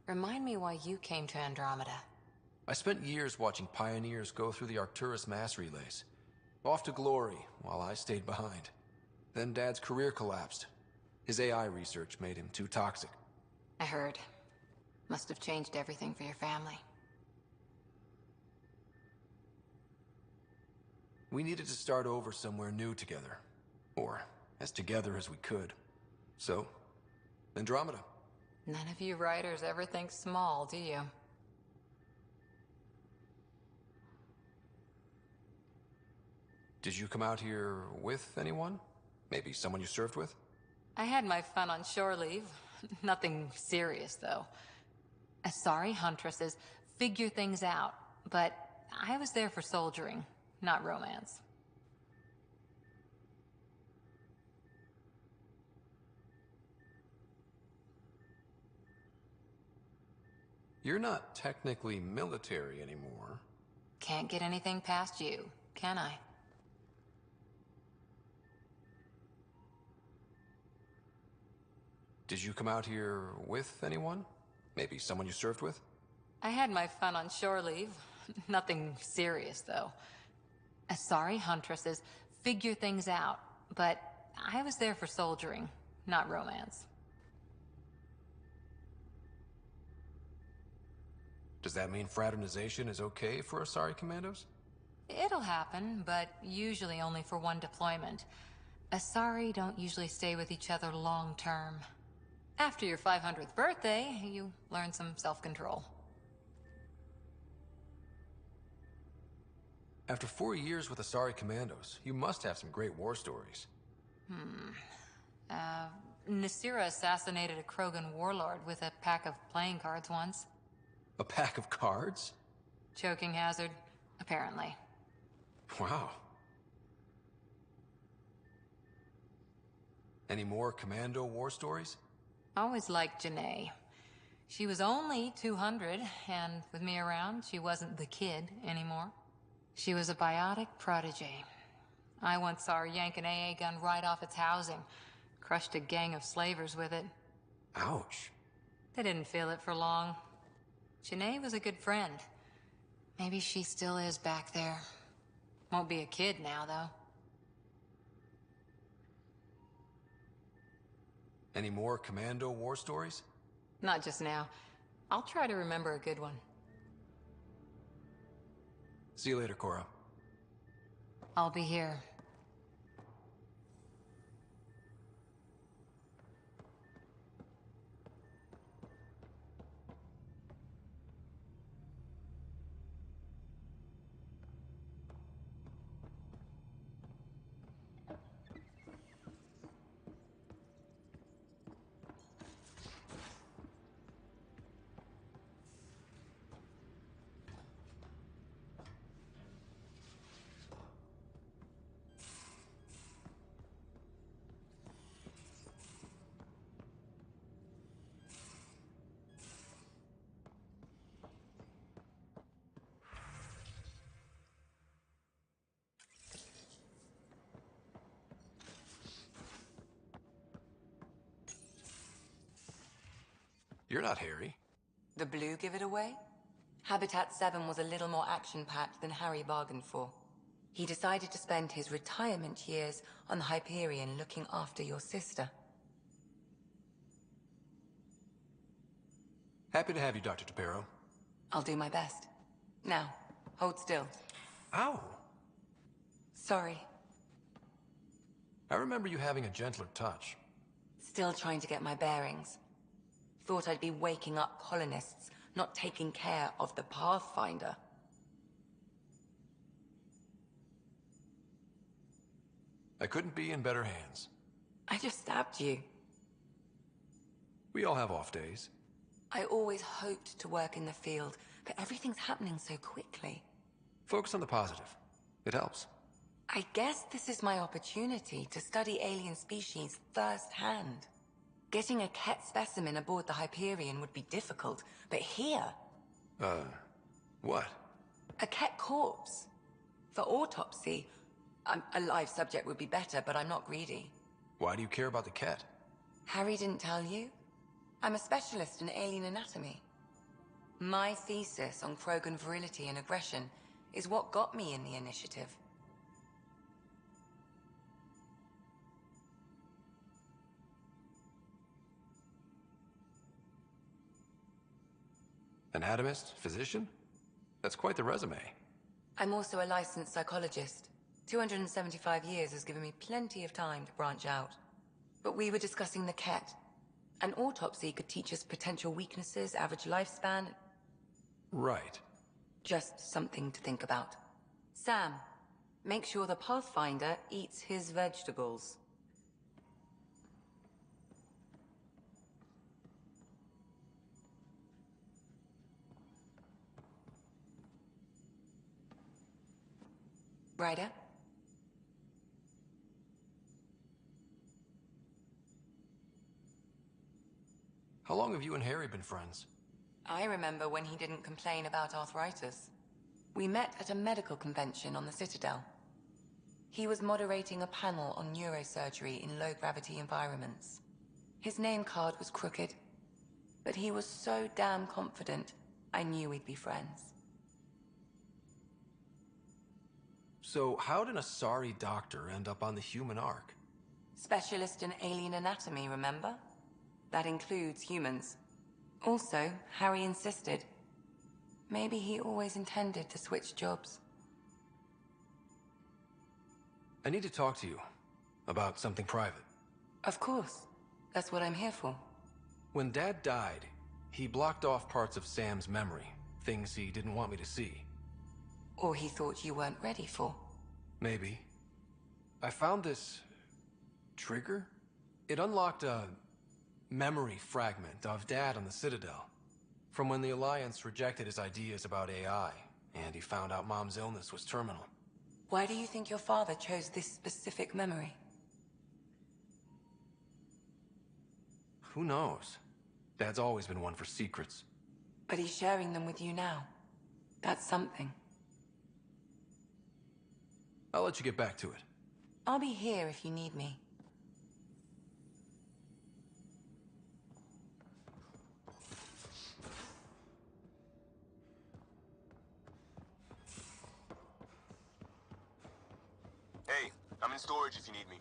Remind me why you came to Andromeda. I spent years watching pioneers go through the Arcturus mass relays. Off to glory, while I stayed behind. Then Dad's career collapsed. His AI research made him too toxic. I heard. Must have changed everything for your family. We needed to start over somewhere new together. Or as together as we could. So, Andromeda. None of you writers ever think small, do you? Did you come out here with anyone? Maybe someone you served with? I had my fun on shore leave. Nothing serious, though. Asari huntresses figure things out, but I was there for soldiering, not romance. You're not technically military anymore. Can't get anything past you, can I? Did you come out here with anyone? Maybe someone you served with? I had my fun on shore leave. Nothing serious, though. Asari huntresses figure things out, but I was there for soldiering, not romance. Does that mean fraternization is okay for Asari commandos? It'll happen, but usually only for one deployment. Asari don't usually stay with each other long term. After your 500th birthday, you learn some self-control. After 4 years with Asari commandos, you must have some great war stories. Nasira assassinated a Krogan warlord with a pack of playing cards once. A pack of cards? Choking hazard, apparently. Wow. Any more commando war stories? Always liked Janae. She was only 200, and with me around, she wasn't the kid anymore. She was a biotic prodigy. I once saw her yank an AA gun right off its housing. Crushed a gang of slavers with it. Ouch. They didn't feel it for long. Janae was a good friend. Maybe she still is back there. Won't be a kid now, though. Any more commando war stories? Not just now. I'll try to remember a good one. See you later, Cora. I'll be here. You're not Harry. The blue give it away? Habitat 7 was a little more action-packed than Harry bargained for. He decided to spend his retirement years on the Hyperion looking after your sister. Happy to have you, Dr. Tapero. I'll do my best. Now, hold still. Ow! Sorry. I remember you having a gentler touch. Still trying to get my bearings. Thought I'd be waking up colonists, not taking care of the Pathfinder. I couldn't be in better hands. I just stabbed you. We all have off days. I always hoped to work in the field, but everything's happening so quickly. Focus on the positive. It helps. I guess this is my opportunity to study alien species firsthand. Getting a Ket specimen aboard the Hyperion would be difficult, but here... What? A Ket corpse. For autopsy, a live subject would be better, but I'm not greedy. Why do you care about the Ket? Harry didn't tell you? I'm a specialist in alien anatomy. My thesis on Krogan virility and aggression is what got me in the initiative. Anatomist? Physician? That's quite the resume. I'm also a licensed psychologist. 275 years has given me plenty of time to branch out. But we were discussing the Ket. An autopsy could teach us potential weaknesses, average lifespan. Right. Just something to think about. Sam, Make sure the Pathfinder eats his vegetables. Ryder? How long have you and Harry been friends? I remember when he didn't complain about arthritis. We met at a medical convention on the Citadel. He was moderating a panel on neurosurgery in low-gravity environments. His name card was crooked, but he was so damn confident, I knew we'd be friends. So how did a sorry doctor end up on the human Ark? Specialist in alien anatomy, remember? That includes humans. Also, Harry insisted. Maybe he always intended to switch jobs. I need to talk to you about something private. Of course. That's what I'm here for. When Dad died, he blocked off parts of Sam's memory, things he didn't want me to see. Or he thought you weren't ready for. Maybe. I found this trigger. It unlocked a memory fragment of Dad on the Citadel, from when the Alliance rejected his ideas about AI, and he found out Mom's illness was terminal. Why do you think your father chose this specific memory? Who knows? Dad's always been one for secrets. But he's sharing them with you now. That's something. I'll let you get back to it. I'll be here if you need me. Hey, I'm in storage if you need me.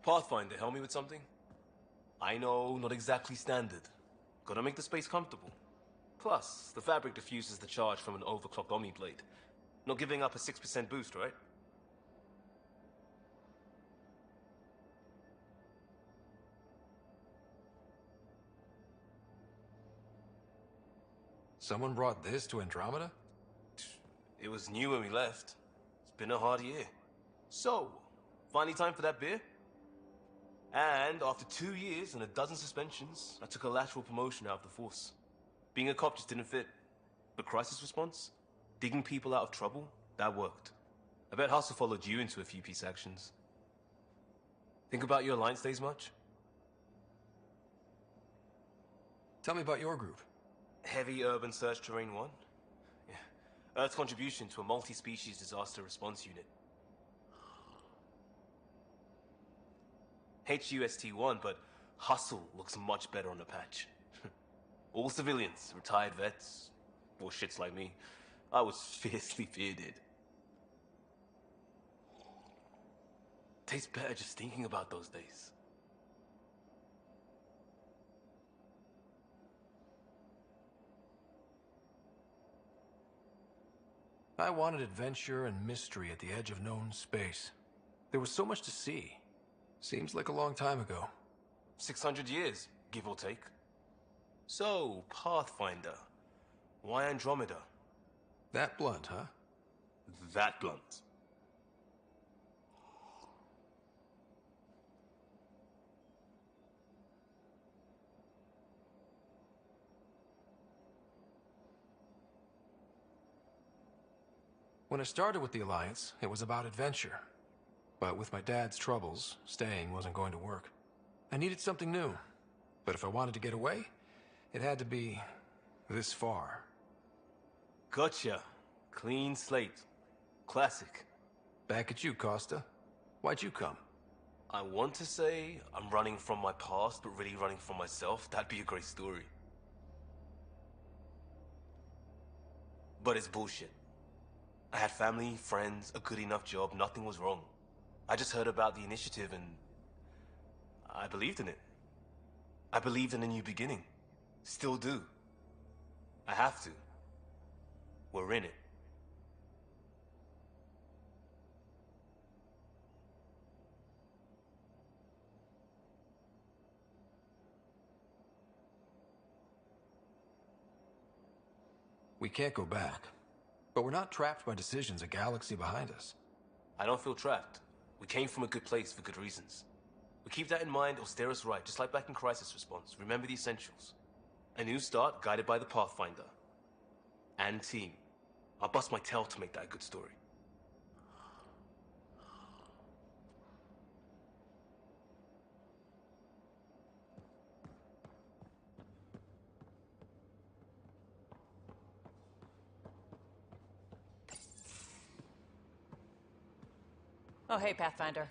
Pathfinder, help me with something? I know, not exactly standard. Gotta make the space comfortable. Plus, the fabric diffuses the charge from an overclocked Omniblade. Not giving up a 6% boost, right? Someone brought this to Andromeda? It was new when we left. It's been a hard year. So, finally time for that beer? And after 2 years and a dozen suspensions, I took a lateral promotion out of the force. Being a cop just didn't fit. But crisis response? Digging people out of trouble? That worked. I bet Hustle followed you into a few peace actions. Think about your Alliance days much? Tell me about your group. Heavy Urban Search Terrain 1? Yeah. Earth's contribution to a multi-species disaster response unit. HUST-1, but Hustle looks much better on the patch. All civilians, retired vets, or shits like me. I was fiercely bearded. Tastes better just thinking about those days. I wanted adventure and mystery at the edge of known space. There was so much to see. Seems like a long time ago. 600 years, give or take. So, Pathfinder. Why Andromeda? That blunt, huh? That blunt. When I started with the Alliance, it was about adventure. But with my dad's troubles, staying wasn't going to work. I needed something new. But if I wanted to get away, it had to be this far. Gotcha. Clean slate. Classic. Back at you, Costa. Why'd you come? I want to say I'm running from my past, but really running from myself. That'd be a great story. But it's bullshit. I had family, friends, a good enough job, nothing was wrong. I just heard about the initiative and I believed in it. I believed in a new beginning. Still do. I have to. We're in it. We can't go back. But we're not trapped by decisions a galaxy behind us. I don't feel trapped. We came from a good place for good reasons. We keep that in mind, it'll steer us right, just like back in Crisis Response. Remember the essentials. A new start, guided by the Pathfinder. And team. I'll bust my tail to make that a good story. Oh, hey, Pathfinder.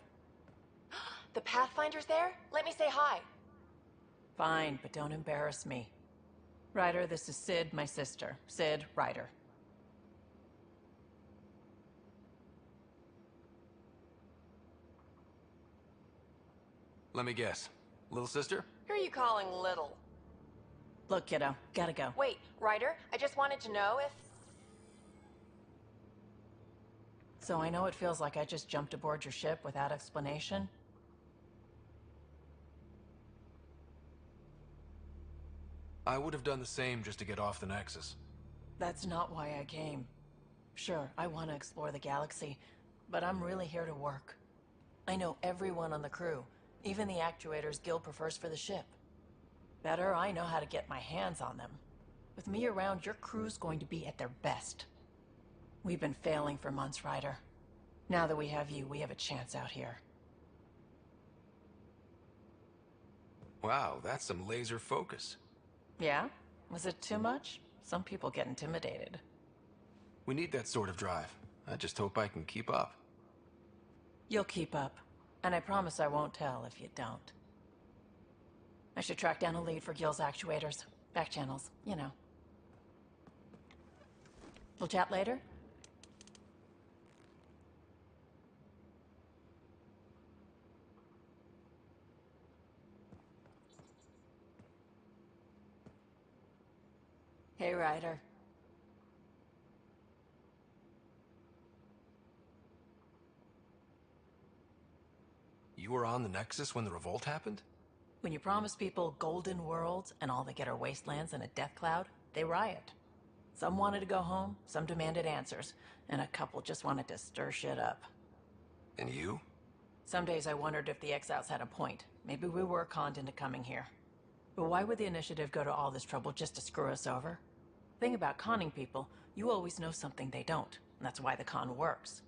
The Pathfinder's there? Let me say hi. Fine, but don't embarrass me. Ryder, this is Sid, my sister. Sid, Ryder. Let me guess. Little sister? Who are you calling little? Look, kiddo, gotta go. Wait, Ryder, I just wanted to know if... So I know it feels like I just jumped aboard your ship without explanation. I would have done the same just to get off the Nexus. That's not why I came. Sure, I want to explore the galaxy, but I'm really here to work. I know everyone on the crew, even the actuators Gil prefers for the ship. Better, I know how to get my hands on them. With me around, your crew's going to be at their best. We've been failing for months, Ryder. Now that we have you, we have a chance out here. Wow, that's some laser focus. Yeah? Was it too much? Some people get intimidated. We need that sort of drive. I just hope I can keep up. You'll keep up. And I promise I won't tell if you don't. I should track down a lead for Gil's actuators. Back channels, you know. We'll chat later? Hey, Ryder. You were on the Nexus when the revolt happened? When you promise people golden worlds and all they get are wastelands and a death cloud, they riot. Some wanted to go home, some demanded answers, and a couple just wanted to stir shit up. And you? Some days I wondered if the exiles had a point. Maybe we were conned into coming here. But why would the Initiative go to all this trouble just to screw us over? Thing about conning people, you always know something they don't, and that's why the con works.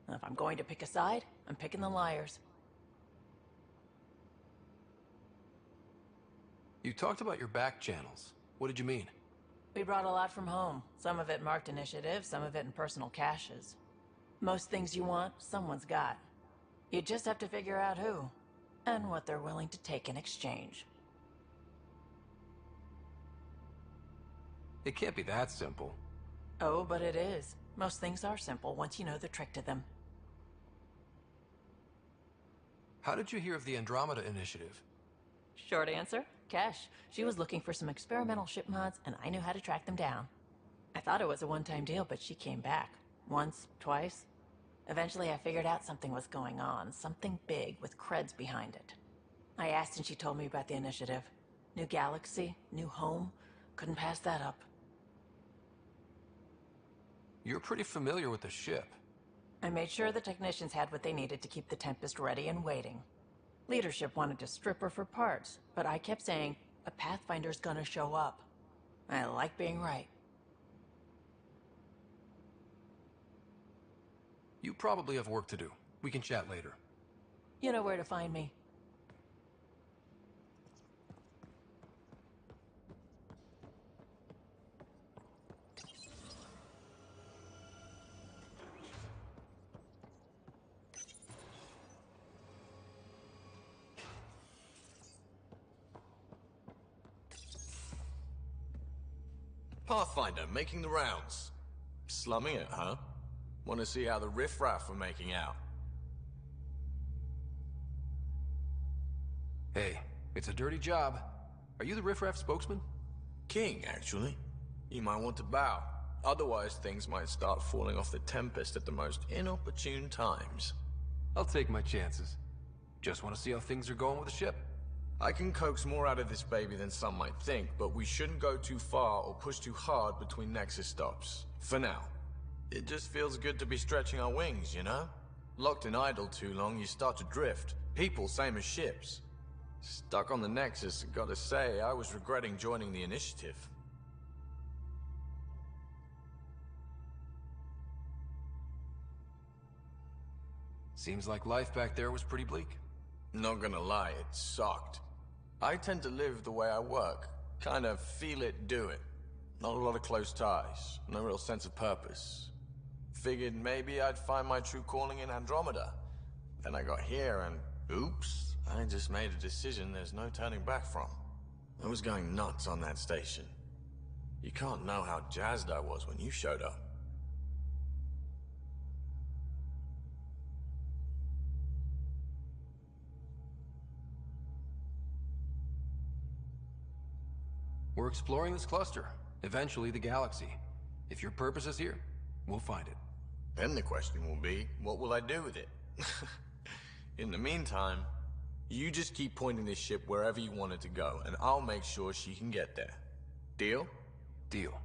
And if I'm going to pick a side, I'm picking the liars. You talked about your back channels. What did you mean? We brought a lot from home. Some of it marked initiative, some of it in personal caches. Most things you want, someone's got. You just have to figure out who, and what they're willing to take in exchange. It can't be that simple. Oh, but it is. Most things are simple once you know the trick to them. How did you hear of the Andromeda Initiative? Short answer, Cash. She was looking for some experimental ship mods, and I knew how to track them down. I thought it was a one-time deal, but she came back. Once, twice. Eventually I figured out something was going on, something big with creds behind it. I asked and she told me about the initiative. New galaxy, new home. Couldn't pass that up. You're pretty familiar with the ship. I made sure the technicians had what they needed to keep the Tempest ready and waiting. Leadership wanted to strip her for parts, but I kept saying, a Pathfinder's gonna show up. I like being right. You probably have work to do. We can chat later. You know where to find me. Pathfinder, making the rounds. Slumming it, huh? Want to see how the riffraff are making out? Hey, it's a dirty job. Are you the riffraff spokesman? King, actually. You might want to bow. Otherwise, things might start falling off the Tempest at the most inopportune times. I'll take my chances. Just want to see how things are going with the ship. I can coax more out of this baby than some might think, but we shouldn't go too far or push too hard between Nexus stops. For now. It just feels good to be stretching our wings, you know? Locked in idle too long, you start to drift. People, same as ships. Stuck on the Nexus, gotta say, I was regretting joining the Initiative. Seems like life back there was pretty bleak. Not gonna lie, it sucked. I tend to live the way I work. Kind of feel it, do it. Not a lot of close ties, no real sense of purpose. Figured maybe I'd find my true calling in Andromeda. Then I got here and, oops, I just made a decision there's no turning back from. I was going nuts on that station. You can't know how jazzed I was when you showed up. We're exploring this cluster, eventually the galaxy. If your purpose is here, we'll find it. Then the question will be, what will I do with it? In the meantime, you just keep pointing this ship wherever you want it to go, and I'll make sure she can get there. Deal? Deal.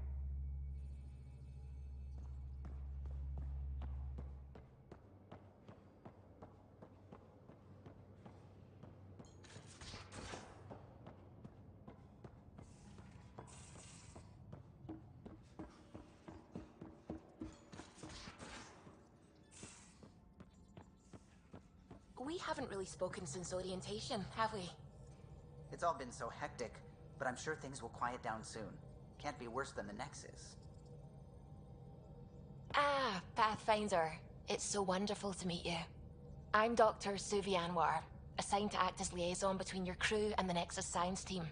We haven't really spoken since orientation, have we? It's all been so hectic, but I'm sure things will quiet down soon. Can't be worse than the Nexus. Ah, Pathfinder. It's so wonderful to meet you. I'm Dr. Suvi Anwar, assigned to act as liaison between your crew and the Nexus science team.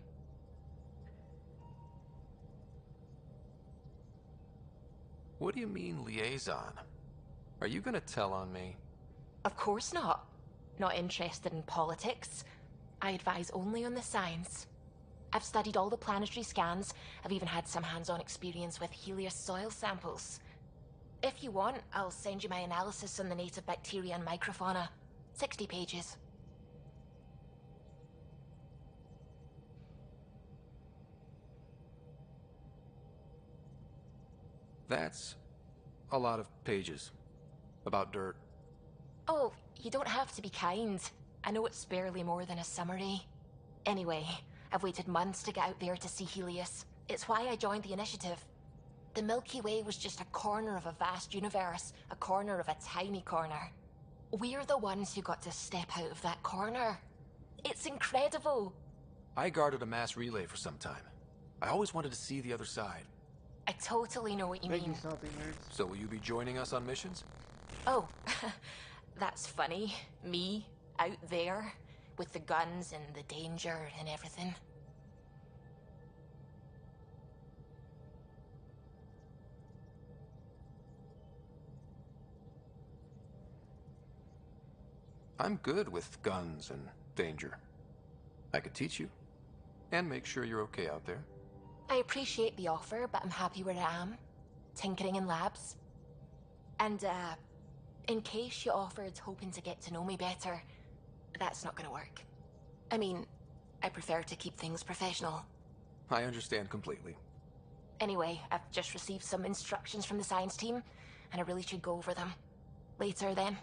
What do you mean, liaison? Are you gonna tell on me? Of course not. Not interested in politics. I advise only on the science. I've studied all the planetary scans. I've even had some hands-on experience with Helios soil samples. If you want, I'll send you my analysis on the native bacteria and microfauna. 60 pages. That's a lot of pages. About dirt. Oh, you don't have to be kind. I know it's barely more than a summary. Anyway, I've waited months to get out there to see Helios. It's why I joined the Initiative. The Milky Way was just a corner of a vast universe, a corner of a tiny corner. We're the ones who got to step out of that corner. It's incredible. I guarded a mass relay for some time. I always wanted to see the other side. I totally know what you mean. So will you be joining us on missions? Oh, that's funny. Me, out there, with the guns and the danger and everything. I'm good with guns and danger. I could teach you, and make sure you're okay out there. I appreciate the offer, but I'm happy where I am. Tinkering in labs. And, in case you offered hoping to get to know me better, that's not gonna work. I mean, I prefer to keep things professional. I understand completely. Anyway, I've just received some instructions from the science team, and I really should go over them. Later, then.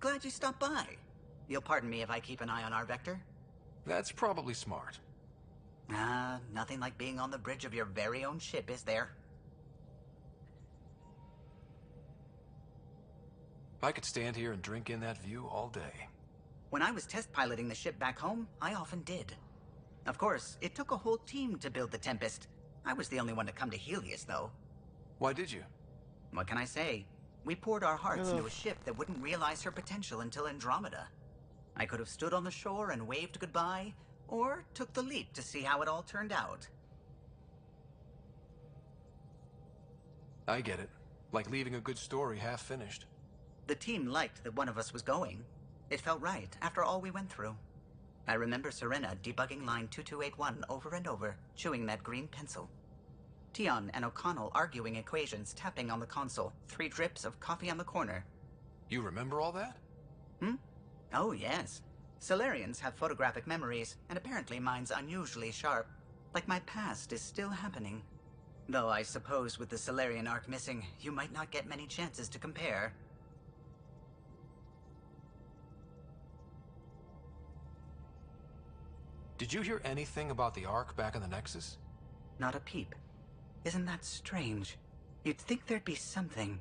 Glad you stopped by. You'll pardon me if I keep an eye on our vector? That's probably smart. Nothing like being on the bridge of your very own ship, is there? I could stand here and drink in that view all day. When I was test piloting the ship back home, I often did. Of course, it took a whole team to build the Tempest. I was the only one to come to Helios, though. Why did you? What can I say? We poured our hearts into a ship that wouldn't realize her potential until Andromeda. I could have stood on the shore and waved goodbye, or took the leap to see how it all turned out. I get it. Like leaving a good story half-finished. The team liked that one of us was going. It felt right, after all we went through. I remember Serena debugging line 2281 over and over, chewing that green pencil. Tion and O'Connell arguing equations, tapping on the console, 3 drips of coffee on the corner. You remember all that? Hmm? Oh, yes. Solarians have photographic memories, and apparently mine's unusually sharp. Like my past is still happening. Though I suppose with the Solarian arc missing, you might not get many chances to compare. Did you hear anything about the Ark back in the Nexus? Not a peep. Isn't that strange? You'd think there'd be something.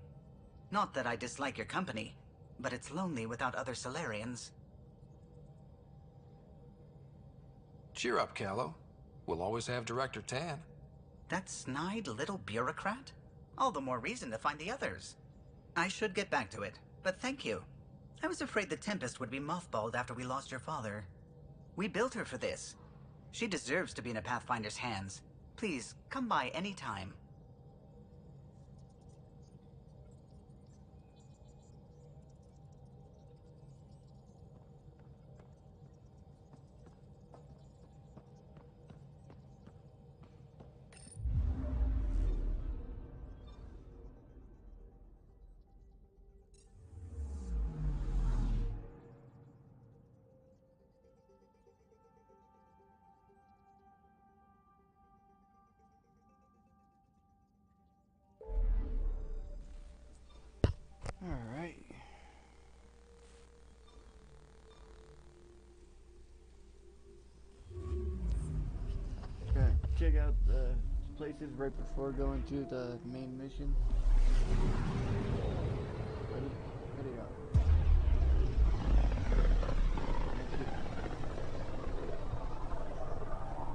Not that I dislike your company, but it's lonely without other Solarians. Cheer up, Callow. We'll always have Director Tan. That snide little bureaucrat? All the more reason to find the others. I should get back to it, but thank you. I was afraid the Tempest would be mothballed after we lost your father. We built her for this. She deserves to be in a Pathfinder's hands. Please, come by any time. Alright. Gonna check out the places right before going to the main mission. Ready up.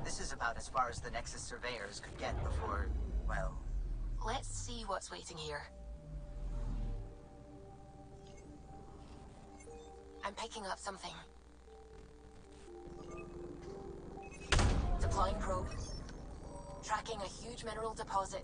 This is about as far as the Nexus surveyors could get before, well... Let's see what's waiting here. I'm picking up something. Deploying probe. Tracking a huge mineral deposit.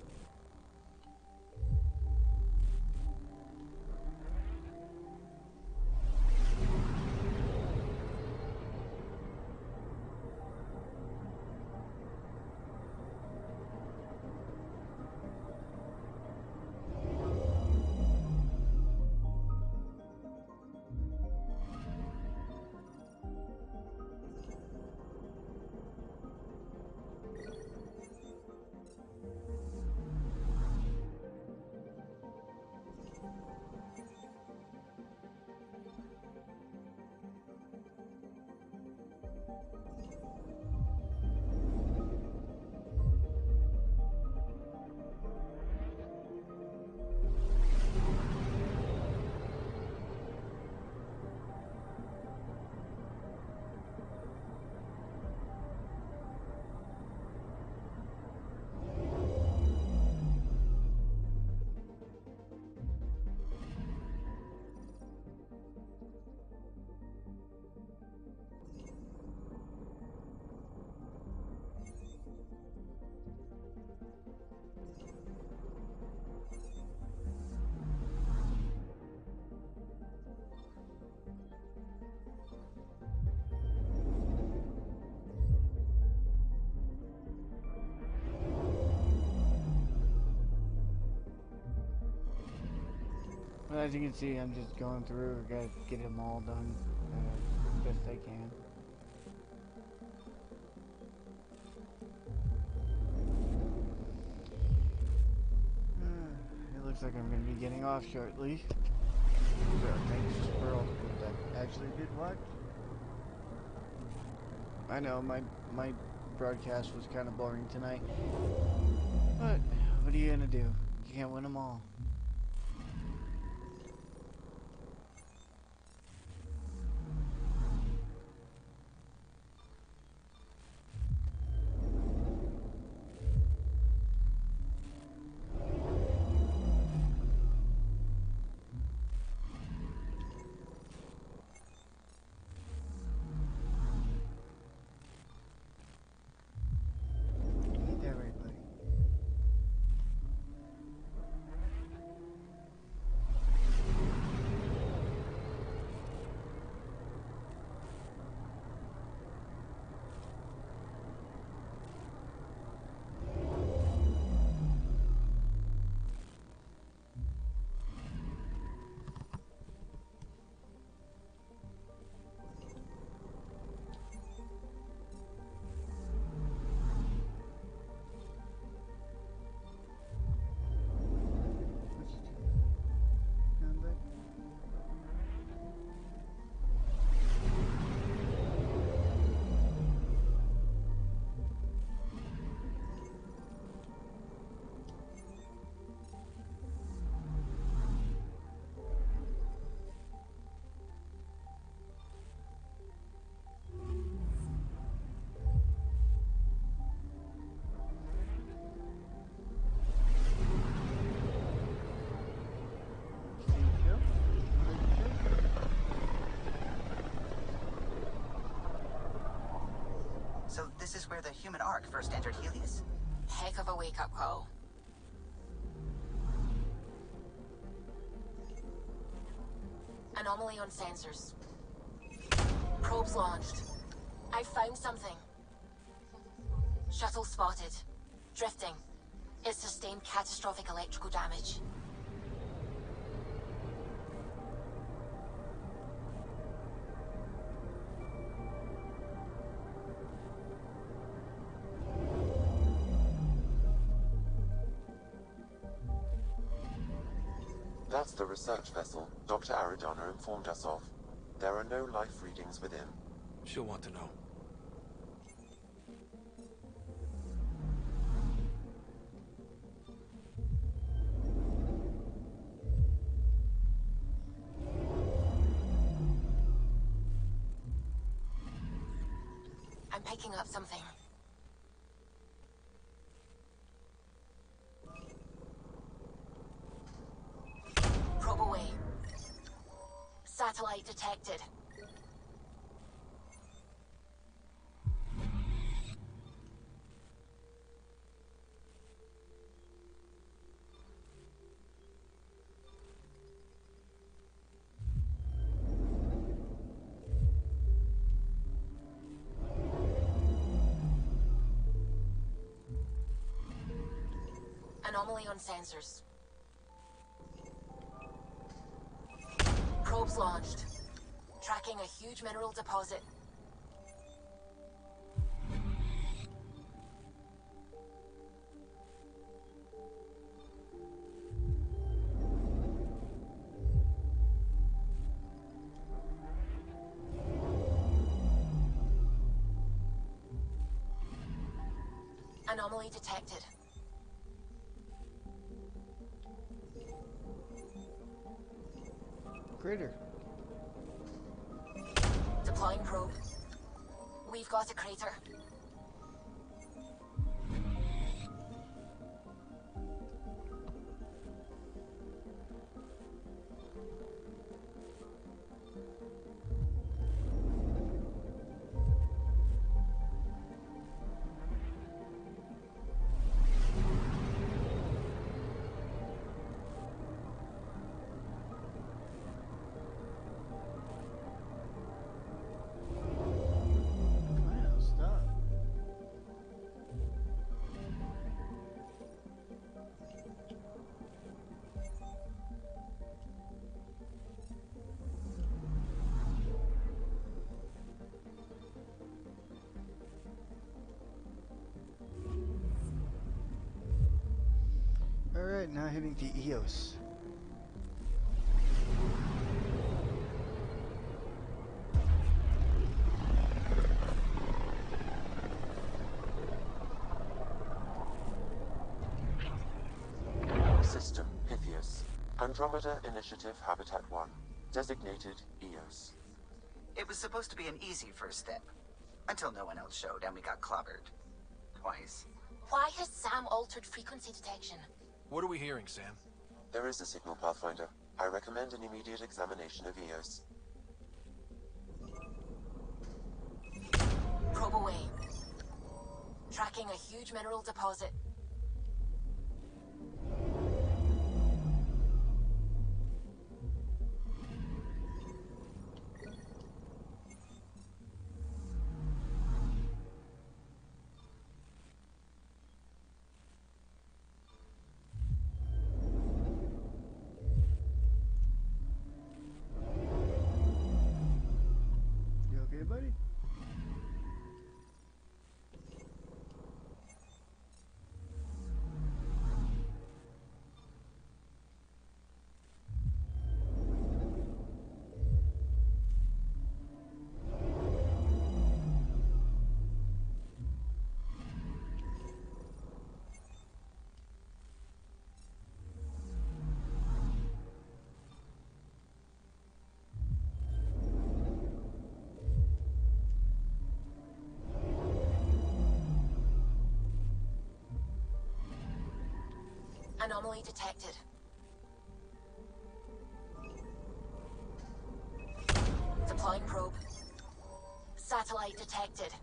Well, as you can see, I'm just going through. I gotta get them all done as best I can. It looks like I'm gonna be getting off shortly. So thanks for all the people that actually did watch. I know my broadcast was kind of boring tonight, but what are you gonna do? You can't win them all. human Ark first entered Helios? Heck of a wake-up call. Anomaly on sensors. Probes launched. I found something. Shuttle spotted. Drifting. It sustained catastrophic electrical damage. That's the research vessel Dr. Aridana informed us of. There are no life readings within. She'll want to know. I'm picking up something. Probe away. Satellite detected. Anomaly on sensors. Probes launched. Tracking a huge mineral deposit. Anomaly detected. Crater. Deploying probe. We've got a crater. Wow, stop. Alright, now heading to EOS. System Pythias. Andromeda Initiative Habitat 1. Designated EOS. It was supposed to be an easy first step. Until no one else showed and we got clobbered. Twice. Why has Sam altered frequency detection? What are we hearing, Sam? There is a signal, Pathfinder. I recommend an immediate examination of EOS. Probe away. Tracking a huge mineral deposit. You okay, buddy? Anomaly detected. Deploying probe. Satellite detected.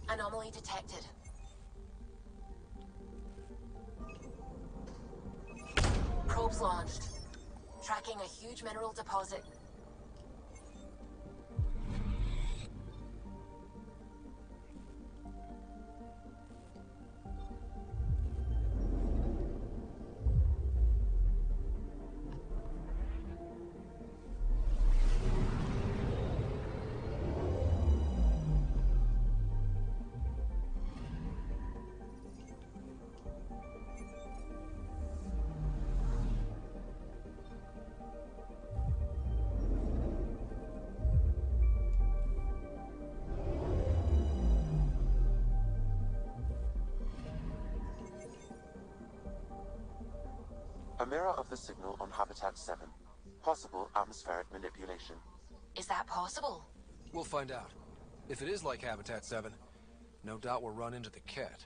Anomaly detected. Probes launched. Tracking a huge mineral deposit. A mirror of the signal on Habitat 7. Possible atmospheric manipulation. Is that possible? We'll find out. If it is like Habitat 7, no doubt we'll run into the cat.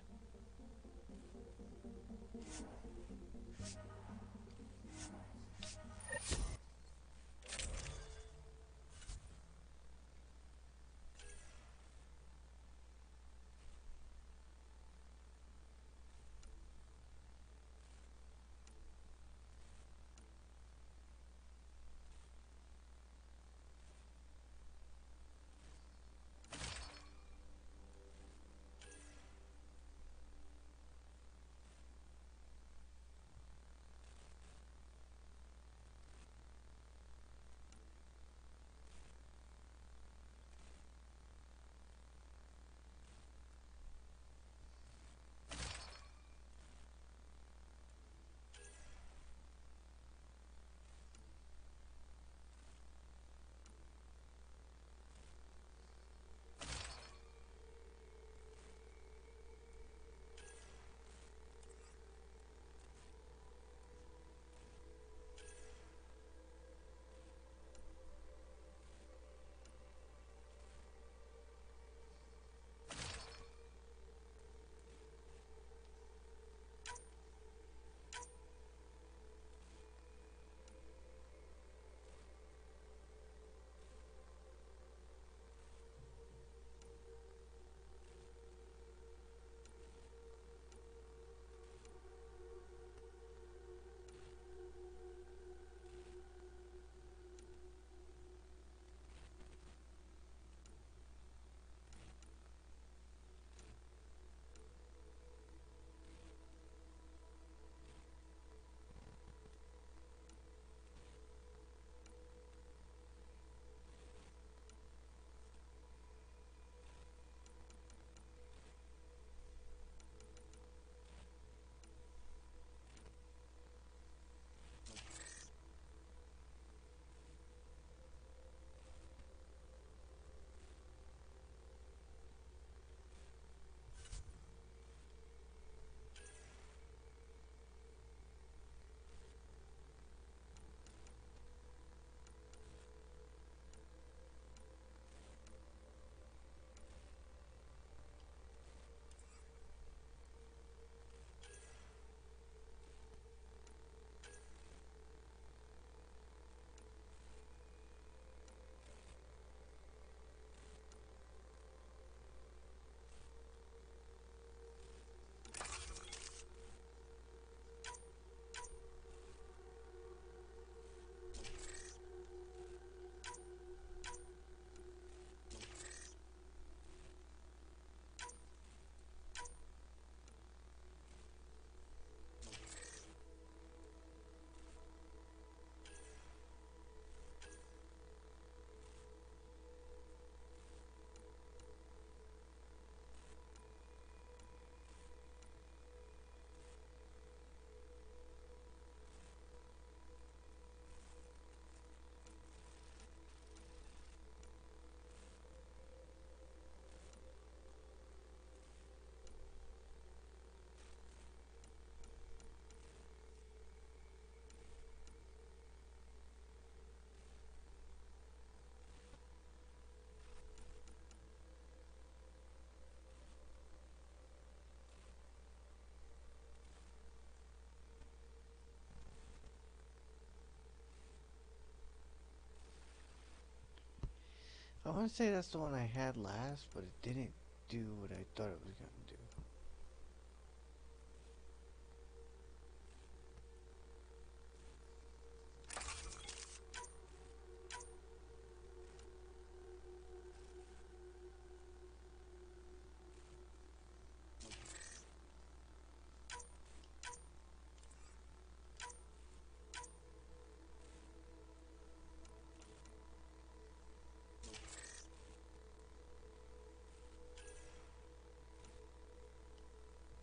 I want to say that's the one I had last, but it didn't do what I thought it was gonna do.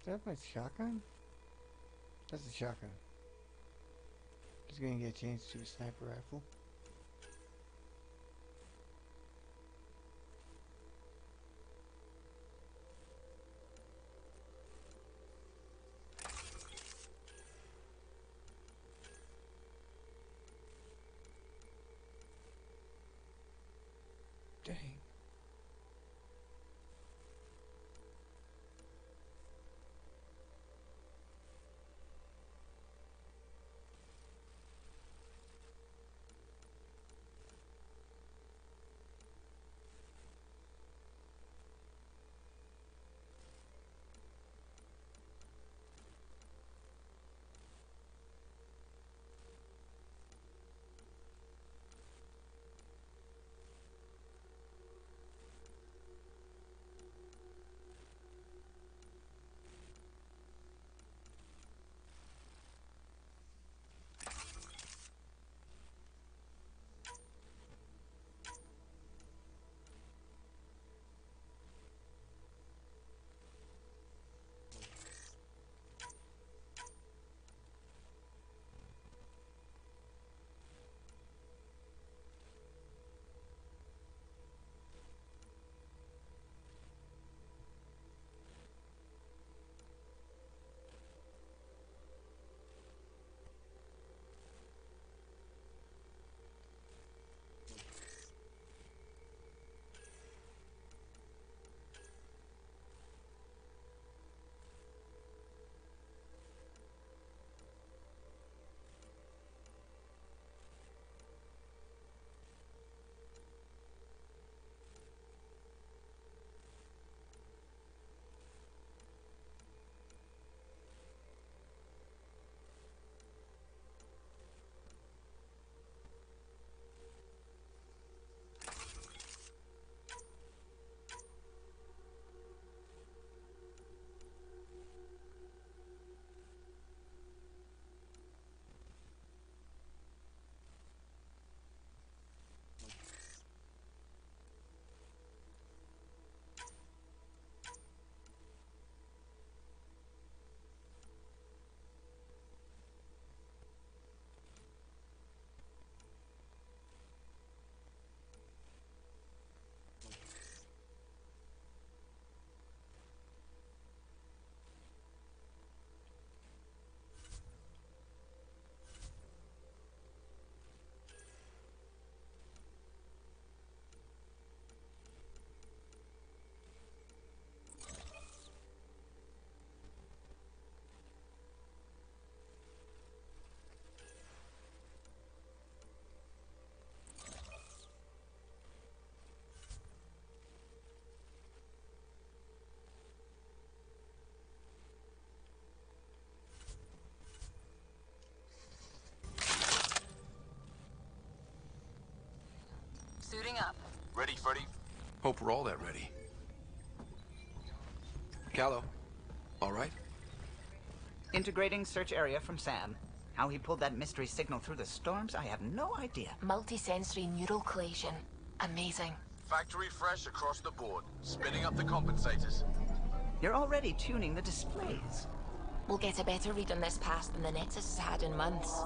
Is that my shotgun? That's a shotgun. Just gonna get a chance to a sniper rifle. Dang. Suiting up. Ready, Freddy? Hope we're all that ready. Callow, all right? Integrating search area from Sam. How he pulled that mystery signal through the storms, I have no idea. Multisensory neural collation. Amazing. Factory fresh across the board. Spinning up the compensators. You're already tuning the displays. We'll get a better read on this pass than the Nexus has had in months.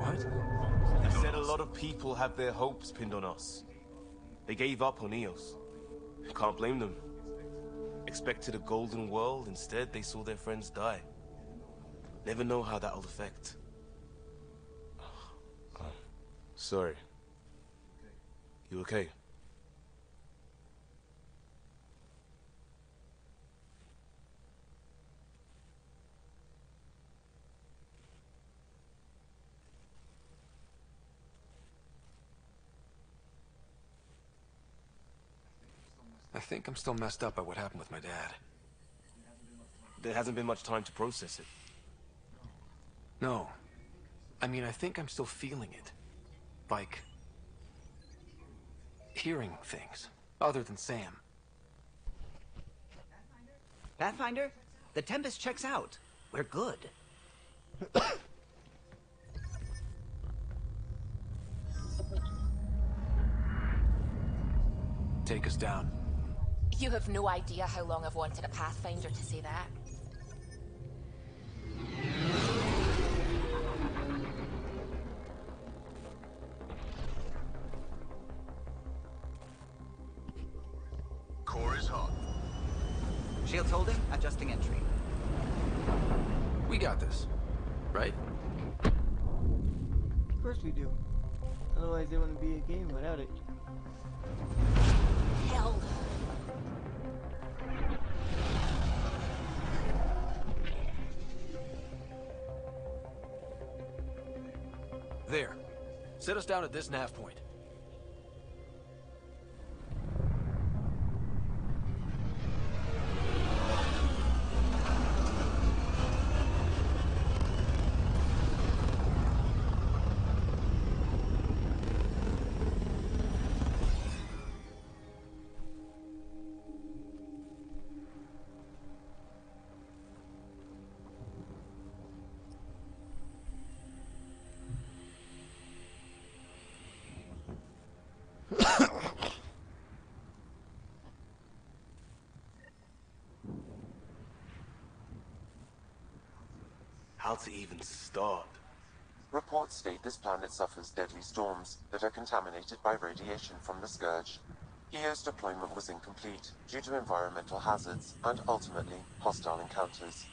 What? He said a lot of people have their hopes pinned on us. They gave up on Eos. Can't blame them. Expected a golden world, instead they saw their friends die. Never know how that'll affect. Sorry. You okay? I think I'm still messed up by what happened with my dad. There hasn't been much time to process it. No. I mean, I think I'm still feeling it. Like... hearing things. Other than Sam. Pathfinder, the Tempest checks out. We're good. Take us down. You have no idea how long I've wanted a Pathfinder to say that. Core is hot. Shields holding, adjusting entry. We got this. Right? Of course we do. Otherwise it wouldn't be a game without it. Hell. There. Set us down at this nav point. How to even start? Reports state this planet suffers deadly storms that are contaminated by radiation from the Scourge. EO's deployment was incomplete due to environmental hazards and, ultimately, hostile encounters.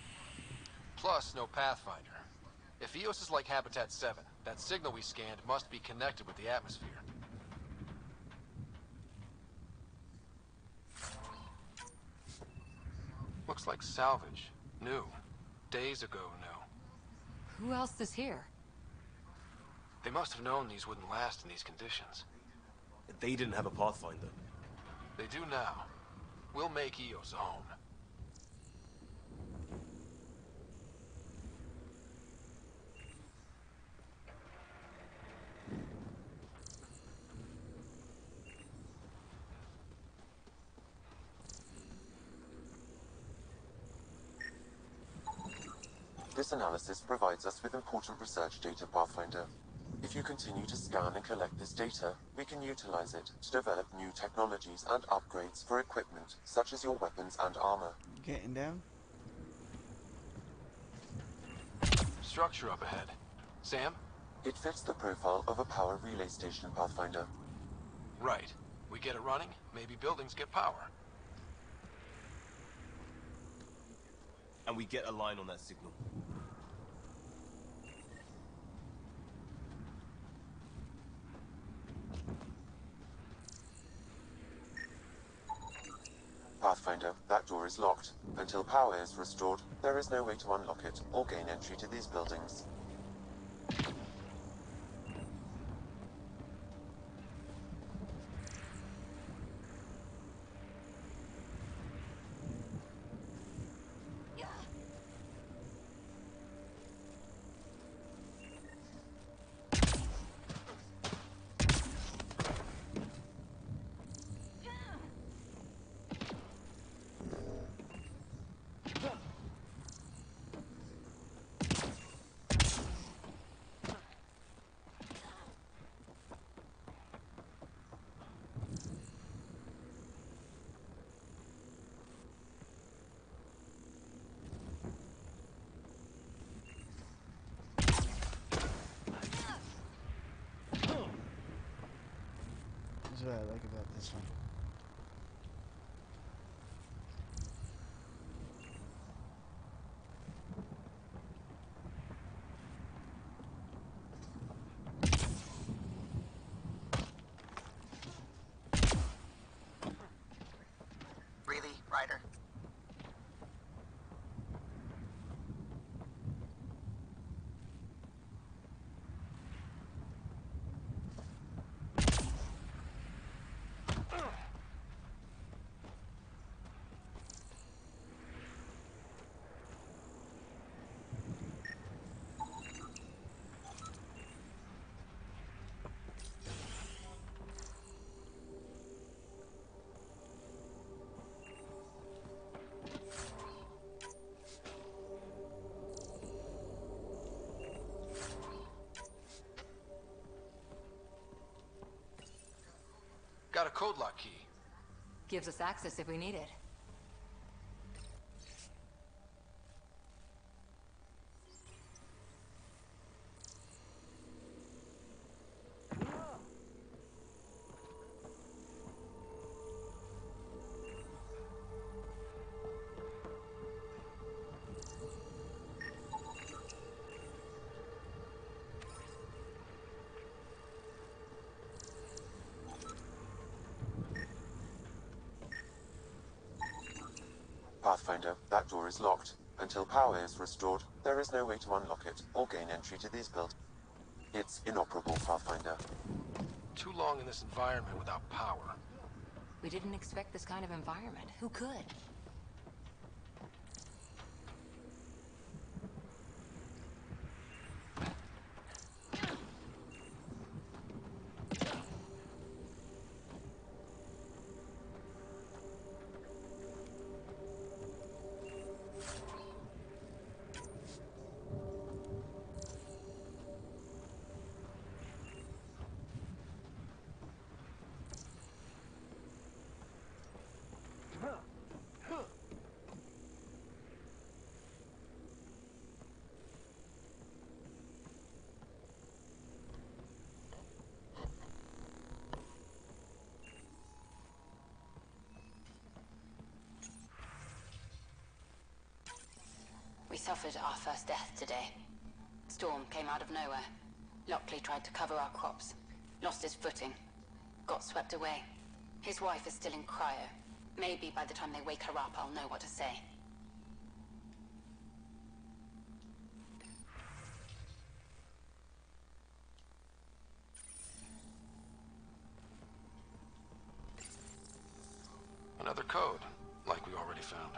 Plus, no Pathfinder. If EOS is like Habitat 7, that signal we scanned must be connected with the atmosphere. Looks like salvage. New. Days ago, new. Who else is here? They must have known these wouldn't last in these conditions. They didn't have a Pathfinder. They do now. We'll make EOS a home. This analysis provides us with important research data, Pathfinder. If you continue to scan and collect this data, we can utilize it to develop new technologies and upgrades for equipment, such as your weapons and armor. Getting down? Structure up ahead. Sam? It fits the profile of a power relay station, Pathfinder. Right. We get it running, maybe buildings get power. And we get a line on that signal. Pathfinder, that door is locked. Until power is restored, there is no way to unlock it or gain entry to these buildings. That's what I like about this one. Really, Ryder? Got a code lock key. Gives us access if we need it. Pathfinder, that door is locked. Until power is restored, there is no way to unlock it or gain entry to these buildings. It's inoperable, Pathfinder. Too long in this environment without power. We didn't expect this kind of environment. Who could? We suffered our first death today. Storm came out of nowhere. Lockley tried to cover our crops. Lost his footing. Got swept away. His wife is still in cryo. Maybe by the time they wake her up, I'll know what to say. Another code, like we already found.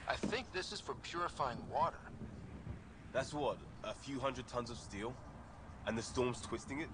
I think this is for purifying water. That's what, a few hundred tons of steel? And the storm's twisting it?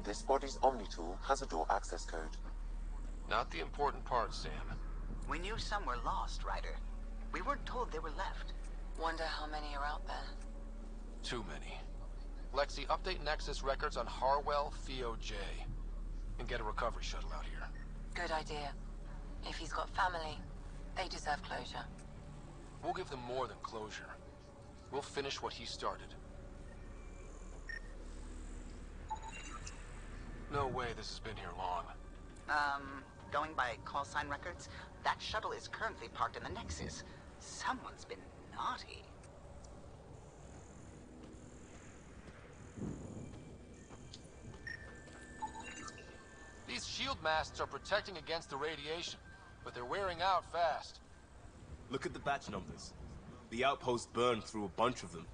This body's Omni tool has a door access code. Not the important part, Sam. We knew some were lost, Ryder. We weren't told they were left. Wonder how many are out there. Too many. Lexi, update Nexus records on Harwell Theo J. And get a recovery shuttle out here. Good idea. If he's got family, they deserve closure. We'll give them more than closure. We'll finish what he started. No way this has been here long. Going by call sign records, that shuttle is currently parked in the Nexus. Someone's been naughty. These shield masks are protecting against the radiation, but they're wearing out fast. Look at the batch numbers. The outpost burned through a bunch of them.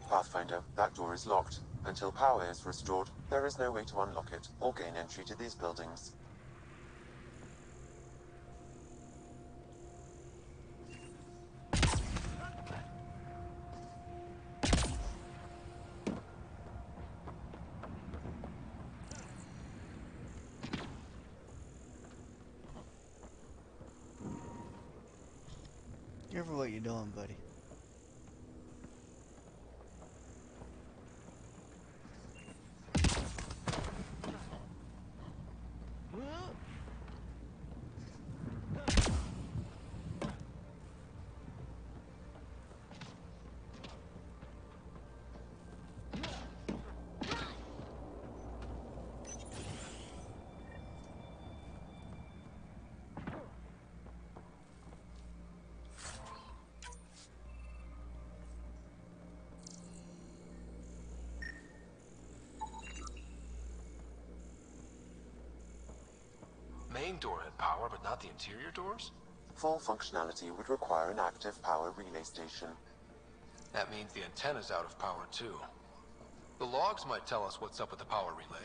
Pathfinder, that door is locked. Until power is restored, there is no way to unlock it or gain entry to these buildings. Careful what you're doing, buddy. Main door had power, but not the interior doors? Full functionality would require an active power relay station. That means the antenna's out of power too. The logs might tell us what's up with the power relay.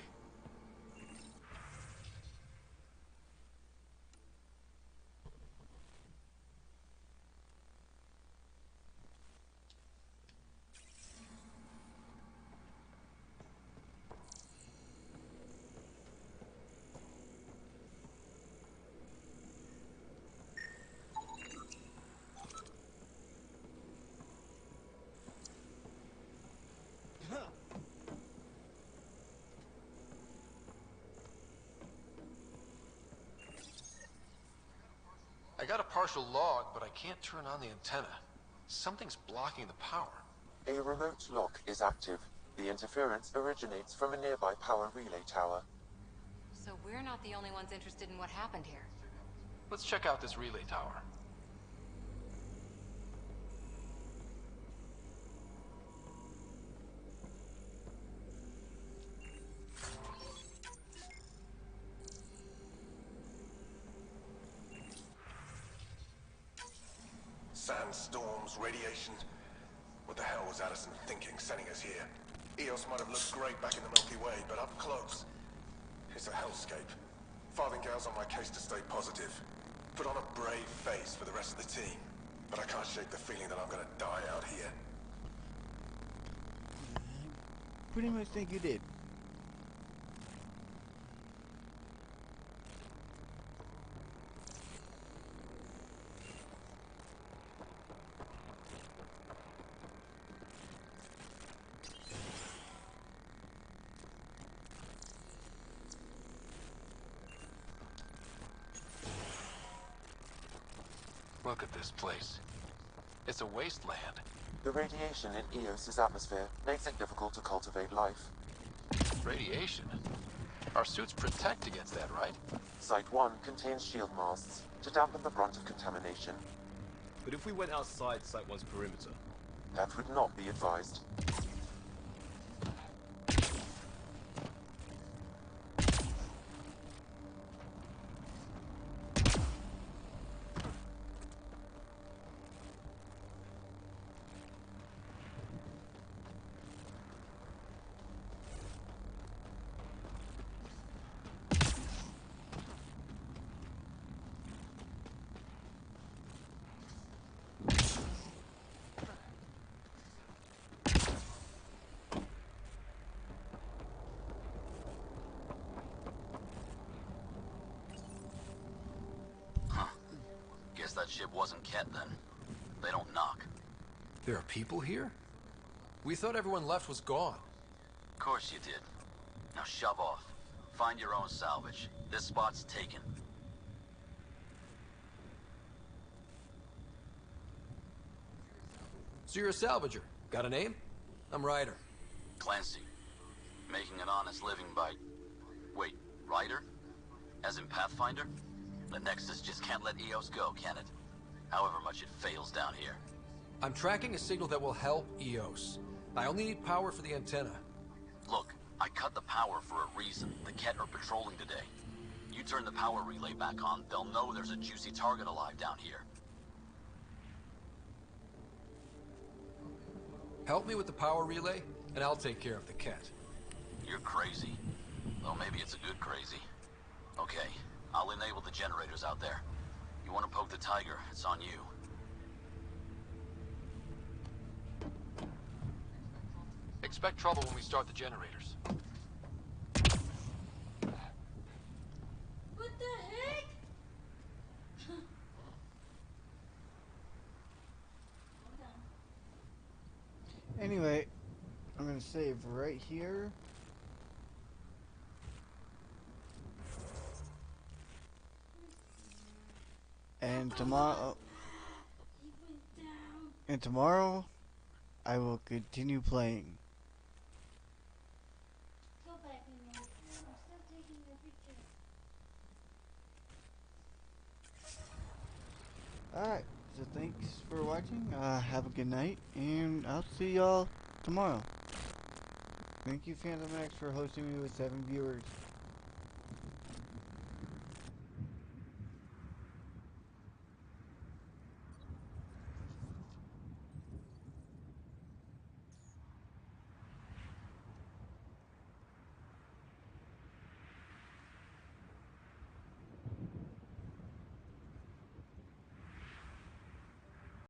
I got a partial log, but I can't turn on the antenna. Something's blocking the power. A remote lock is active. The interference originates from a nearby power relay tower. So we're not the only ones interested in what happened here. Let's check out this relay tower. Sandstorms, radiation. What the hell was Addison thinking sending us here? Eos might have looked great back in the Milky Way, but up close, it's a hellscape. Farthingale's on my case to stay positive. Put on a brave face for the rest of the team, but I can't shake the feeling that I'm gonna die out here. Pretty much think you did. Look at this place. It's a wasteland. The radiation in Eos's atmosphere makes it difficult to cultivate life. Radiation? Our suits protect against that, right? Site 1 contains shield masts to dampen the brunt of contamination. But if we went outside Site 1's perimeter? That would not be advised. Guess that ship wasn't Ket then. They don't knock. There are people here? We thought everyone left was gone. Of course you did. Now shove off. Find your own salvage. This spot's taken. So you're a salvager. Got a name? I'm Ryder. Clancy. Making an honest living by... Wait, Ryder? As in Pathfinder? The Nexus just can't let Eos go, can it? However much it fails down here. I'm tracking a signal that will help Eos. I only need power for the antenna. Look, I cut the power for a reason. The Ket are patrolling today. You turn the power relay back on, they'll know there's a juicy target alive down here. Help me with the power relay, and I'll take care of the cat. You're crazy. Well, maybe it's a good crazy. Okay, I'll enable the generators out there. You want to poke the tiger, it's on you. Expect trouble when we start the generators. What the heck? Anyway, I'm gonna save right here. And tomorrow, I will continue playing. Go back in there. I'm still taking your picture. Alright, so thanks for watching. Have a good night, and I'll see y'all tomorrow. Thank you, Phantom X, for hosting me with 7 viewers.